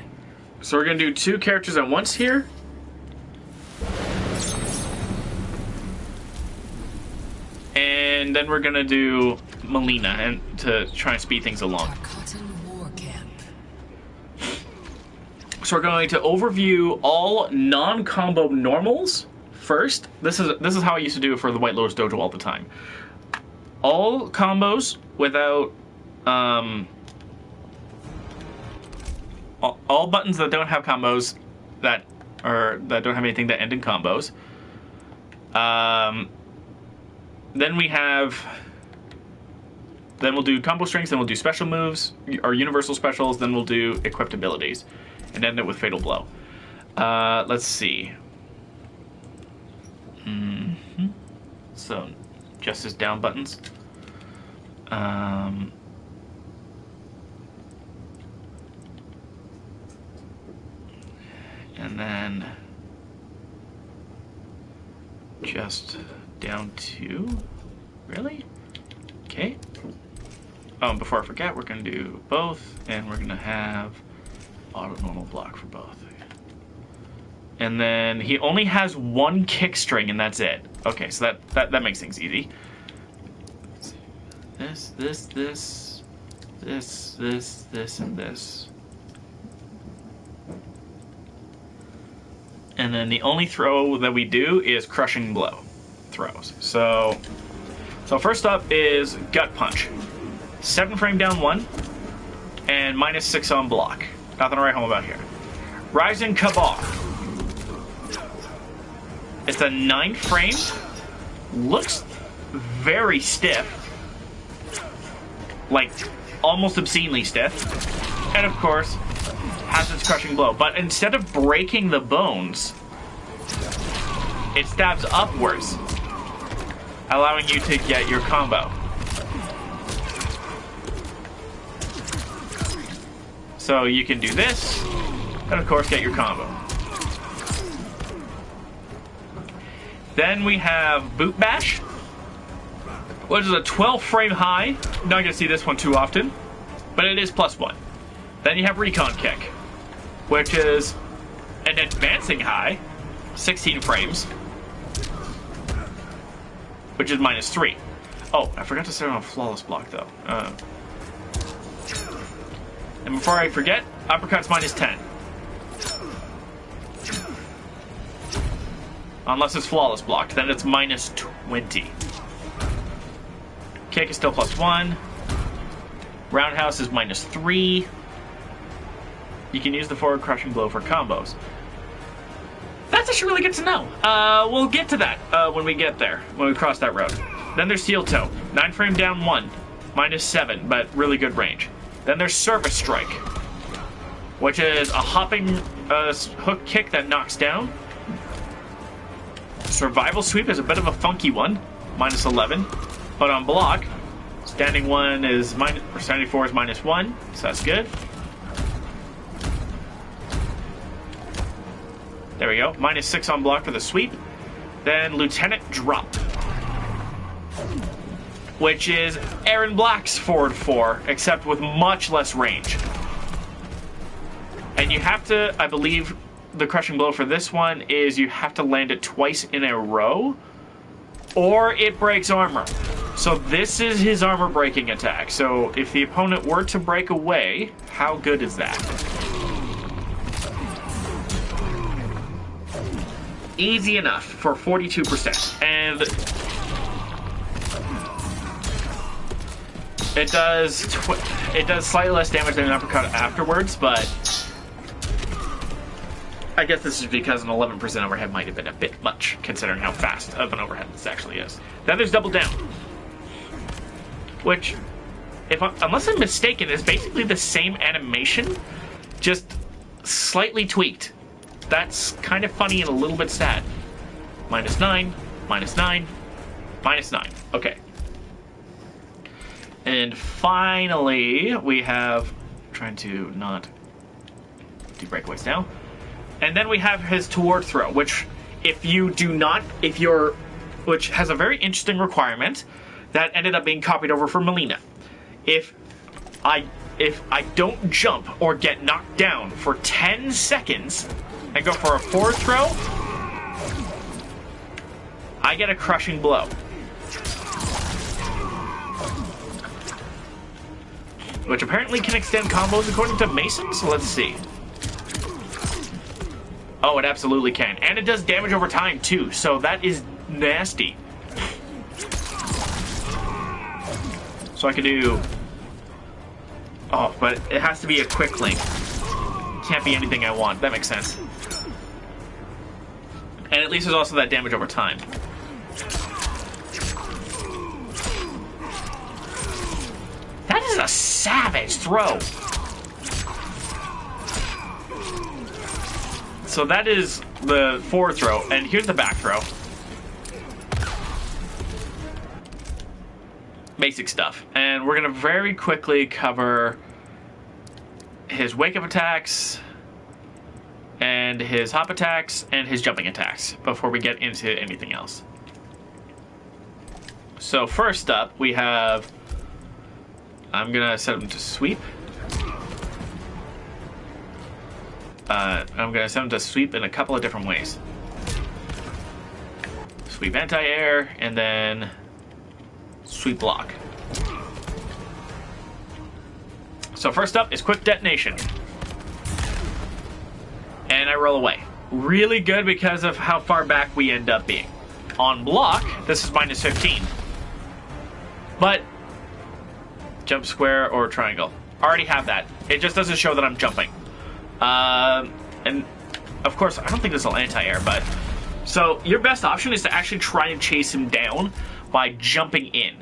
So we're going to do two characters at once here. And then we're going to do Melina and to try and speed things along. Cotton War Camp. So we're going to overview all non-combo normals first. This is how I used to do it for the White Lotus Dojo all the time. All combos without all buttons that don't have combos that don't have anything that end in combos. Then we'll do combo strings, then we'll do special moves, or universal specials, then we'll do equipped abilities, and end it with Fatal Blow. Let's see. So, just as down buttons. And then just down to, really? Okay. Oh, before I forget, we're going to do both, and we're going to have auto normal block for both. And then he only has one kick string, and that's it. Okay, so that makes things easy. and this. And then the only throw that we do is crushing blow throws. So first up is gut punch. 7 frame down 1, and -6 on block. Nothing to write home about here. Rising Cabal. It's a 9 frame. Looks very stiff. Like, almost obscenely stiff. And of course, has its crushing blow. But instead of breaking the bones, it stabs upwards, allowing you to get your combo. So you can do this, and of course get your combo. Then we have Boot Bash, which is a 12 frame high. Not going to see this one too often, but it is +1. Then you have Recon Kick, which is an advancing high, 16 frames, which is -3. Oh, I forgot to set it on Flawless Block though. And before I forget, Uppercut's -10. Unless it's Flawless Blocked, then it's -20. Kick is still +1. Roundhouse is -3. You can use the forward crushing blow for combos. That's actually really good to know. We'll get to that when we get there, when we cross that road. Then there's Steel Toe. 9 frame down 1. -7, but really good range. Then there's Service Strike, which is a hopping hook kick that knocks down. Survival Sweep is a bit of a funky one. -11. But on block, standing 1 is standing 4 is -1, so that's good. There we go. -6 on block for the sweep. Then Lieutenant Drop, which is Aaron Black's forward 4, except with much less range. And you have to, I believe, the crushing blow for this one is you have to land it twice in a row, or it breaks armor. So this is his armor breaking attack. So if the opponent were to break away, how good is that? Easy enough for 42%. And it does slightly less damage than an uppercut afterwards, but I guess this is because an 11% overhead might have been a bit much, considering how fast of an overhead this actually is. Then there's Double Down, which, unless I'm mistaken, is basically the same animation, just slightly tweaked. That's kind of funny and a little bit sad. -9, -9, -9. Okay. And finally, we have, trying to not do breakaways now. And then we have his Toward Throw, which which has a very interesting requirement that ended up being copied over for Melina. If I don't jump or get knocked down for 10 seconds and go for a forward throw, I get a crushing blow. Which apparently can extend combos according to Mason, so let's see. Oh, it absolutely can. And it does damage over time, too, so that is nasty. So I could do... Oh, but it has to be a quick link. Can't be anything I want. That makes sense. And at least there's also that damage over time. That is a savage throw. So that is the forward throw, and here's the back throw. Basic stuff. And we're going to very quickly cover his wake-up attacks, and his hop attacks, and his jumping attacks before we get into anything else. So first up, we have... I'm going to set him to sweep. I'm going to set him to sweep in a couple of different ways. Sweep anti-air, and then sweep block. So first up is quick detonation. And I roll away. Really good because of how far back we end up being. On block, this is minus 15. But jump square or triangle. Already have that. It just doesn't show that I'm jumping. And of course, I don't think this will anti-air, but... So your best option is to actually try and chase him down by jumping in.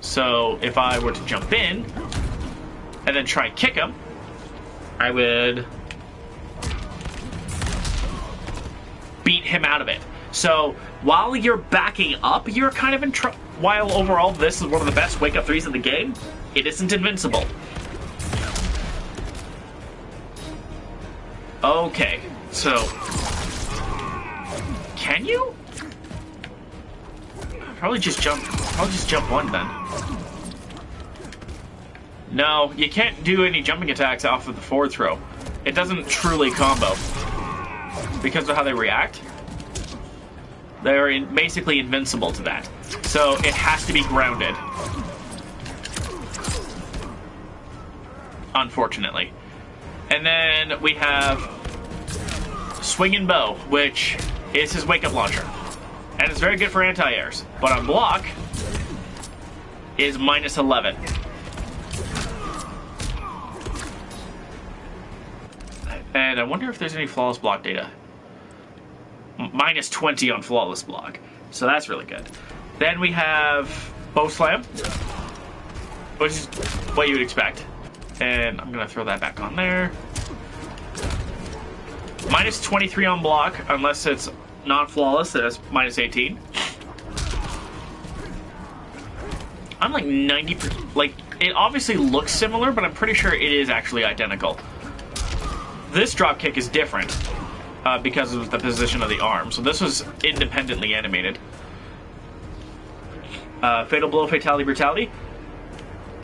So if I were to jump in and then try and kick him, I would beat him out of it. So while you're backing up, you're kind of in trouble. While overall this is one of the best wake-up threes in the game, it isn't invincible. Okay, so can you? Probably just jump one then. No, you can't do any jumping attacks off of the forward throw. It doesn't truly combo because of how they react. They're basically invincible to that. So it has to be grounded. Unfortunately. And then we have Swing and Bow, which is his wake-up launcher. And it's very good for anti-airs. But on block is minus 11. And I wonder if there's any flawless block data. Minus 20 on flawless block. So that's really good. Then we have Bow Slam, which is what you would expect. And I'm going to throw that back on there. Minus 23 on block, unless it's non-flawless, that's minus 18. I'm like 90%, like, it obviously looks similar, but I'm pretty sure it is actually identical. This drop kick is different because of the position of the arm. So this was independently animated. Fatal Blow, Fatality, Brutality?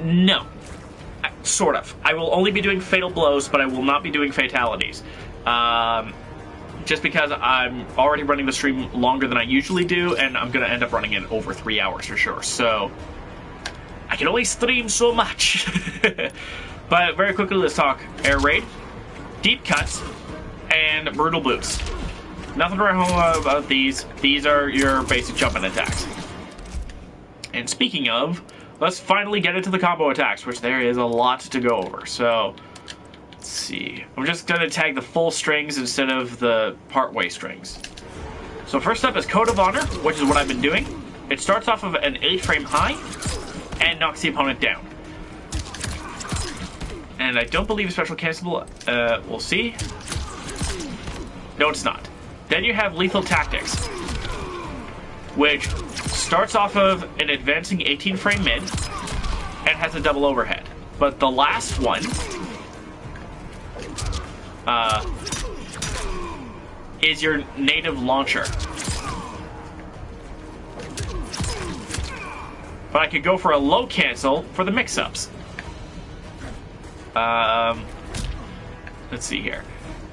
No. Sort of. I will only be doing Fatal Blows, but I will not be doing Fatalities. Just because I'm already running the stream longer than I usually do, and I'm going to end up running it over 3 hours for sure. So I can only stream so much. But very quickly, let's talk Air Raid, Deep Cuts, and Brutal Boots. Nothing to write home about these. These are your basic jumping attacks. And speaking of, let's finally get into the combo attacks, which there is a lot to go over. So let's see. I'm just going to tag the full strings instead of the part-way strings. So first up is Code of Honor, which is what I've been doing. It starts off of an 8-frame high and knocks the opponent down. And I don't believe special cancelable. We'll see. No, it's not. Then you have Lethal Tactics, which starts off of an advancing 18-frame mid and has a double overhead. But the last one is your native launcher. But I could go for a low cancel for the mix-ups. Let's see here.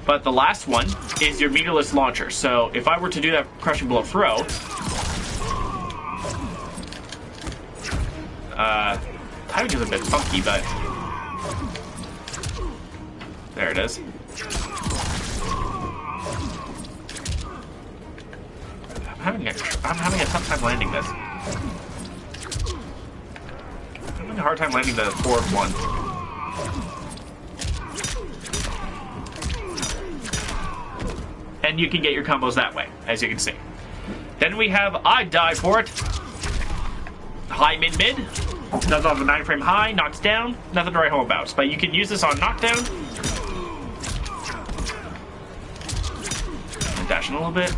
But the last one is your meterless launcher. So if I were to do that crushing blow throw, timing is a bit funky, but there it is. I'm having a tough time landing this. I'm having a hard time landing the forward one. And you can get your combos that way, as you can see. Then we have I Die For It. High, mid, mid. Does off a 9-frame high, knocks down. Nothing to write home about. But you can use this on knockdown. Dash in a little bit.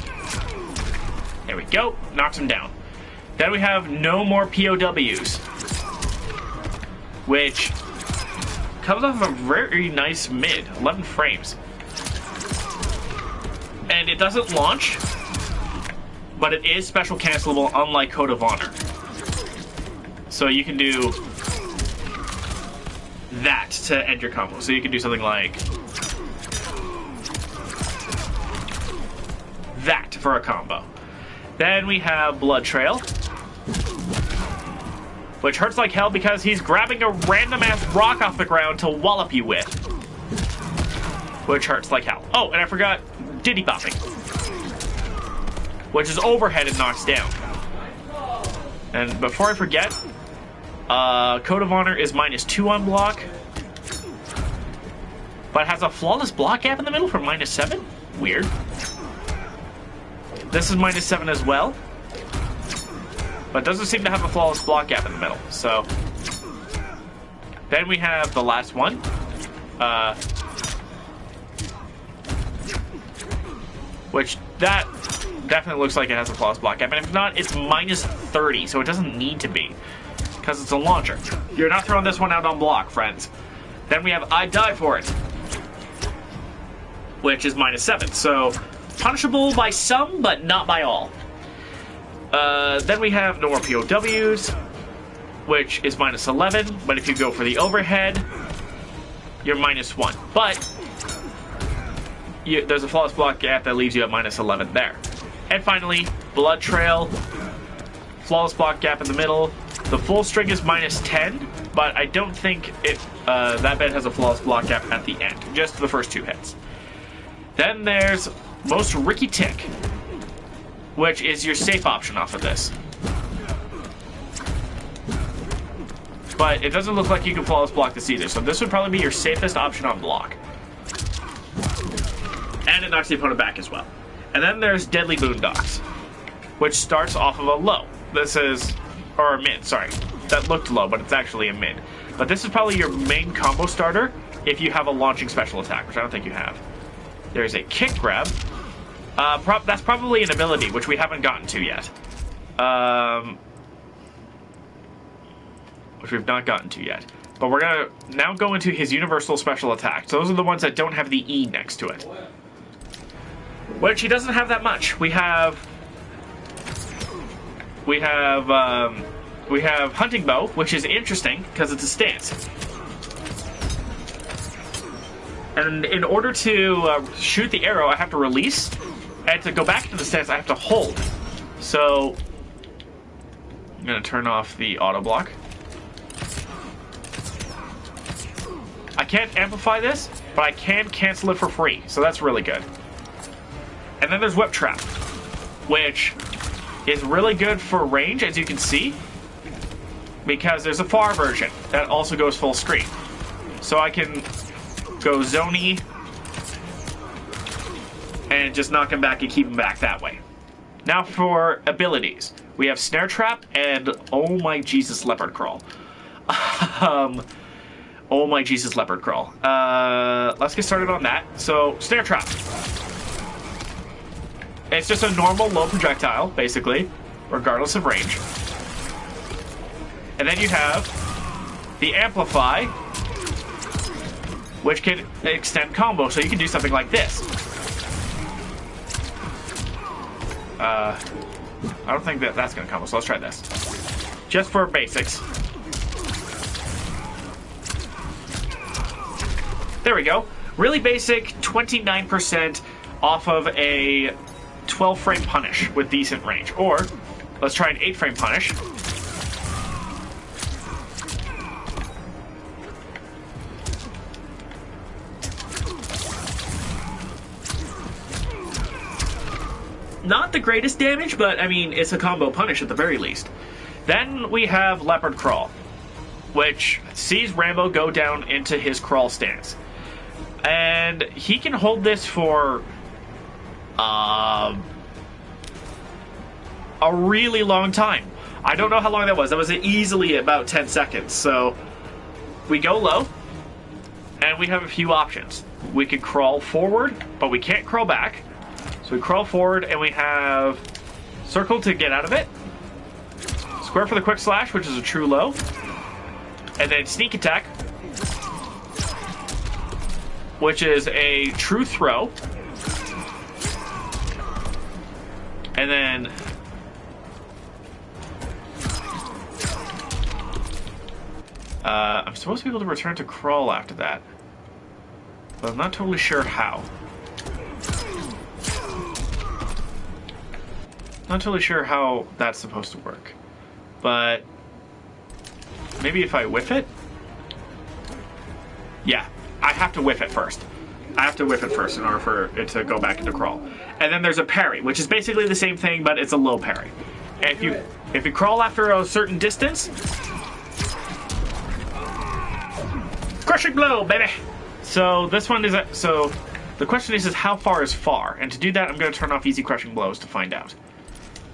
There we go. Knocks him down. Then we have No More POWs, which comes off of a very nice mid, 11 frames. And it doesn't launch, but it is special cancelable, unlike Code of Honor. So you can do that to end your combo. So you can do something like that for a combo. Then we have Blood Trail, which hurts like hell because he's grabbing a random-ass rock off the ground to wallop you with, which hurts like hell. Oh, and I forgot Diddy Bopping, which is overhead and knocks down. And before I forget, Code of Honor is -2 on block, but has a flawless block gap in the middle for -7? Weird. This is -7 as well, but doesn't seem to have a flawless block gap in the middle. So then we have the last one. Which that definitely looks like it has a flawless block gap, and if not, it's -30, so it doesn't need to be, because it's a launcher. You're not throwing this one out on block, friends. Then we have I Die For It, which is -7, so punishable by some, but not by all. Then we have No More POWs, which is -11, but if you go for the overhead, you're -1. But there's a flawless block gap that leaves you at -11 there. And finally, Blood Trail, flawless block gap in the middle. The full string is -10, but I don't think that bit has a flawless block gap at the end, just the first 2 hits. Then there's Most Ricky Tick, which is your safe option off of this. But it doesn't look like you can flawless block this either, so this would probably be your safest option on block. And it knocks the opponent back as well. And then there's Deadly Boondocks, which starts off of a low. This is, or a mid, sorry. That looked low, but it's actually a mid. But this is probably your main combo starter if you have a launching special attack, which I don't think you have. There's a Kick Grab. That's probably an ability, which we haven't gotten to yet. Which we've not gotten to yet. But we're going to now go into his universal special attack. So those are the ones that don't have the E next to it. Which he doesn't have that much. We have Hunting Bow, which is interesting because it's a stance. And in order to shoot the arrow, I have to release, and to go back into the stance, I have to hold. So I'm going to turn off the auto block. I can't amplify this, but I can cancel it for free, so that's really good. And then there's Whip Trap, which is really good for range, as you can see, because there's a far version that also goes full screen. So I can go zony and just knock him back and keep him back that way. Now for abilities. We have Snare Trap and Oh My Jesus Leopard Crawl. Oh My Jesus Leopard Crawl. Let's get started on that. So, Snare Trap. It's just a normal low projectile, basically, regardless of range. And then you have the Amplify, which can extend combo, so you can do something like this. I don't think that's going to combo, so let's try this. Just for basics. There we go. Really basic, 29% off of a 12-frame punish with decent range. Or, let's try an 8-frame punish. Not the greatest damage, but I mean, it's a combo punish at the very least. Then we have Leopard Crawl, which sees Rambo go down into his crawl stance. And he can hold this for a really long time. I don't know how long that was. That was easily about 10 seconds. So we go low, and we have a few options. We could crawl forward, but we can't crawl back. So we crawl forward, and we have circle to get out of it, square for the quick slash, which is a true low, and then sneak attack, which is a true throw, and then I'm supposed to be able to return to crawl after that, but I'm not totally sure how. Not totally sure how that's supposed to work, but Maybe if I whiff it? Yeah, I have to whiff it first. I have to whiff it first in order for it to go back into crawl. And then there's a parry, which is basically the same thing, but it's a low parry. And if you crawl after a certain distance, crushing blow, baby. So this one is so the question is how far is far? And to do that, I'm going to turn off easy crushing blows to find out.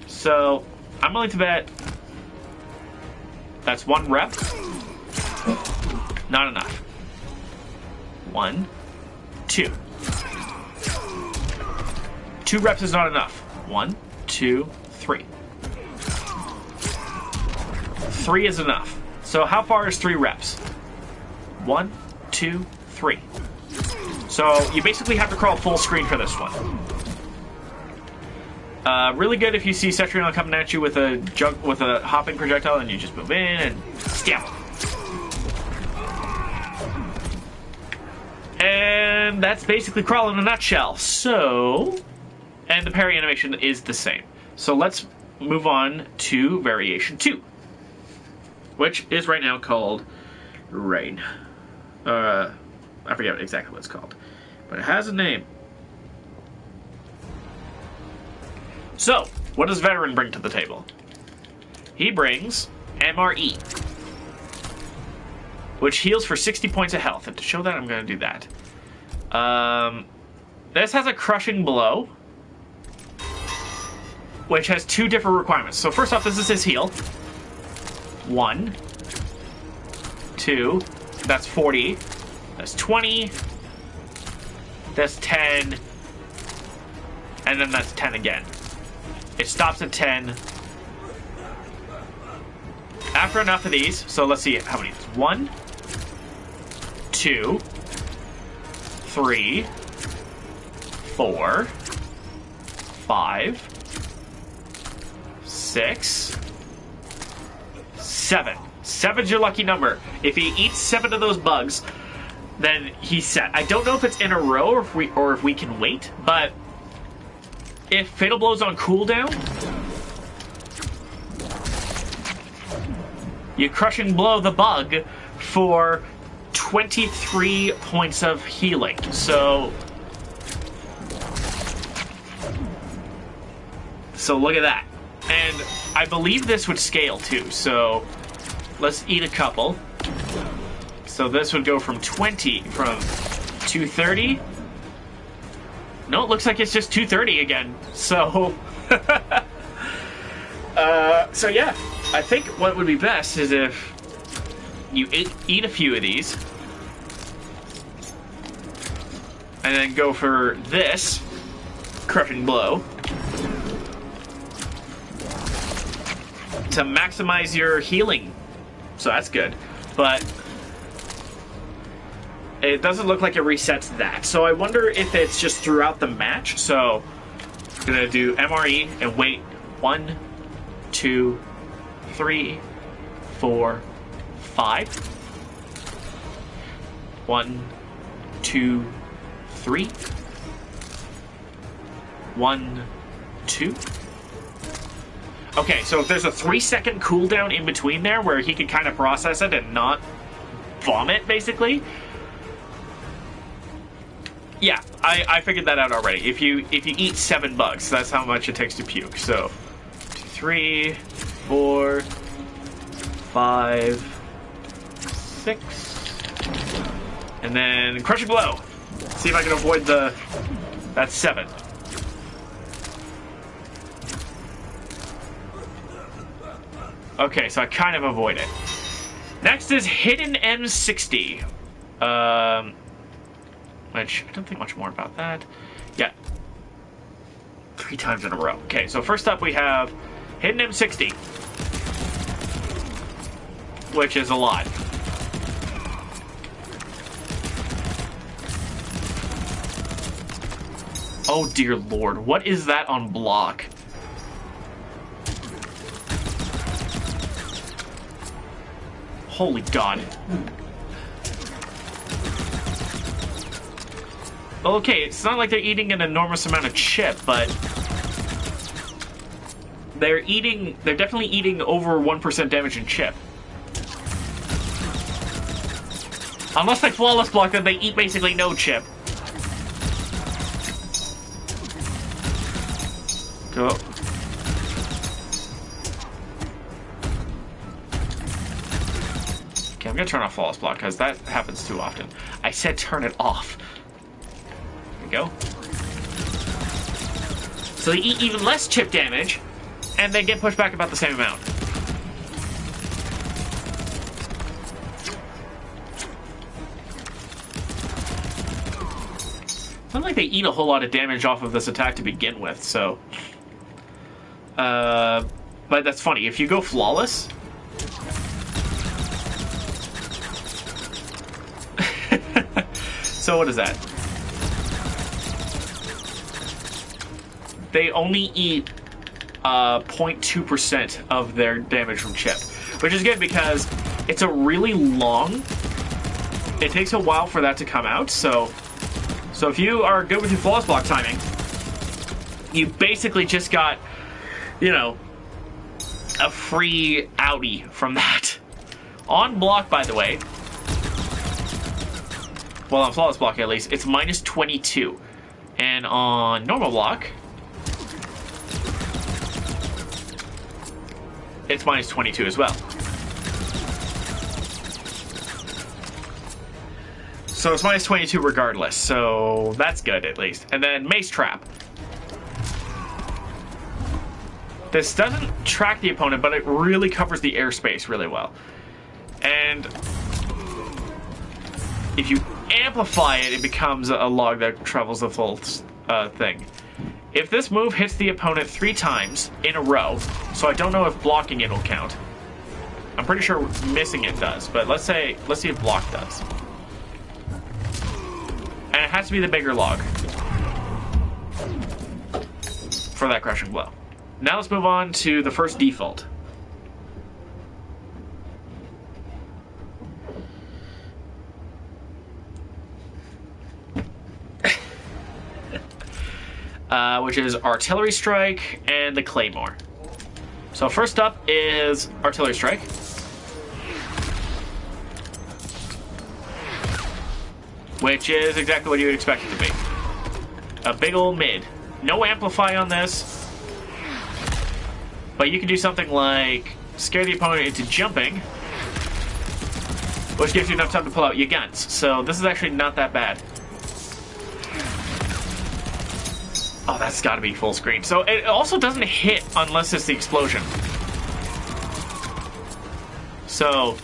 So I'm willing to bet that's 1 rep. Not enough. 1, 2. 2 reps is not enough. 1, 2, 3. 3 is enough. So how far is 3 reps? 1, 2, 3. So you basically have to crawl full screen for this one. Really good if you see Cetrion coming at you with a hopping projectile, and you just move in and stamp. And that's basically crawl in a nutshell. So, and the parry animation is the same. So let's move on to variation 2, which is right now called Rain. I forget exactly what it's called, but it has a name. So, what does Veteran bring to the table? He brings MRE, which heals for 60 points of health. And to show that, I'm going to do that. This has a Crushing Blow, which has 2 different requirements. So first off, this is his heal. 1, 2, that's 40, that's 20, that's 10, and then that's 10 again. It stops at 10. After enough of these, so let's see how many. 1, 2, 3, 4, 5, 6, 7. 7's your lucky number. If he eats 7 of those bugs, then he's set. I don't know if it's in a row or if we can wait, but if Fatal Blow's on cooldown, you Crushing Blow the bug for 23 points of healing. So look at that. And I believe this would scale too, so let's eat a couple. So this would go from 230. No, it looks like it's just 230 again. So, so yeah, I think what would be best is if you eat a few of these, and then go for this Crushing Blow to maximize your healing. So that's good, but it doesn't look like it resets that. So I wonder if it's just throughout the match. So I'm gonna do MRE and wait 1, 2, 3, 4, 5. 1, 2, 3. 1, 2. Okay, so if there's a 3-second cooldown in between there where he can kind of process it and not vomit, basically. Yeah, I figured that out already. If you eat 7 bugs, that's how much it takes to puke. So 2, 3, 4, 5, 6, and then Crushing Blow. See if I can avoid that's 7. Okay, so I kind of avoid it. Next is Hidden M60. Which I don't think much more about that. Yeah. 3 times in a row. Okay, so first up we have Hidden M60. Which is a lot. Oh dear lord, what is that on block? Holy god. Okay, it's not like they're eating an enormous amount of chip, but they're definitely eating over 1% damage in chip. Unless they flawless block, then they eat basically no chip. Go. Okay, I'm gonna turn off flawless block because that happens too often. I said turn it off. There we go. So they eat even less chip damage, and they get pushed back about the same amount. It's not like they eat a whole lot of damage off of this attack to begin with, so... but that's funny. If you go flawless... So what is that? They only eat 0.2% of their damage from chip, which is good because it's a really long... It takes a while for that to come out, so if you are good with your flawless block timing, you basically just got, you know, a free outie from that. On block, by the way, well, on flawless block at least, it's minus 22. And on normal block, it's minus 22 as well. So it's minus 22 regardless, so that's good at least. And then Mace Trap. This doesn't track the opponent, but it really covers the airspace really well. And if you amplify it, it becomes a log that travels the full thing. If this move hits the opponent 3 times in a row, so I don't know if blocking it will count. I'm pretty sure missing it does, but let's see if block does. And it has to be the bigger log for that crushing blow. Now let's move on to the first default. Which is Artillery Strike and the Claymore. So first up is Artillery Strike. Which is exactly what you would expect it to be. A big old mid. No amplify on this. But you can do something like scare the opponent into jumping, which gives you enough time to pull out your guns. So this is actually not that bad. Oh, that's got to be full screen. So it also doesn't hit unless it's the explosion. So,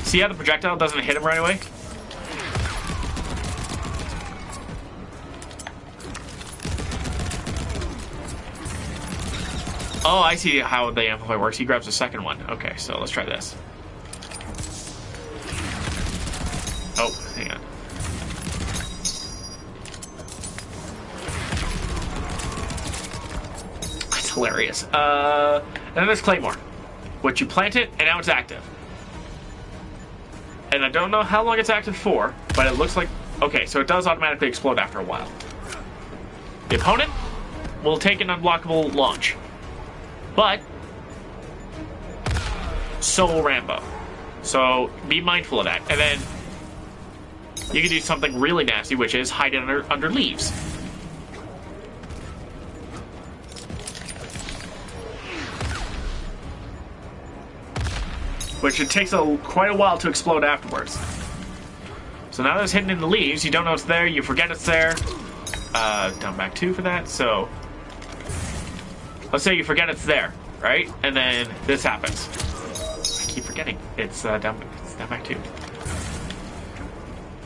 see how the projectile doesn't hit him right away? Oh, I see how the amplifier works. He grabs the second one. Okay, so let's try this. Oh, hang on. That's hilarious. And then there's Claymore, which you plant it, and now it's active. And I don't know how long it's active for, but it looks like... Okay, so it does automatically explode after a while. The opponent will take an unblockable launch. But so will Rambo. So be mindful of that. And then you can do something really nasty, which is hide it under leaves. Which it takes quite a while to explode afterwards. So now that it's hidden in the leaves, you don't know it's there, you forget it's there. Down back 2 for that, so... Let's say you forget it's there, right? And then this happens. I keep forgetting. It's down back 2.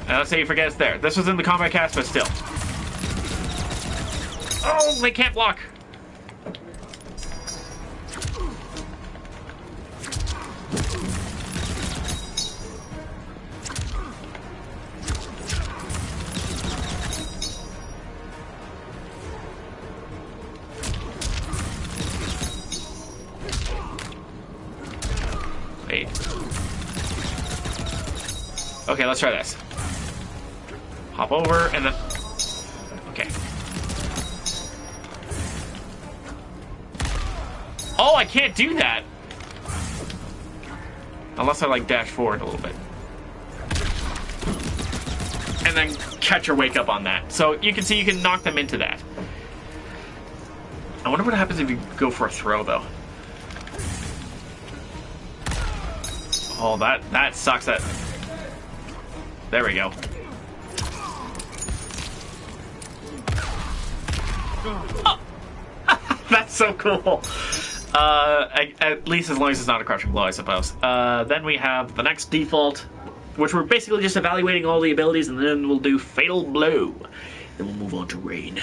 And let's say you forget it's there. This was in the combat cast, but still. Oh, they can't block. Okay, let's try this. Hop over, and then... Okay. Oh, I can't do that! Unless I, like, dash forward a little bit. And then catch or wake up on that. So you can see you can knock them into that. I wonder what happens if you go for a throw, though. Oh, that sucks. That. There we go. Oh. That's so cool. At least as long as it's not a crushing blow, I suppose. Then we have the next default, which we're basically just evaluating all the abilities, and then we'll do Fatal Blow. Then we'll move on to Rain.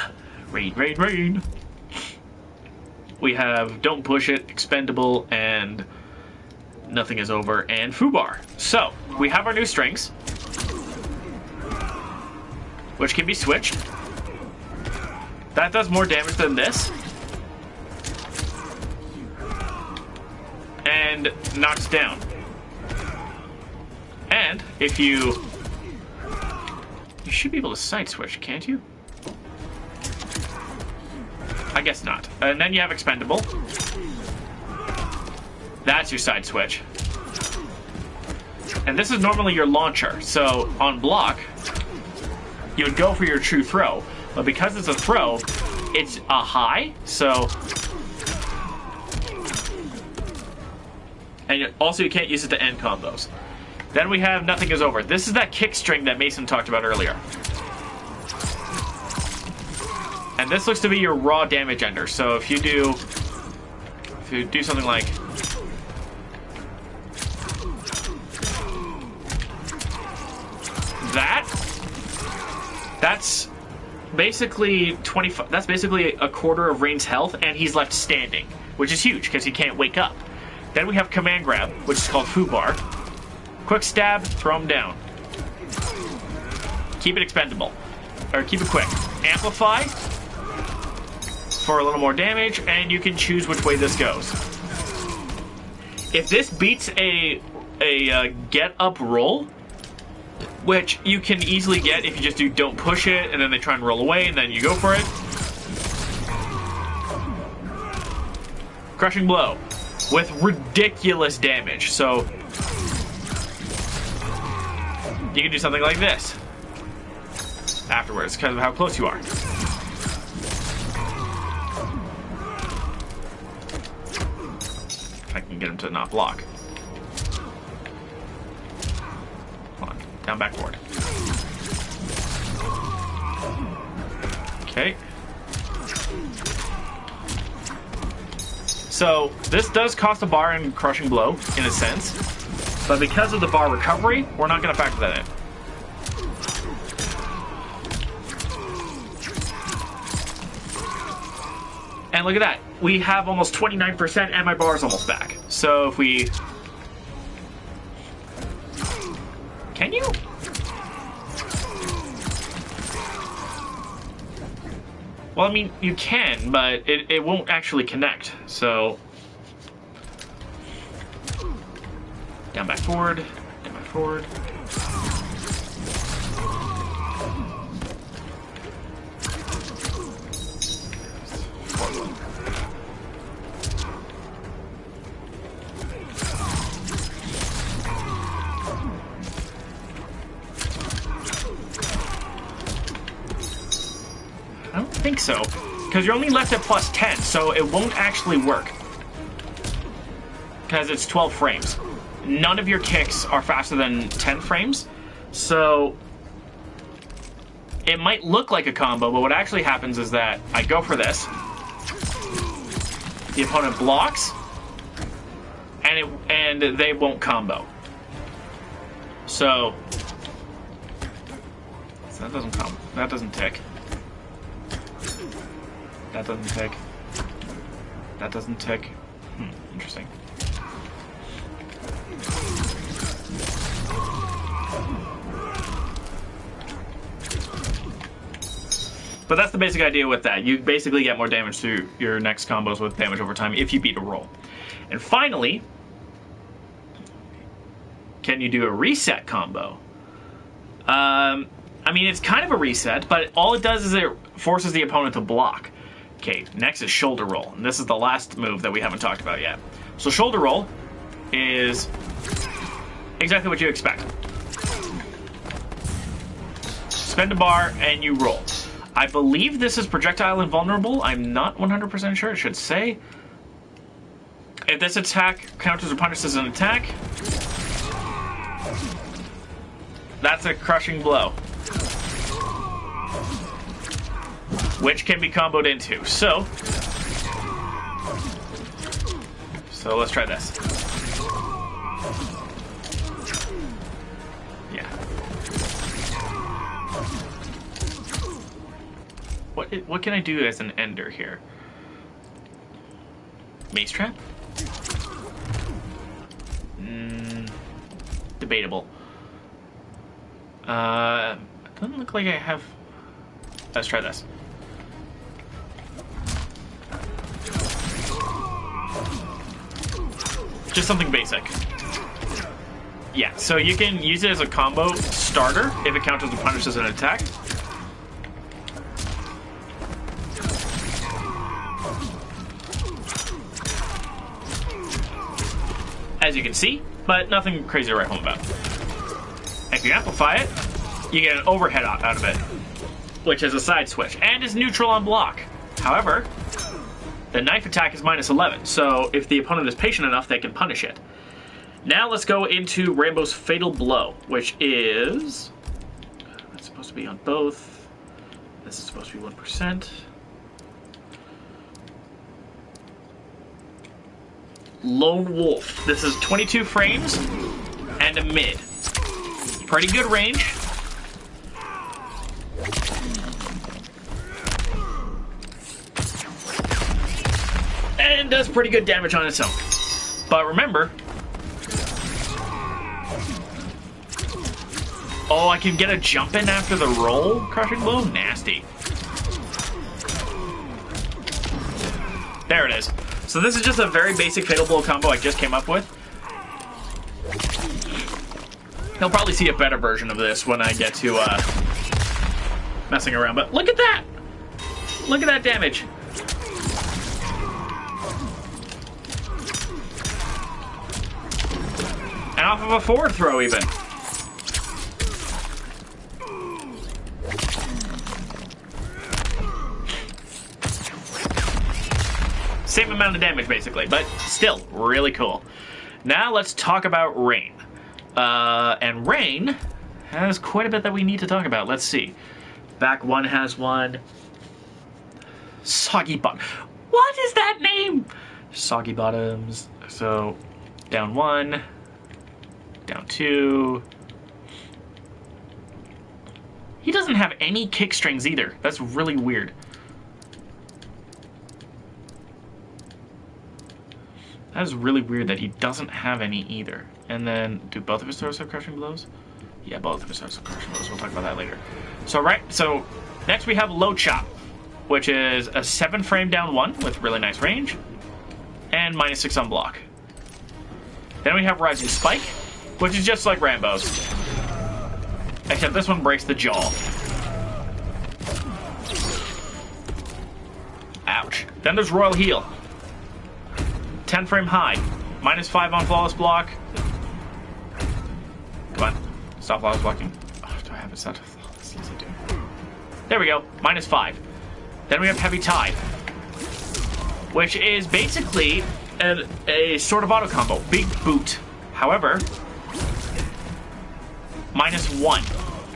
Rain. We have Don't Push It, Expendable, and Nothing Is Over, and Fubar. So, we have our new strings, which can be switched. That does more damage than this. And knocks down. And if you should be able to side switch, can't you? I guess not. And then you have Expendable. That's your side switch. And this is normally your launcher. So on block, you would go for your true throw. But because it's a throw, it's a high. So, and also you can't use it to end combos. Then we have Nothing Is Over. This is that kick string that Mason talked about earlier. And this looks to be your raw damage ender. So if you do something like that, that's basically 25. That's basically a quarter of Rain's health, and he's left standing, which is huge because he can't wake up. Then we have Command Grab, which is called Fubar. Quick stab, throw him down. Keep it expendable, or keep it quick. Amplify for a little more damage, and you can choose which way this goes. If this beats a get up roll, which you can easily get if you just do Don't Push It, and then they try and roll away, and then you go for it. Crushing Blow with ridiculous damage. So you can do something like this afterwards because of how close you are. If I can get him to not block. Come on, down, back, forward. Okay. So this does cost a bar in Crushing Blow, in a sense, but because of the bar recovery, we're not going to factor that in. And look at that. We have almost 29% and my bar is almost back. So if we... Can you? Well, I mean, you can, but it won't actually connect. So... Down, back, forward. Down, back, forward. I don't think so, because you're only left at plus 10, so it won't actually work. Because it's 12 frames. None of your kicks are faster than 10 frames, so it might look like a combo, but what actually happens is that I go for this, the opponent blocks, and they won't combo. So that doesn't come. That doesn't tick. That doesn't tick. That doesn't tick. Interesting. But that's the basic idea with that. You basically get more damage to your next combos with damage over time if you beat a roll. And finally, can you do a reset combo? I mean, it's kind of a reset, but all it does is it forces the opponent to block. Okay, next is shoulder roll. And this is the last move that we haven't talked about yet. So shoulder roll is exactly what you expect. Spend a bar and you roll. I believe this is projectile invulnerable. I'm not 100% sure. It should say. If this attack counters or punishes an attack, that's a crushing blow, which can be comboed into. So let's try this. Yeah. What can I do as an ender here? Mace trap? Debatable. Doesn't look like I have. Let's try this. Just something basic. Yeah, so you can use it as a combo starter if it counters or punishes an attack. As you can see, but nothing crazy to write home about. If you amplify it, you get an overhead out of it, which is a side switch, and is neutral on block. However, the knife attack is -11, so if the opponent is patient enough, they can punish it. Now let's go into Rainbow's Fatal Blow, which is... It's supposed to be on both. This is supposed to be 1%. Lone Wolf. This is 22 frames and a mid. Pretty good range. And does pretty good damage on its own. But remember... Oh, I can get a jump in after the roll? Crushing Blow? Nasty. There it is. So this is just a very basic Fatal Blow combo I just came up with. You'll probably see a better version of this when I get to messing around. But look at that! Look at that damage. And off of a forward throw even. Same amount of damage, basically, but still really cool. Now let's talk about Rain. And Rain has quite a bit that we need to talk about. Let's see. Back one has one. Soggy Bottom. What is that name? Soggy Bottoms. So, down one. Down two. He doesn't have any kick strings either. That's really weird. That is really weird that he doesn't have any either. And then, do both of his throws have crushing blows? Yeah, both of his throws have crushing blows. We'll talk about that later. So next we have Low Chop, which is a 7-frame down one with really nice range, and -6 on block. Then we have Rising Spike, which is just like Rambo's, except this one breaks the jaw. Ouch. Then there's Royal Heal. 10-frame high, -5 on flawless block. Come on, stop flawless blocking. Oh, do I have it set to flawless? Yes, I do. There we go, -5. Then we have Heavy Tide, which is basically a sort of auto combo. Big boot. However, -1.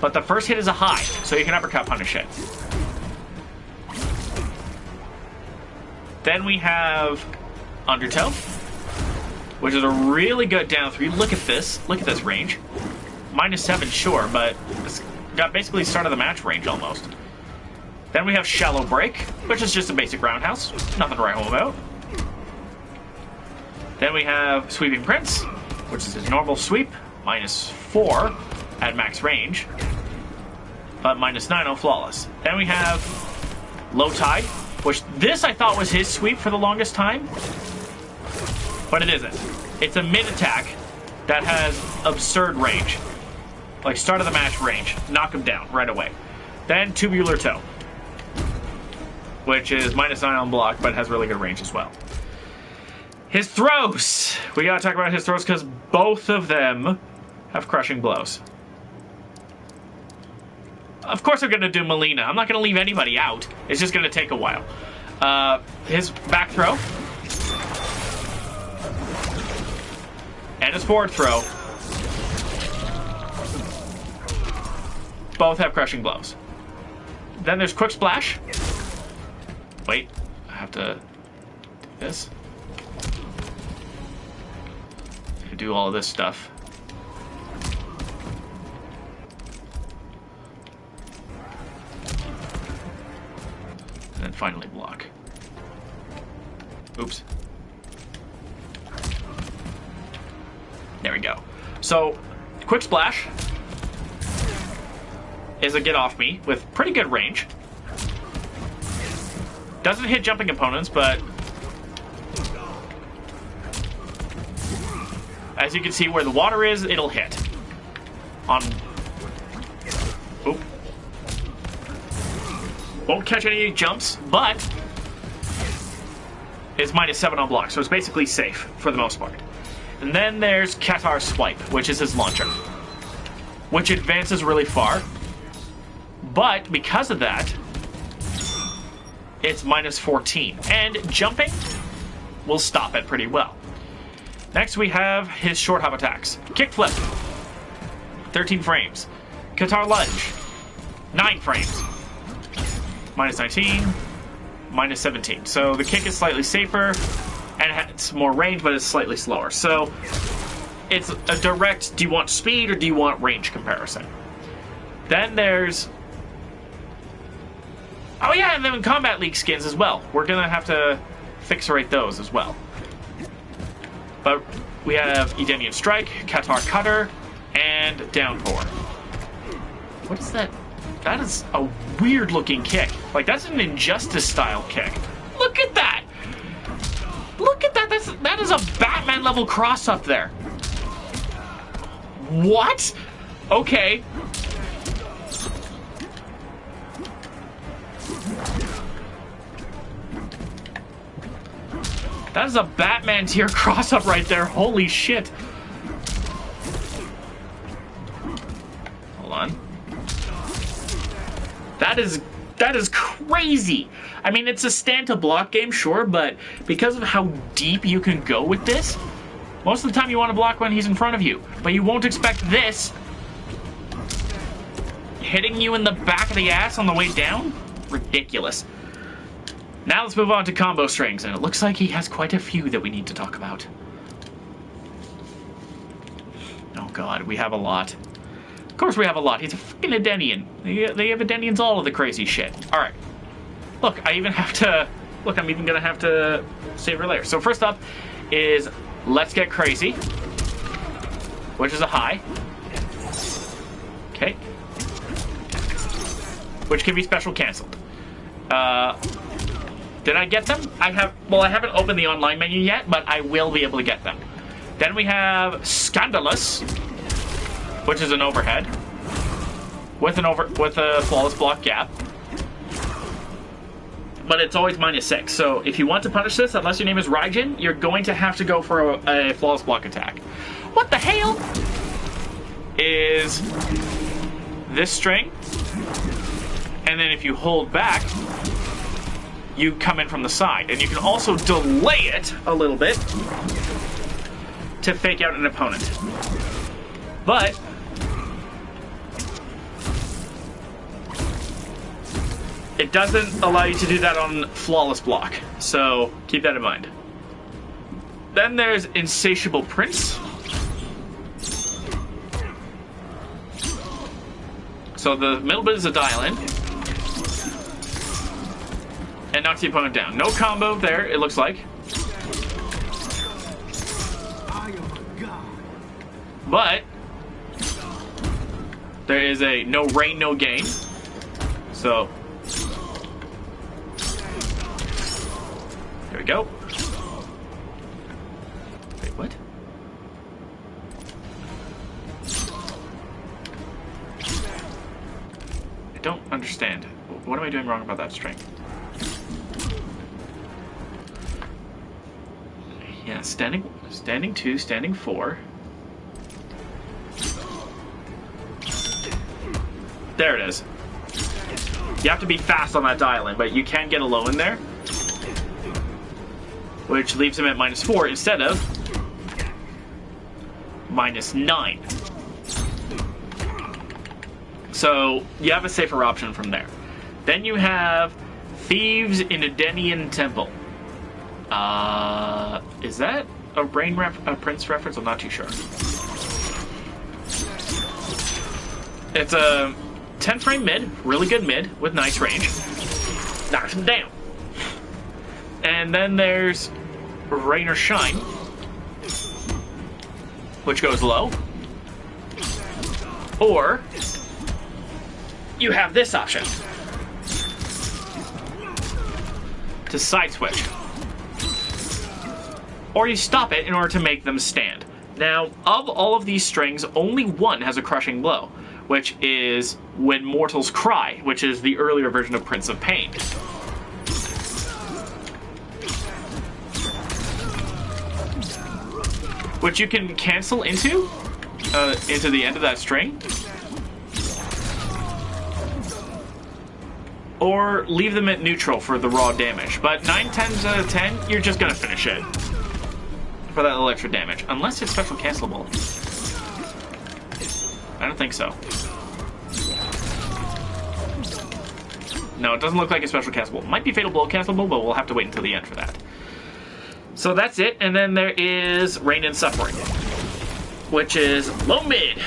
But the first hit is a high, so you can uppercut punish it. Then we have Undertow, which is a really good down 3. Look at this. Look at this range. -7, sure, but it's got basically start of the match range almost. Then we have Shallow Break, which is just a basic roundhouse. Nothing to write home about. Then we have Sweeping Prince, which is his normal sweep. -4 at max range, but -9 on flawless. Then we have Low Tide, which this I thought was his sweep for the longest time, but it isn't. It's a mid attack that has absurd range, like start of the match range. Knock him down right away. Then Tubular Toe, which is -9 on block, but has really good range as well. His throws. We gotta talk about his throws because both of them have crushing blows. Of course I'm going to do Melina. I'm not going to leave anybody out. It's just going to take a while. His back throw. And his forward throw. Both have crushing blows. Then there's quick splash. Wait, I have to do this. Do all of this stuff. And then finally block. Oops. There we go. So, quick splash is a get off me with pretty good range. Doesn't hit jumping opponents, but as you can see where the water is, it'll hit. On... Oop. Won't catch any jumps, but is -7 on block, so it's basically safe for the most part. And then there's Qatar's Swipe, which is his launcher, which advances really far. But because of that, it's -14. And jumping will stop it pretty well. Next we have his short hop attacks. Kickflip, 13 frames. Qatar Lunge, 9 frames. -19, -17. So the kick is slightly safer, and it has more range, but it's slightly slower. So it's a direct, do you want speed or do you want range comparison? Then there's... Oh yeah, and then Combat League skins as well. We're gonna have to fix-rate those as well. But we have Edenian Strike, Qatar Cutter, and Downpour. What is that? That is a weird-looking kick. Like, that's an Injustice-style kick. Look at that! Look at that! That is a Batman-level cross-up there. What? Okay. That is a Batman tier cross-up right there. Holy shit. Hold on. That is crazy. I mean, it's a stand-to-block game, sure, but because of how deep you can go with this, most of the time you want to block when he's in front of you. But you won't expect this hitting you in the back of the ass on the way down? Ridiculous. Now let's move on to combo strings, and it looks like he has quite a few that we need to talk about. Oh god, we have a lot. Of course we have a lot. He's a fucking Edenian. They have Edenians all of the crazy shit. Alright. Look, I even have to... Look, I'm even gonna have to save her later. So first up is Let's Get Crazy, which is a high. Okay. Which can be special canceled. Did I get them? I haven't opened the online menu yet, but I will be able to get them. Then we have Scandalous, which is an overhead with a flawless block gap. But it's always -6. So if you want to punish this, unless your name is Raijin, you're going to have to go for a flawless block attack. What the hell is this string? And then if you hold back, you come in from the side. And you can also delay it a little bit to fake out an opponent. But it doesn't allow you to do that on flawless block. So keep that in mind. Then there's Insatiable Prince. So the middle bit is a dial-in. And knocks the opponent down. No combo there, it looks like. But there is a no rain, no gain. So there we go. Wait, what? I don't understand. What am I doing wrong about that string? Yeah, standing 2, standing 4. There it is. You have to be fast on that dial-in, but you can get a low in there. Which leaves him at -4 instead of -9. So you have a safer option from there. Then you have Thieves in Edenian Temple. Is that a Prince reference? I'm not too sure. It's a 10 frame mid, really good mid with nice range. Knocks him down. And then there's Rain or Shine, which goes low. Or you have this option to side switch. Or you stop it in order to make them stand. Now, of all of these strings, only one has a crushing blow, which is When Mortals Cry, which is the earlier version of Prince of Pain. Which you can cancel into the end of that string. Or leave them at neutral for the raw damage. But 9 times out of 10, you're just gonna finish it for that little extra damage. Unless it's special cancelable. I don't think so. No, it doesn't look like it's special cancelable. Might be Fatal Blow cancelable, but we'll have to wait until the end for that. So that's it, and then there is Rain and Suffering, which is low mid.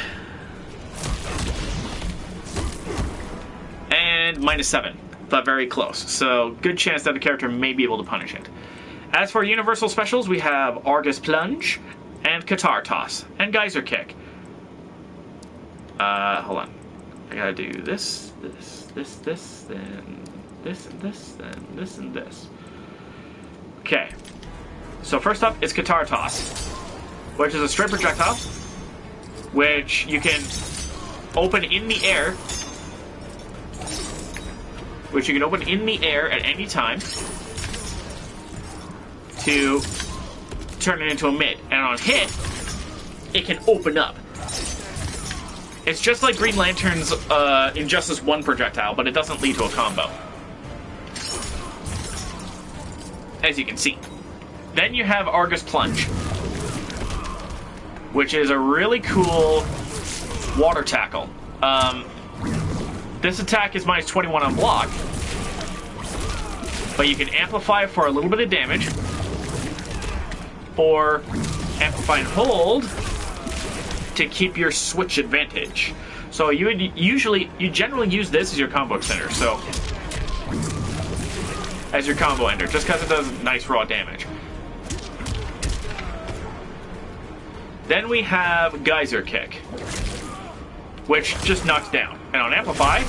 And -7, but very close. So good chance that the character may be able to punish it. As for universal specials, we have Argus Plunge, and Qatar Toss, and Geyser Kick. Hold on. I gotta do this, then this, and this, then this, and this. Okay. So first up is Qatar Toss, which is a straight projectile, which you can open in the air, at any time to turn it into a mid. And on hit, it can open up. It's just like Green Lantern's Injustice 1 projectile, but it doesn't lead to a combo, as you can see. Then you have Argus Plunge, which is a really cool water tackle. This attack is -21 on block, but you can amplify for a little bit of damage, or amplify and hold to keep your switch advantage. So you generally use this as your combo extender, so as your combo ender, just because it does nice raw damage. Then we have Geyser Kick, which just knocks down. And on Amplify,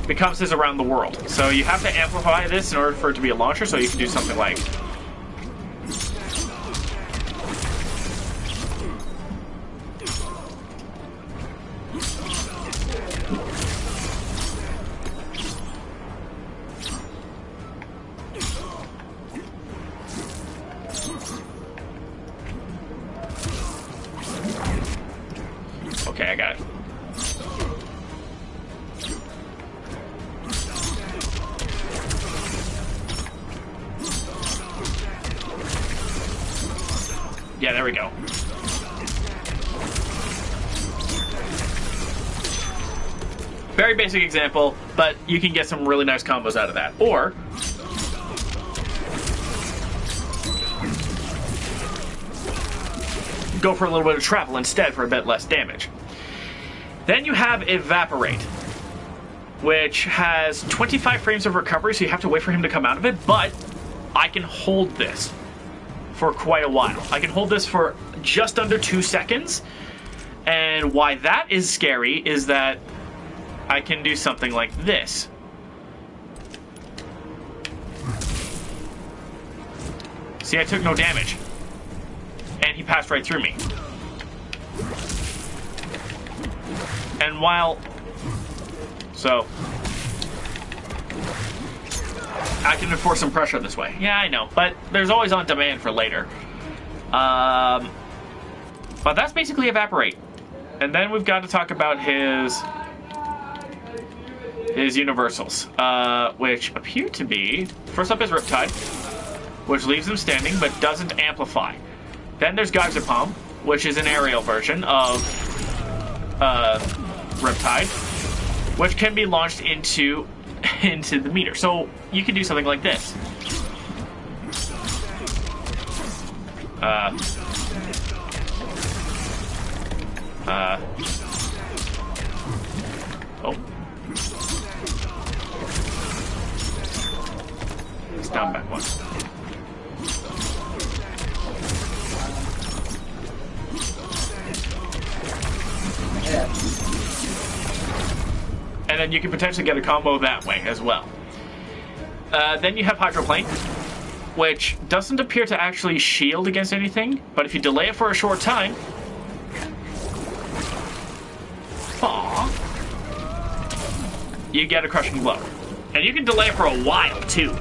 becomes his Around the World. So you have to amplify this in order for it to be a launcher, so you can do something like... Okay, I got it. Yeah, there we go. Very basic example, but you can get some really nice combos out of that. Or go for a little bit of travel instead for a bit less damage. Then you have Evaporate, which has 25 frames of recovery, so you have to wait for him to come out of it, but I can hold this for quite a while. I can hold this for just under 2 seconds, and why that is scary is that I can do something like this. See, I took no damage, and he passed right through me. And while... So... I can enforce some pressure this way. Yeah, I know, but there's always on demand for later. But that's basically Evaporate. And then we've got to talk about his his universals, which appear to be... First up is Riptide, which leaves him standing but doesn't amplify. Then there's Geyser Palm, which is an aerial version of Riptide, which can be launched into the meter. So you can do something like this. Oh. It's down back one. And then you can potentially get a combo that way as well. Then you have Hydroplane, which doesn't appear to actually shield against anything, but if you delay it for a short time, you get a Crushing Blow. And you can delay it for a while, too,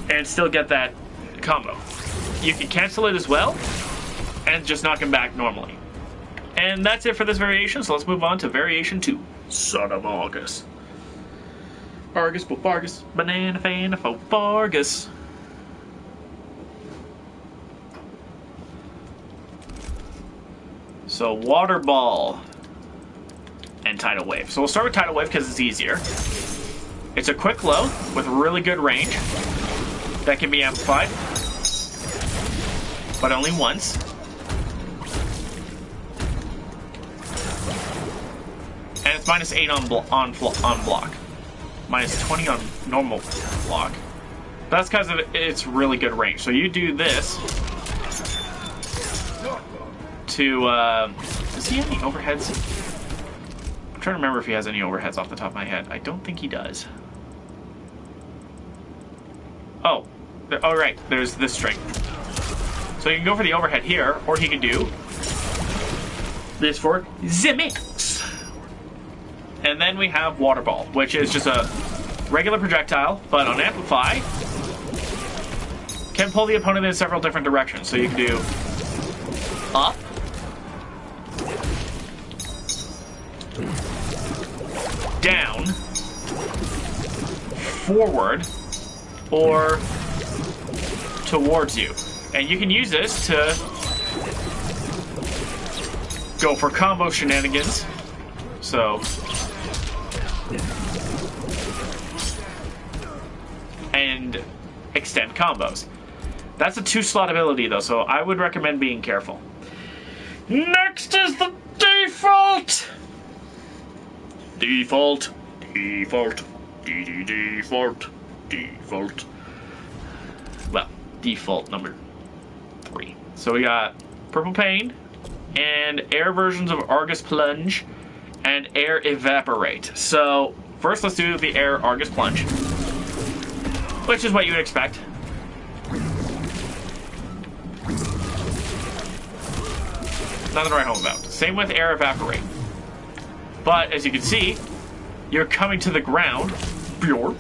and still get that combo. You can cancel it as well, and just knock him back normally. And that's it for this variation, so let's move on to variation 2. Son of Argus. Argus for Vargas. Banana fan for Vargas. So, Water Ball and Tidal Wave. So we'll start with Tidal Wave because it's easier. It's a quick low with really good range that can be amplified, but only once. And it's -8 on block. -20 on normal block. That's because of its really good range. So you do this to... does he have any overheads? I'm trying to remember if he has any overheads off the top of my head. I don't think he does. Oh. Oh, right. There's this string. So you can go for the overhead here, or he can do this for the mix. And then we have Water Ball, which is just a regular projectile, but on Amplify, can pull the opponent in several different directions. So you can do up, down, forward, or towards you. And you can use this to go for combo shenanigans. So, and extend combos. That's a 2-slot ability though, so I would recommend being careful. Next is the default! Default. Default. Default. Default. Well, default number 3. So we got Purple Pain, and air versions of Argus Plunge, and Air Evaporate. So, first let's do the Air Argus Plunge, which is what you would expect. Nothing to write home about. Same with Air Evaporate. But, as you can see, you're coming to the ground, bjorp,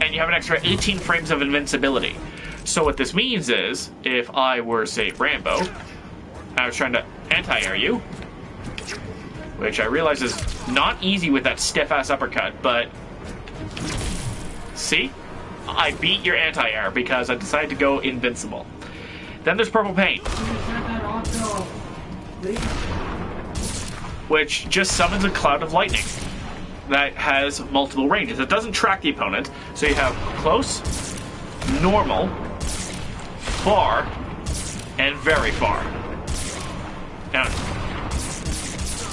and you have an extra 18 frames of invincibility. So what this means is, if I were, say, Rambo, I was trying to anti-air you, which I realize is not easy with that stiff-ass uppercut, but see? I beat your anti-air because I decided to go invincible. Then there's Purple Pain, which just summons a cloud of lightning that has multiple ranges. It doesn't track the opponent, so you have close, normal, far, and very far. Now,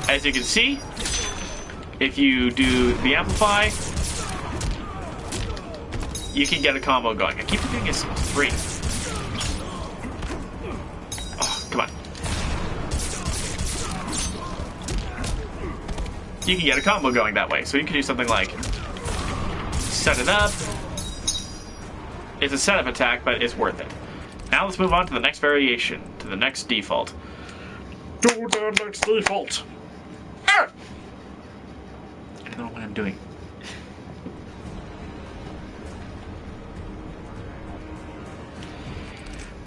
as you can see, if you do the Amplify, you can get a combo going. I keep forgetting it's 3. Oh, come on. You can get a combo going that way. So you can do something like set it up. It's a setup attack, but it's worth it. Now let's move on to the next variation, to the next default. Do the next default. Ah! I don't know what I'm doing.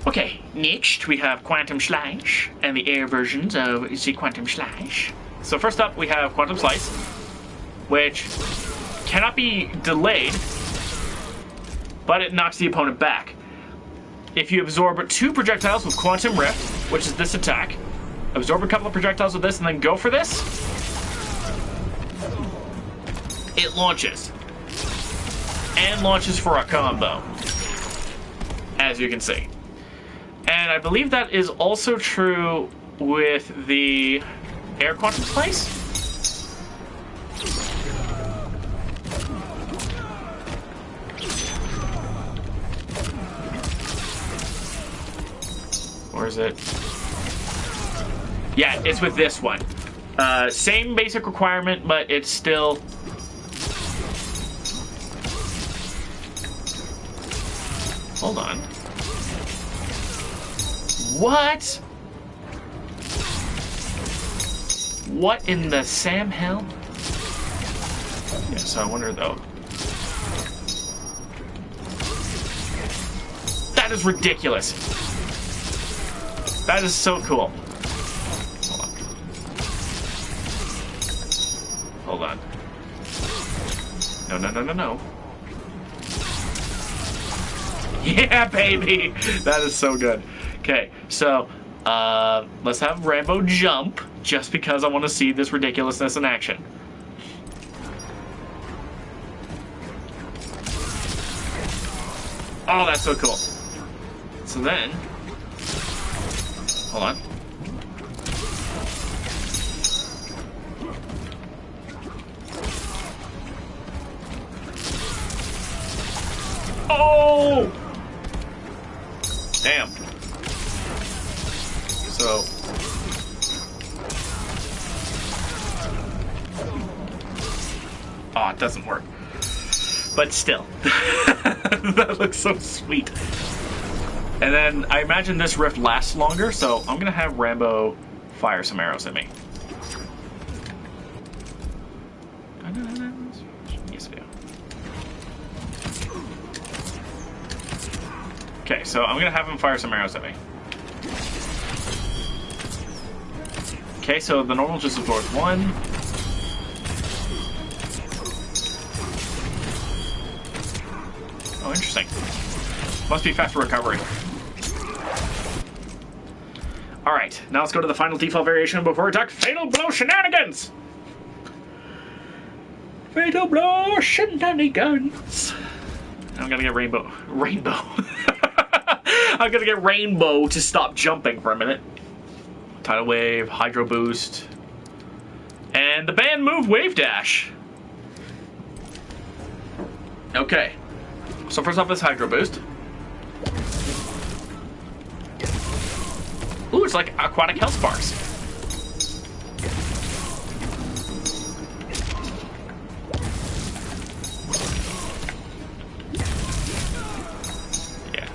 Okay, next we have Quantum Slash and the air versions of the Quantum Slash. So first up we have Quantum Slice, which cannot be delayed, but it knocks the opponent back. If you absorb 2 projectiles with Quantum Rift, which is this attack, absorb a couple of projectiles with this and then go for this, it launches. And launches for a combo, as you can see. And I believe that is also true with the Air Quantum Slice. Or is it? Yeah, it's with this one. Same basic requirement, but it's still... Hold on. What? What in the Sam hell? Yeah, so I wonder though. That is ridiculous. That is so cool. Hold on. No, no, no, no, no. Yeah, baby! That is so good. Okay, so, let's have Rambo jump, just because I want to see this ridiculousness in action. Oh, that's so cool. So then... Hold on. Oh! Damn. So... Oh, it doesn't work. But still. That looks so sweet. And then I imagine this rift lasts longer, so I'm gonna have Rambo fire some arrows at me. Yes, I do. Okay, so I'm gonna have him fire some arrows at me. Okay, so the normal just absorbs 1. Oh, interesting. Must be faster recovery. Alright, now let's go to the final default variation before attack. Fatal Blow Shenanigans! Fatal Blow Shenanigans! I'm gonna get Rainbow. I'm gonna get Rainbow to stop jumping for a minute. Tidal Wave, Hydro Boost, and the band move Wave Dash. Okay, so first off, this Hydro Boost. Ooh, it's like Aquatic Health Sparks. Yeah.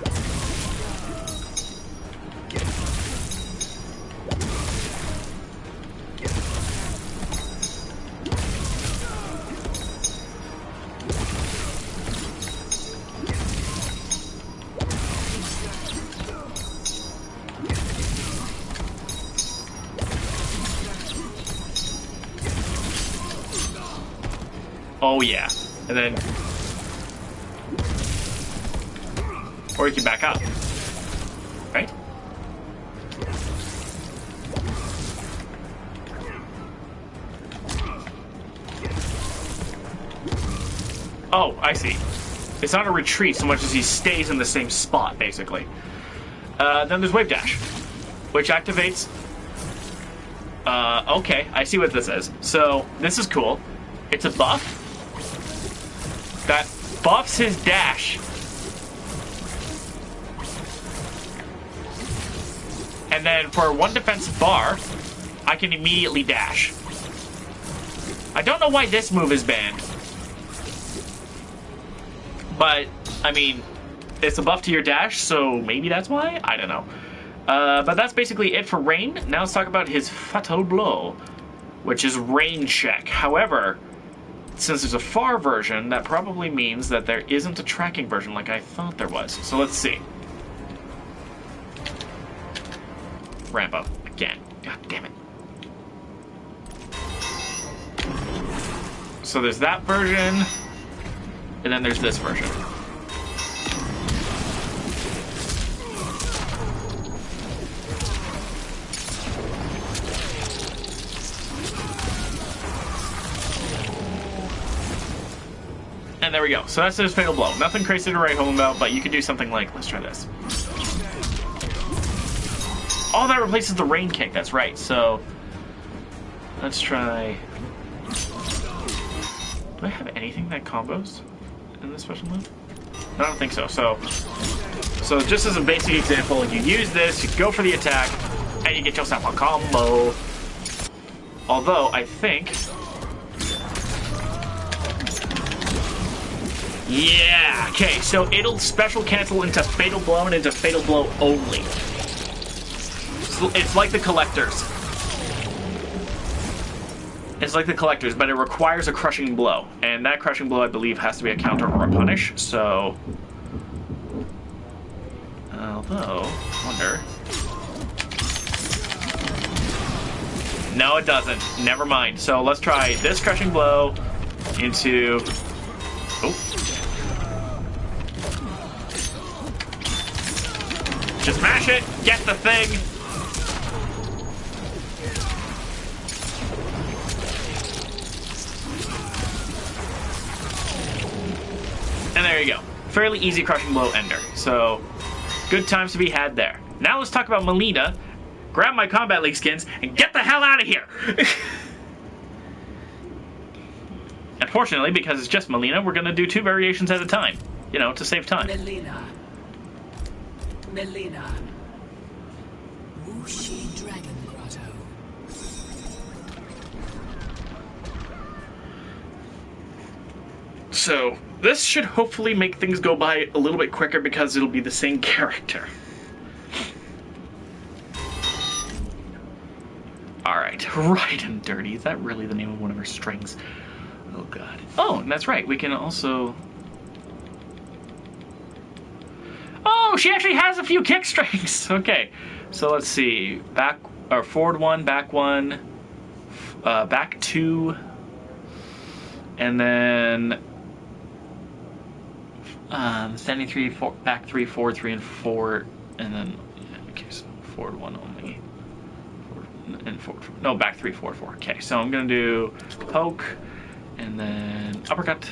Oh yeah, and then, or you can back up, right? Oh, I see. It's not a retreat so much as he stays in the same spot, basically. Then there's Wave Dash, which activates... okay, I see what this is. So, this is cool. It's a buff that buffs his dash. And then for 1 defensive bar, I can immediately dash. I don't know why this move is banned. But, I mean, it's a buff to your dash, so maybe that's why? I don't know. But that's basically it for Rain. Now let's talk about his Fatal Blow, which is Rain check. However, since there's a far version, that probably means that there isn't a tracking version like I thought there was. So let's see. Rambo, again. God damn it. So there's that version, and then there's this version. And there we go. So that's his Fatal Blow. Nothing crazy to write home about, but you could do something like, let's try this. Oh, that replaces the Rain Kick. That's right. So let's try... Do I have anything that combos in this special move? I don't think so. So just as a basic example, you use this, you go for the attack, and you get yourself a combo. Although, I think... Yeah! Okay, so it'll special cancel into Fatal Blow and into Fatal Blow only. It's like the Collectors. It's like the Collectors, but it requires a Crushing Blow. And that Crushing Blow, I believe, has to be a counter or a punish, so... Although, I wonder... No, it doesn't. Never mind. So let's try this Crushing Blow into... Oh. Just mash it, get the thing. And there you go. Fairly easy Crushing Blow ender. So, good times to be had there. Now let's talk about Melina. Grab my Combat League skins and get the hell out of here! Unfortunately, because it's just Melina, we're gonna do 2 variations at a time. You know, to save time. Melina. Wuxi Dragon Grotto. So, this should hopefully make things go by a little bit quicker because it'll be the same character. Alright, right and dirty. Is that really the name of one of her strings? Oh god. Oh, and that's right, we can also... Oh, she actually has a few kick strings! Okay, so let's see. Back, or forward 1, back 1, back 2, and then... standing 3, back 3, forward 3, and 4, and then... Okay, so forward 1 only. Forward, and forward, no, back 3, forward 4. Okay, so I'm gonna do poke, and then uppercut,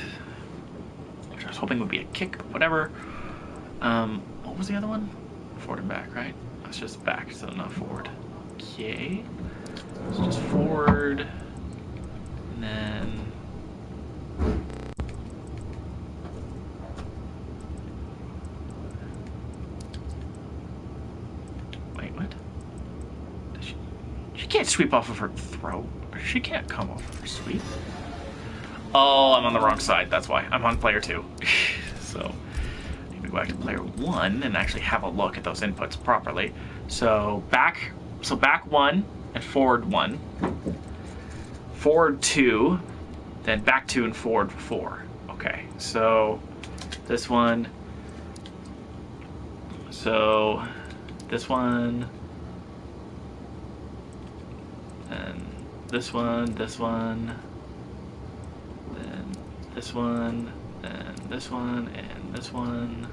which I was hoping would be a kick, but whatever. What was the other one? Forward and back, right? That's just back, so not forward. Okay. So just forward, and then... Wait, what? She can't sweep off of her throat. She can't come off of her sweep. Oh, I'm on the wrong side. That's why. I'm on player 2. So, I need to go back to player 1 and actually have a look at those inputs properly. So back 1 and forward 1. Forward 2, then back 2 and forward 4. Okay, so this one. So this one. And this one, this one. Then this one, and this one, and this one.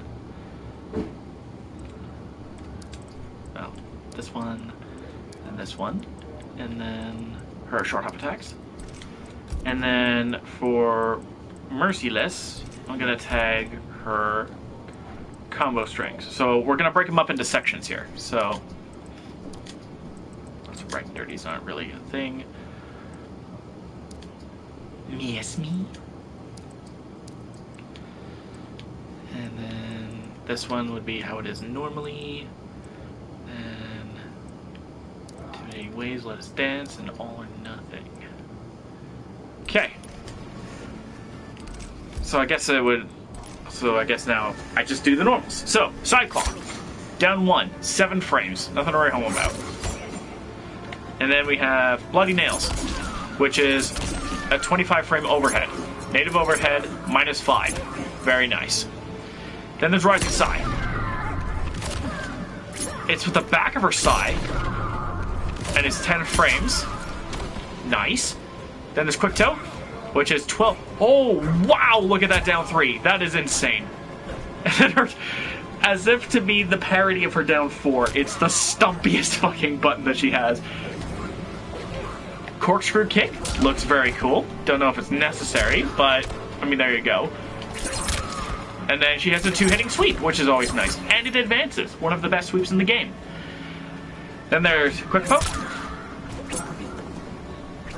Oh, this one, and this one. And then her short hop attacks. And then for Merciless, I'm gonna tag her combo strings. So we're gonna break them up into sections here. So right and dirty's not really a thing. Yes, me. And then this one would be how it is normally. And too many ways, let us dance, and all or nothing. Okay. So I guess it would. So I guess now I just do the normals. So side claw, down 1, 7 frames. Nothing to write home about. And then we have Bloody Nails, which is a 25 frame overhead. Native overhead, -5. Very nice. Then there's Rising Sai. It's with the back of her sai, and it's 10 frames. Nice. Then there's Quick Toe, which is 12. Oh, wow, look at that down 3. That is insane. And her, as if to be the parody of her down 4, it's the stumpiest fucking button that she has. Corkscrew kick looks very cool. Don't know if it's necessary, but I mean, there you go. And then she has a 2-hitting sweep, which is always nice. And it advances. One of the best sweeps in the game. Then there's quick poke,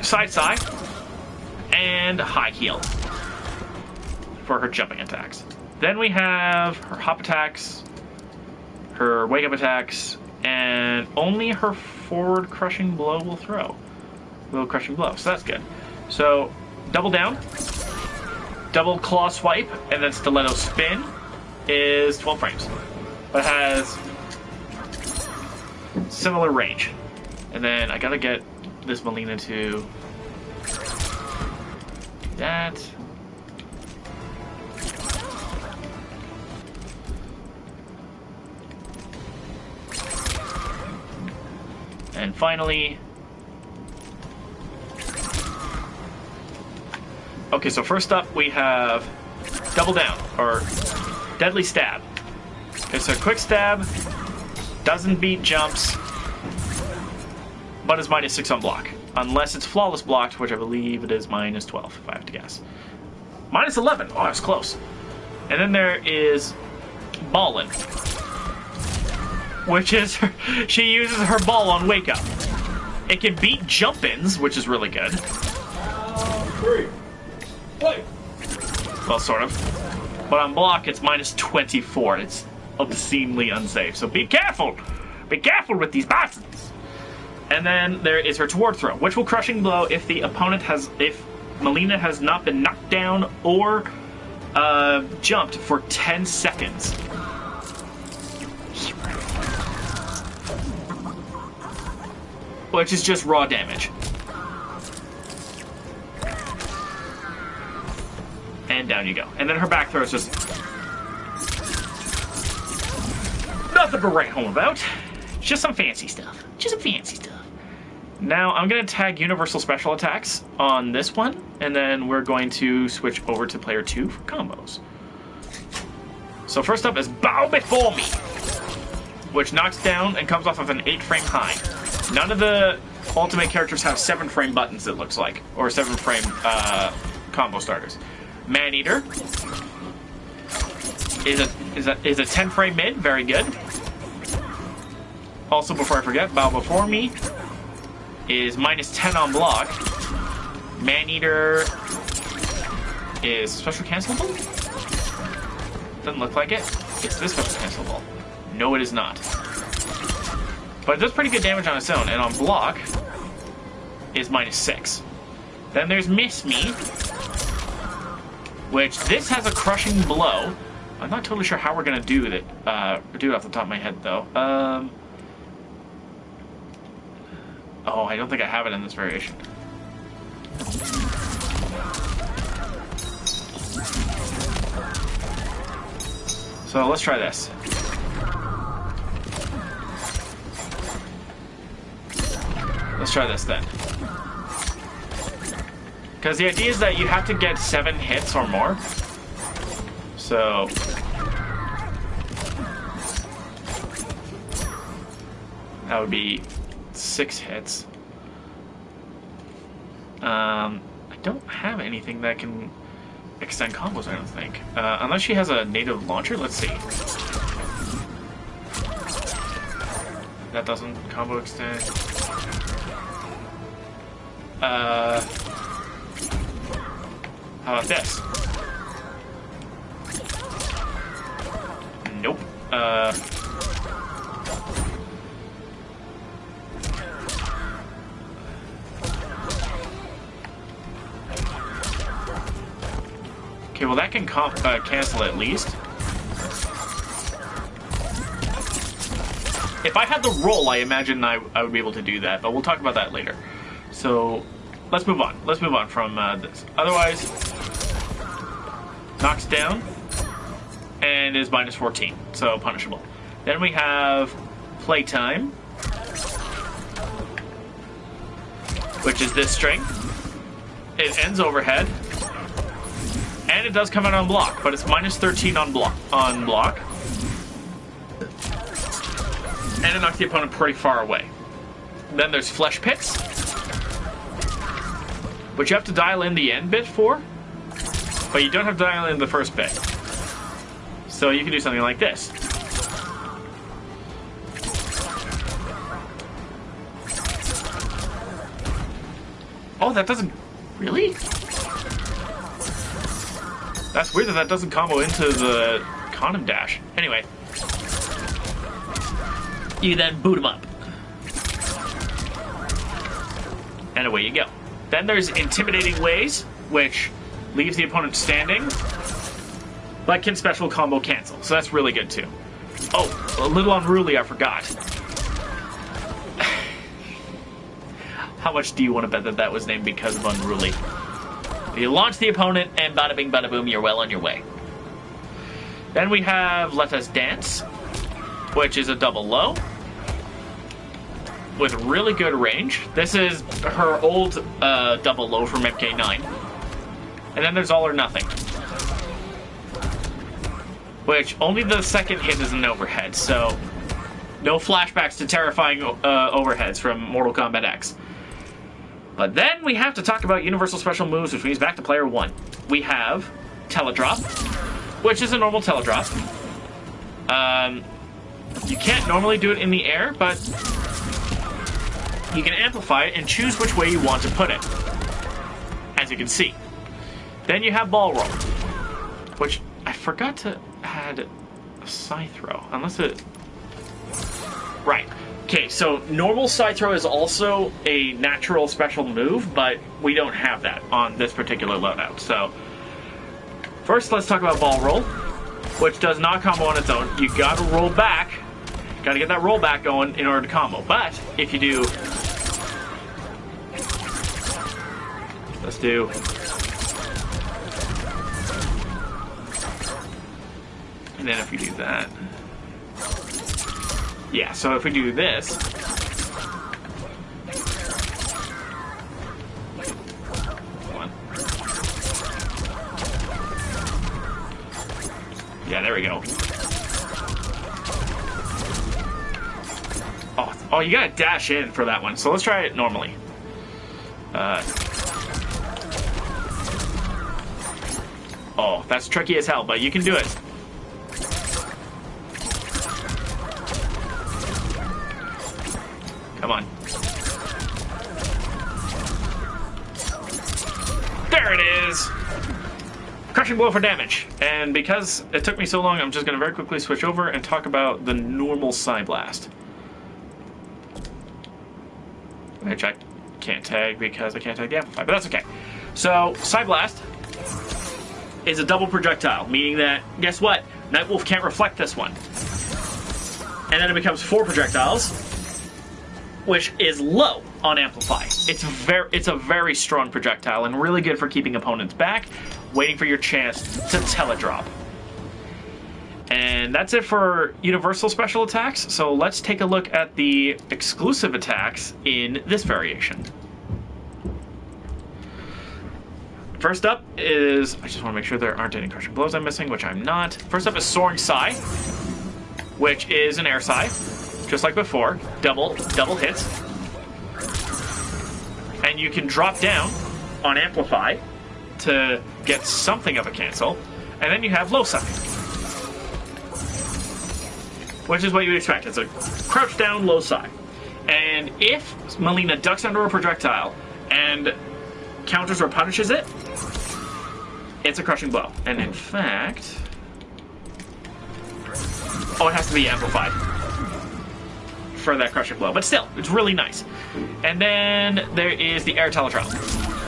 side, and high heel for her jumping attacks. Then we have her hop attacks, her wake up attacks, and only her forward crushing blow will throw. Little crushing blow, so that's good. So, double down, double claw swipe, and then stiletto spin is 12 frames. But it has similar range. And then I gotta get this Melina to do that. And finally, okay, so first up we have double down, or deadly stab. It's a quick stab, doesn't beat jumps, but is -6 on block. Unless it's flawless blocked, which I believe it is -12, if I have to guess. -11, oh, that's close. And then there is Ballin', which is, she uses her ball on wake up. It can beat jump-ins, which is really good. Well, sort of. But on block, it's -24. It's obscenely unsafe. So be careful! Be careful with these buttons! And then there is her toward throw, which will crushing blow if the opponent has, if Melina has not been knocked down or jumped for 10 seconds. Which is just raw damage. And down you go. And then her back throw is just nothing to write home about. Just some fancy stuff. Just some fancy stuff. Now I'm going to tag universal special attacks on this one, and then we're going to switch over to player 2 for combos. So first up is Bow Before Me, which knocks down and comes off of an 8-frame high. None of the ultimate characters have 7-frame buttons, it looks like, or 7-frame combo starters. Maneater is a 10-frame mid, very good. Also, before I forget, Bow Before Me is -10 on block. Maneater is special cancelable? Doesn't look like it. It's this special cancelable. No, it is not. But it does pretty good damage on its own, and on block is -6. Then there's Miss Me, which this has a crushing blow. I'm not totally sure how we're gonna do it. Do it off the top of my head though. Oh, I don't think I have it in this variation. So let's try this. Let's try this then. Because the idea is that you have to get 7 hits or more. So that would be 6 hits. I don't have anything that can extend combos, I don't think. Unless she has a native launcher, let's see. That doesn't combo extend. How about this? Nope. Okay, well that can cancel at least. If I had the roll, I imagine I would be able to do that, but we'll talk about that later. So, let's move on. Let's move on from this. Otherwise, knocks down and is -14, so punishable. Then we have Playtime, which is this string. It ends overhead, And it does come out on block, but it's minus 13 on block. And it knocks the opponent pretty far away. Then there's Flesh Pits, which you have to dial in the end bit for, but you don't have to dial in the first bit. So you can do something like this. Oh, that doesn't... Really? That's weird that that doesn't combo into the Condom Dash. Anyway. You then boot him up. And away you go. Then there's Intimidating Ways, which leaves the opponent standing, but can special combo cancel. So that's really good too. Oh, a little unruly, I forgot. How much do you want to bet that that was named because of unruly? You launch the opponent, and bada bing, bada boom, you're well on your way. Then we have Let Us Dance, which is a double low with really good range. This is her old double low from MK9. And then there's All or Nothing, which only the second hit is an overhead, so no flashbacks to terrifying overheads from Mortal Kombat X. But then we have to talk about universal special moves, which means back to player 1. We have Teledrop, which is a normal Teledrop. You can't normally do it in the air, but you can amplify it and choose which way you want to put it, as you can see. Then you have Ball Roll, which I forgot to add a side throw, unless it... Right. Okay, so normal side throw is also a natural special move, but we don't have that on this particular loadout. So first, let's talk about Ball Roll, which does not combo on its own. You gotta roll back. Gotta get that roll back going in order to combo. But if you do... Let's do... And then if we do that... Yeah, so if we do this... One. Yeah, there we go. Oh, you gotta dash in for that one. So let's try it normally. Oh, that's tricky as hell, but you can do it. Come on. There it is! Crushing Blow for damage. And because it took me so long, I'm just going to very quickly switch over and talk about the normal Psy Blast. Which I can't tag because I can't tag the Amplify, but that's okay. So, Psy Blast is a double projectile, meaning that, guess what? Nightwolf can't reflect this one. And then it becomes 4 projectiles, which is low on Amplify. It's a very strong projectile and really good for keeping opponents back, waiting for your chance to Teledrop. And that's it for universal special attacks, so let's take a look at the exclusive attacks in this variation. First up is, I just want to make sure there aren't any crushing blows I'm missing, which I'm not. First up is Soaring Sigh, which is an air sigh, just like before, double hits. And you can drop down on Amplify to get something of a cancel. And then you have Low Sigh, which is what you would expect. It's a crouch down low sigh. And if Melina ducks under a projectile and counters or punishes it, it's a crushing blow. And in fact... Oh, it has to be amplified for that crushing blow. But still, it's really nice. And then there is the air teledrop,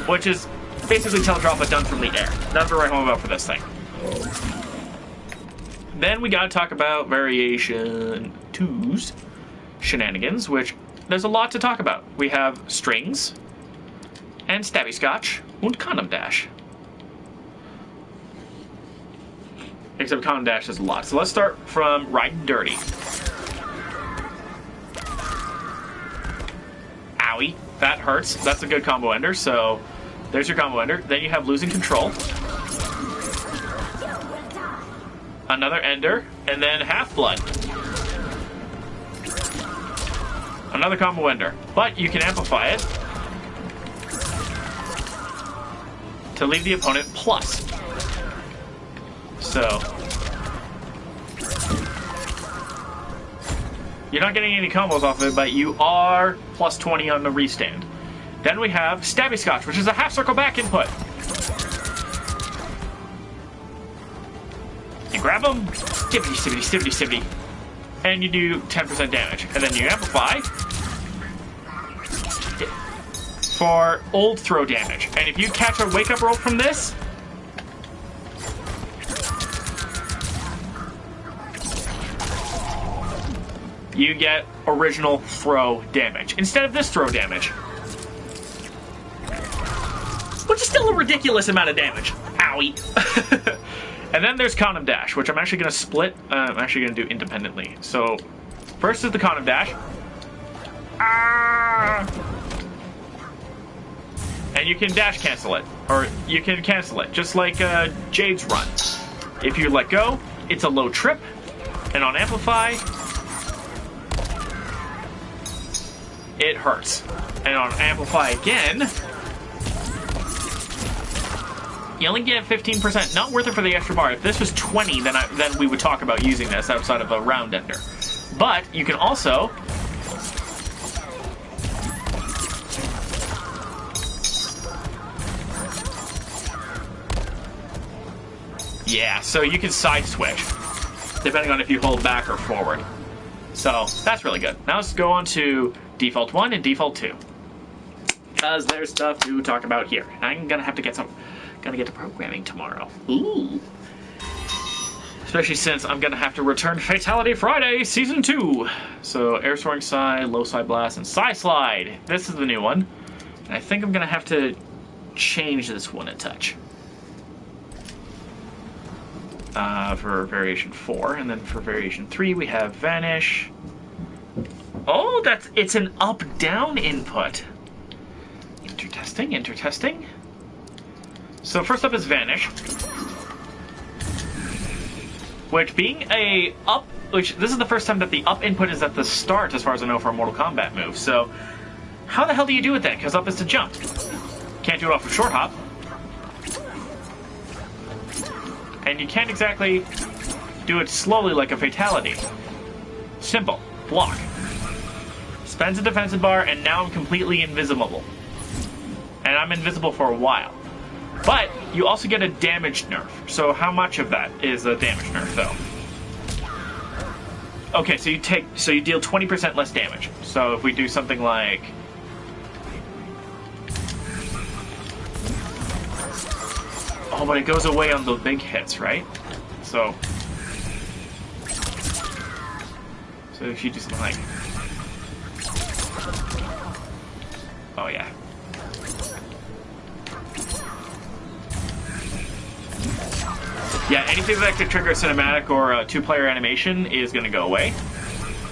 which is basically teledrop but done from the air. That's what I'm about for this thing. Then we gotta talk about Variation 2's shenanigans, which there's a lot to talk about. We have Strings, and Stabby Scotch, and Condom Dash. Except Condom Dash has a lot. So let's start from Riding Dirty. Owie, that hurts. That's a good combo ender, so there's your combo ender. Then you have Losing Control. another Ender, and then Half-Blood. Another combo Ender. But you can amplify it to leave the opponent plus. So you're not getting any combos off of it, but you are plus 20 on the restand. Then we have Stabby Scotch, which is a half circle back input. You grab them, stibbity, stibbity, stibbity, stibbity, and you do 10% damage. And then you amplify for old throw damage. And if you catch a wake up roll from this, you get original throw damage instead of this throw damage, which is still a ridiculous amount of damage. Owie. And then there's Condom Dash, which I'm actually going to split. I'm actually going to do independently. So first is the Condom Dash. And you can dash cancel it, or you can cancel it, just like Jade's run. If you let go, it's a low trip, and on Amplify, it hurts. And on Amplify again, you only get 15%. Not worth it for the extra bar. If this was 20, then we would talk about using this outside of a round ender. But you can also so you can side switch depending on if you hold back or forward. So that's really good. Now let's go on to default 1 and default 2, because there's stuff to talk about here. I'm gonna have to get to programming tomorrow. Ooh. Especially since I'm gonna have to return Fatality Friday Season 2. So Air Soaring Psy, Low Side Blast, and Psy Slide. This is the new one. And I think I'm gonna have to change this one a touch. For variation 4, and then for variation 3 we have Vanish. Oh, it's an up-down input. Intertesting, intertesting. So first up is Vanish, which being this is the first time that the up input is at the start, as far as I know, for a Mortal Kombat move. So how the hell do you do it then? Because up is to jump. Can't do it off of short hop. And you can't exactly do it slowly like a Fatality. Simple. Block. Spends a defensive bar, and now I'm completely invisible. And I'm invisible for a while. But you also get a damage nerf. So how much of that is a damage nerf, though? Okay, so you deal 20% less damage. So if we do something like, oh, but it goes away on the big hits, right? So if you do something like, oh yeah. Yeah, anything that could trigger a cinematic or a two-player animation is going to go away.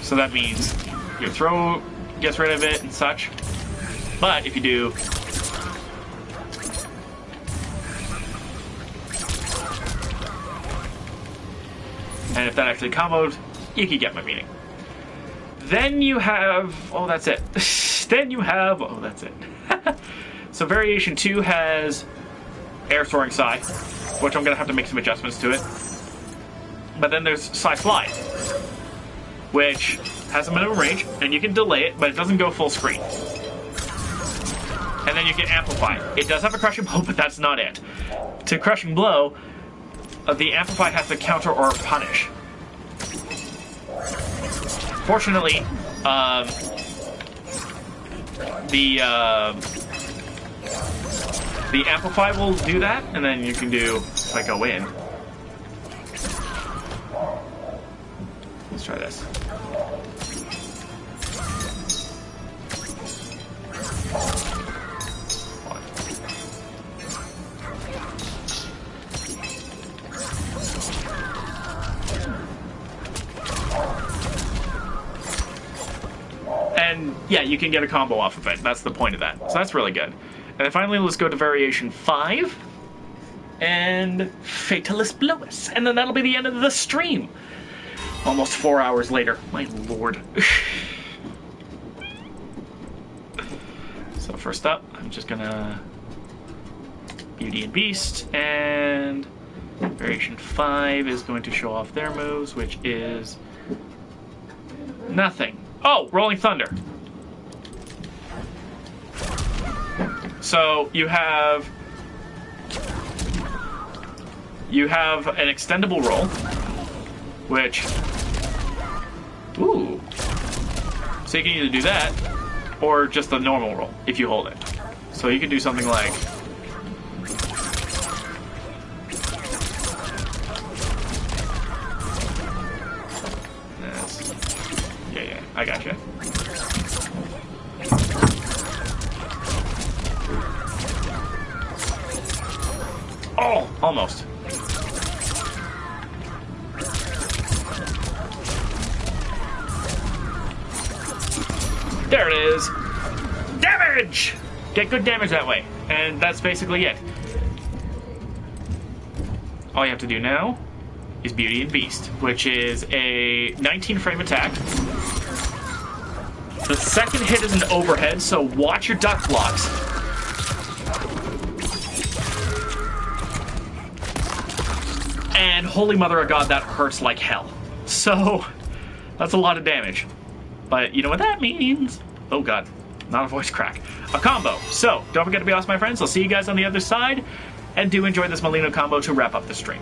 So that means your throw gets rid of it and such. But if you do, and if that actually comboed, you can get my meaning. Then you have, oh, that's it. Then you have, oh, that's it. So variation 2 has Air Soaring Psy, which I'm going to have to make some adjustments to it. But then there's Psy Slide, which has a minimum range, and you can delay it, but it doesn't go full screen. And then you can amplify. It does have a Crushing Blow, but that's not it. To Crushing Blow, the Amplify has to counter or punish. Fortunately, the Amplify will do that, and then you can do, if I go in. Let's try this. And yeah, you can get a combo off of it. That's the point of that. So that's really good. And then finally, let's go to variation 5. and Fatalis Blowis. And then that'll be the end of the stream. Almost 4 hours later. My lord. So first up, I'm just gonna Beauty and Beast, and Variation 5 is going to show off their moves, which is nothing. Oh, Rolling Thunder. So you have an extendable roll, which, ooh, so you can either do that or just the normal roll if you hold it. So you can do something like this. Yeah, I gotcha. Oh, almost. There it is. Damage! Get good damage that way. And that's basically it. All you have to do now is Beauty and Beast, which is a 19 frame attack. The second hit is an overhead, so watch your duck blocks. And holy mother of God, that hurts like hell. So, that's a lot of damage. But you know what that means? Oh God, not a voice crack. A combo. So, don't forget to be awesome, my friends. I'll see you guys on the other side. And do enjoy this Molino combo to wrap up the stream.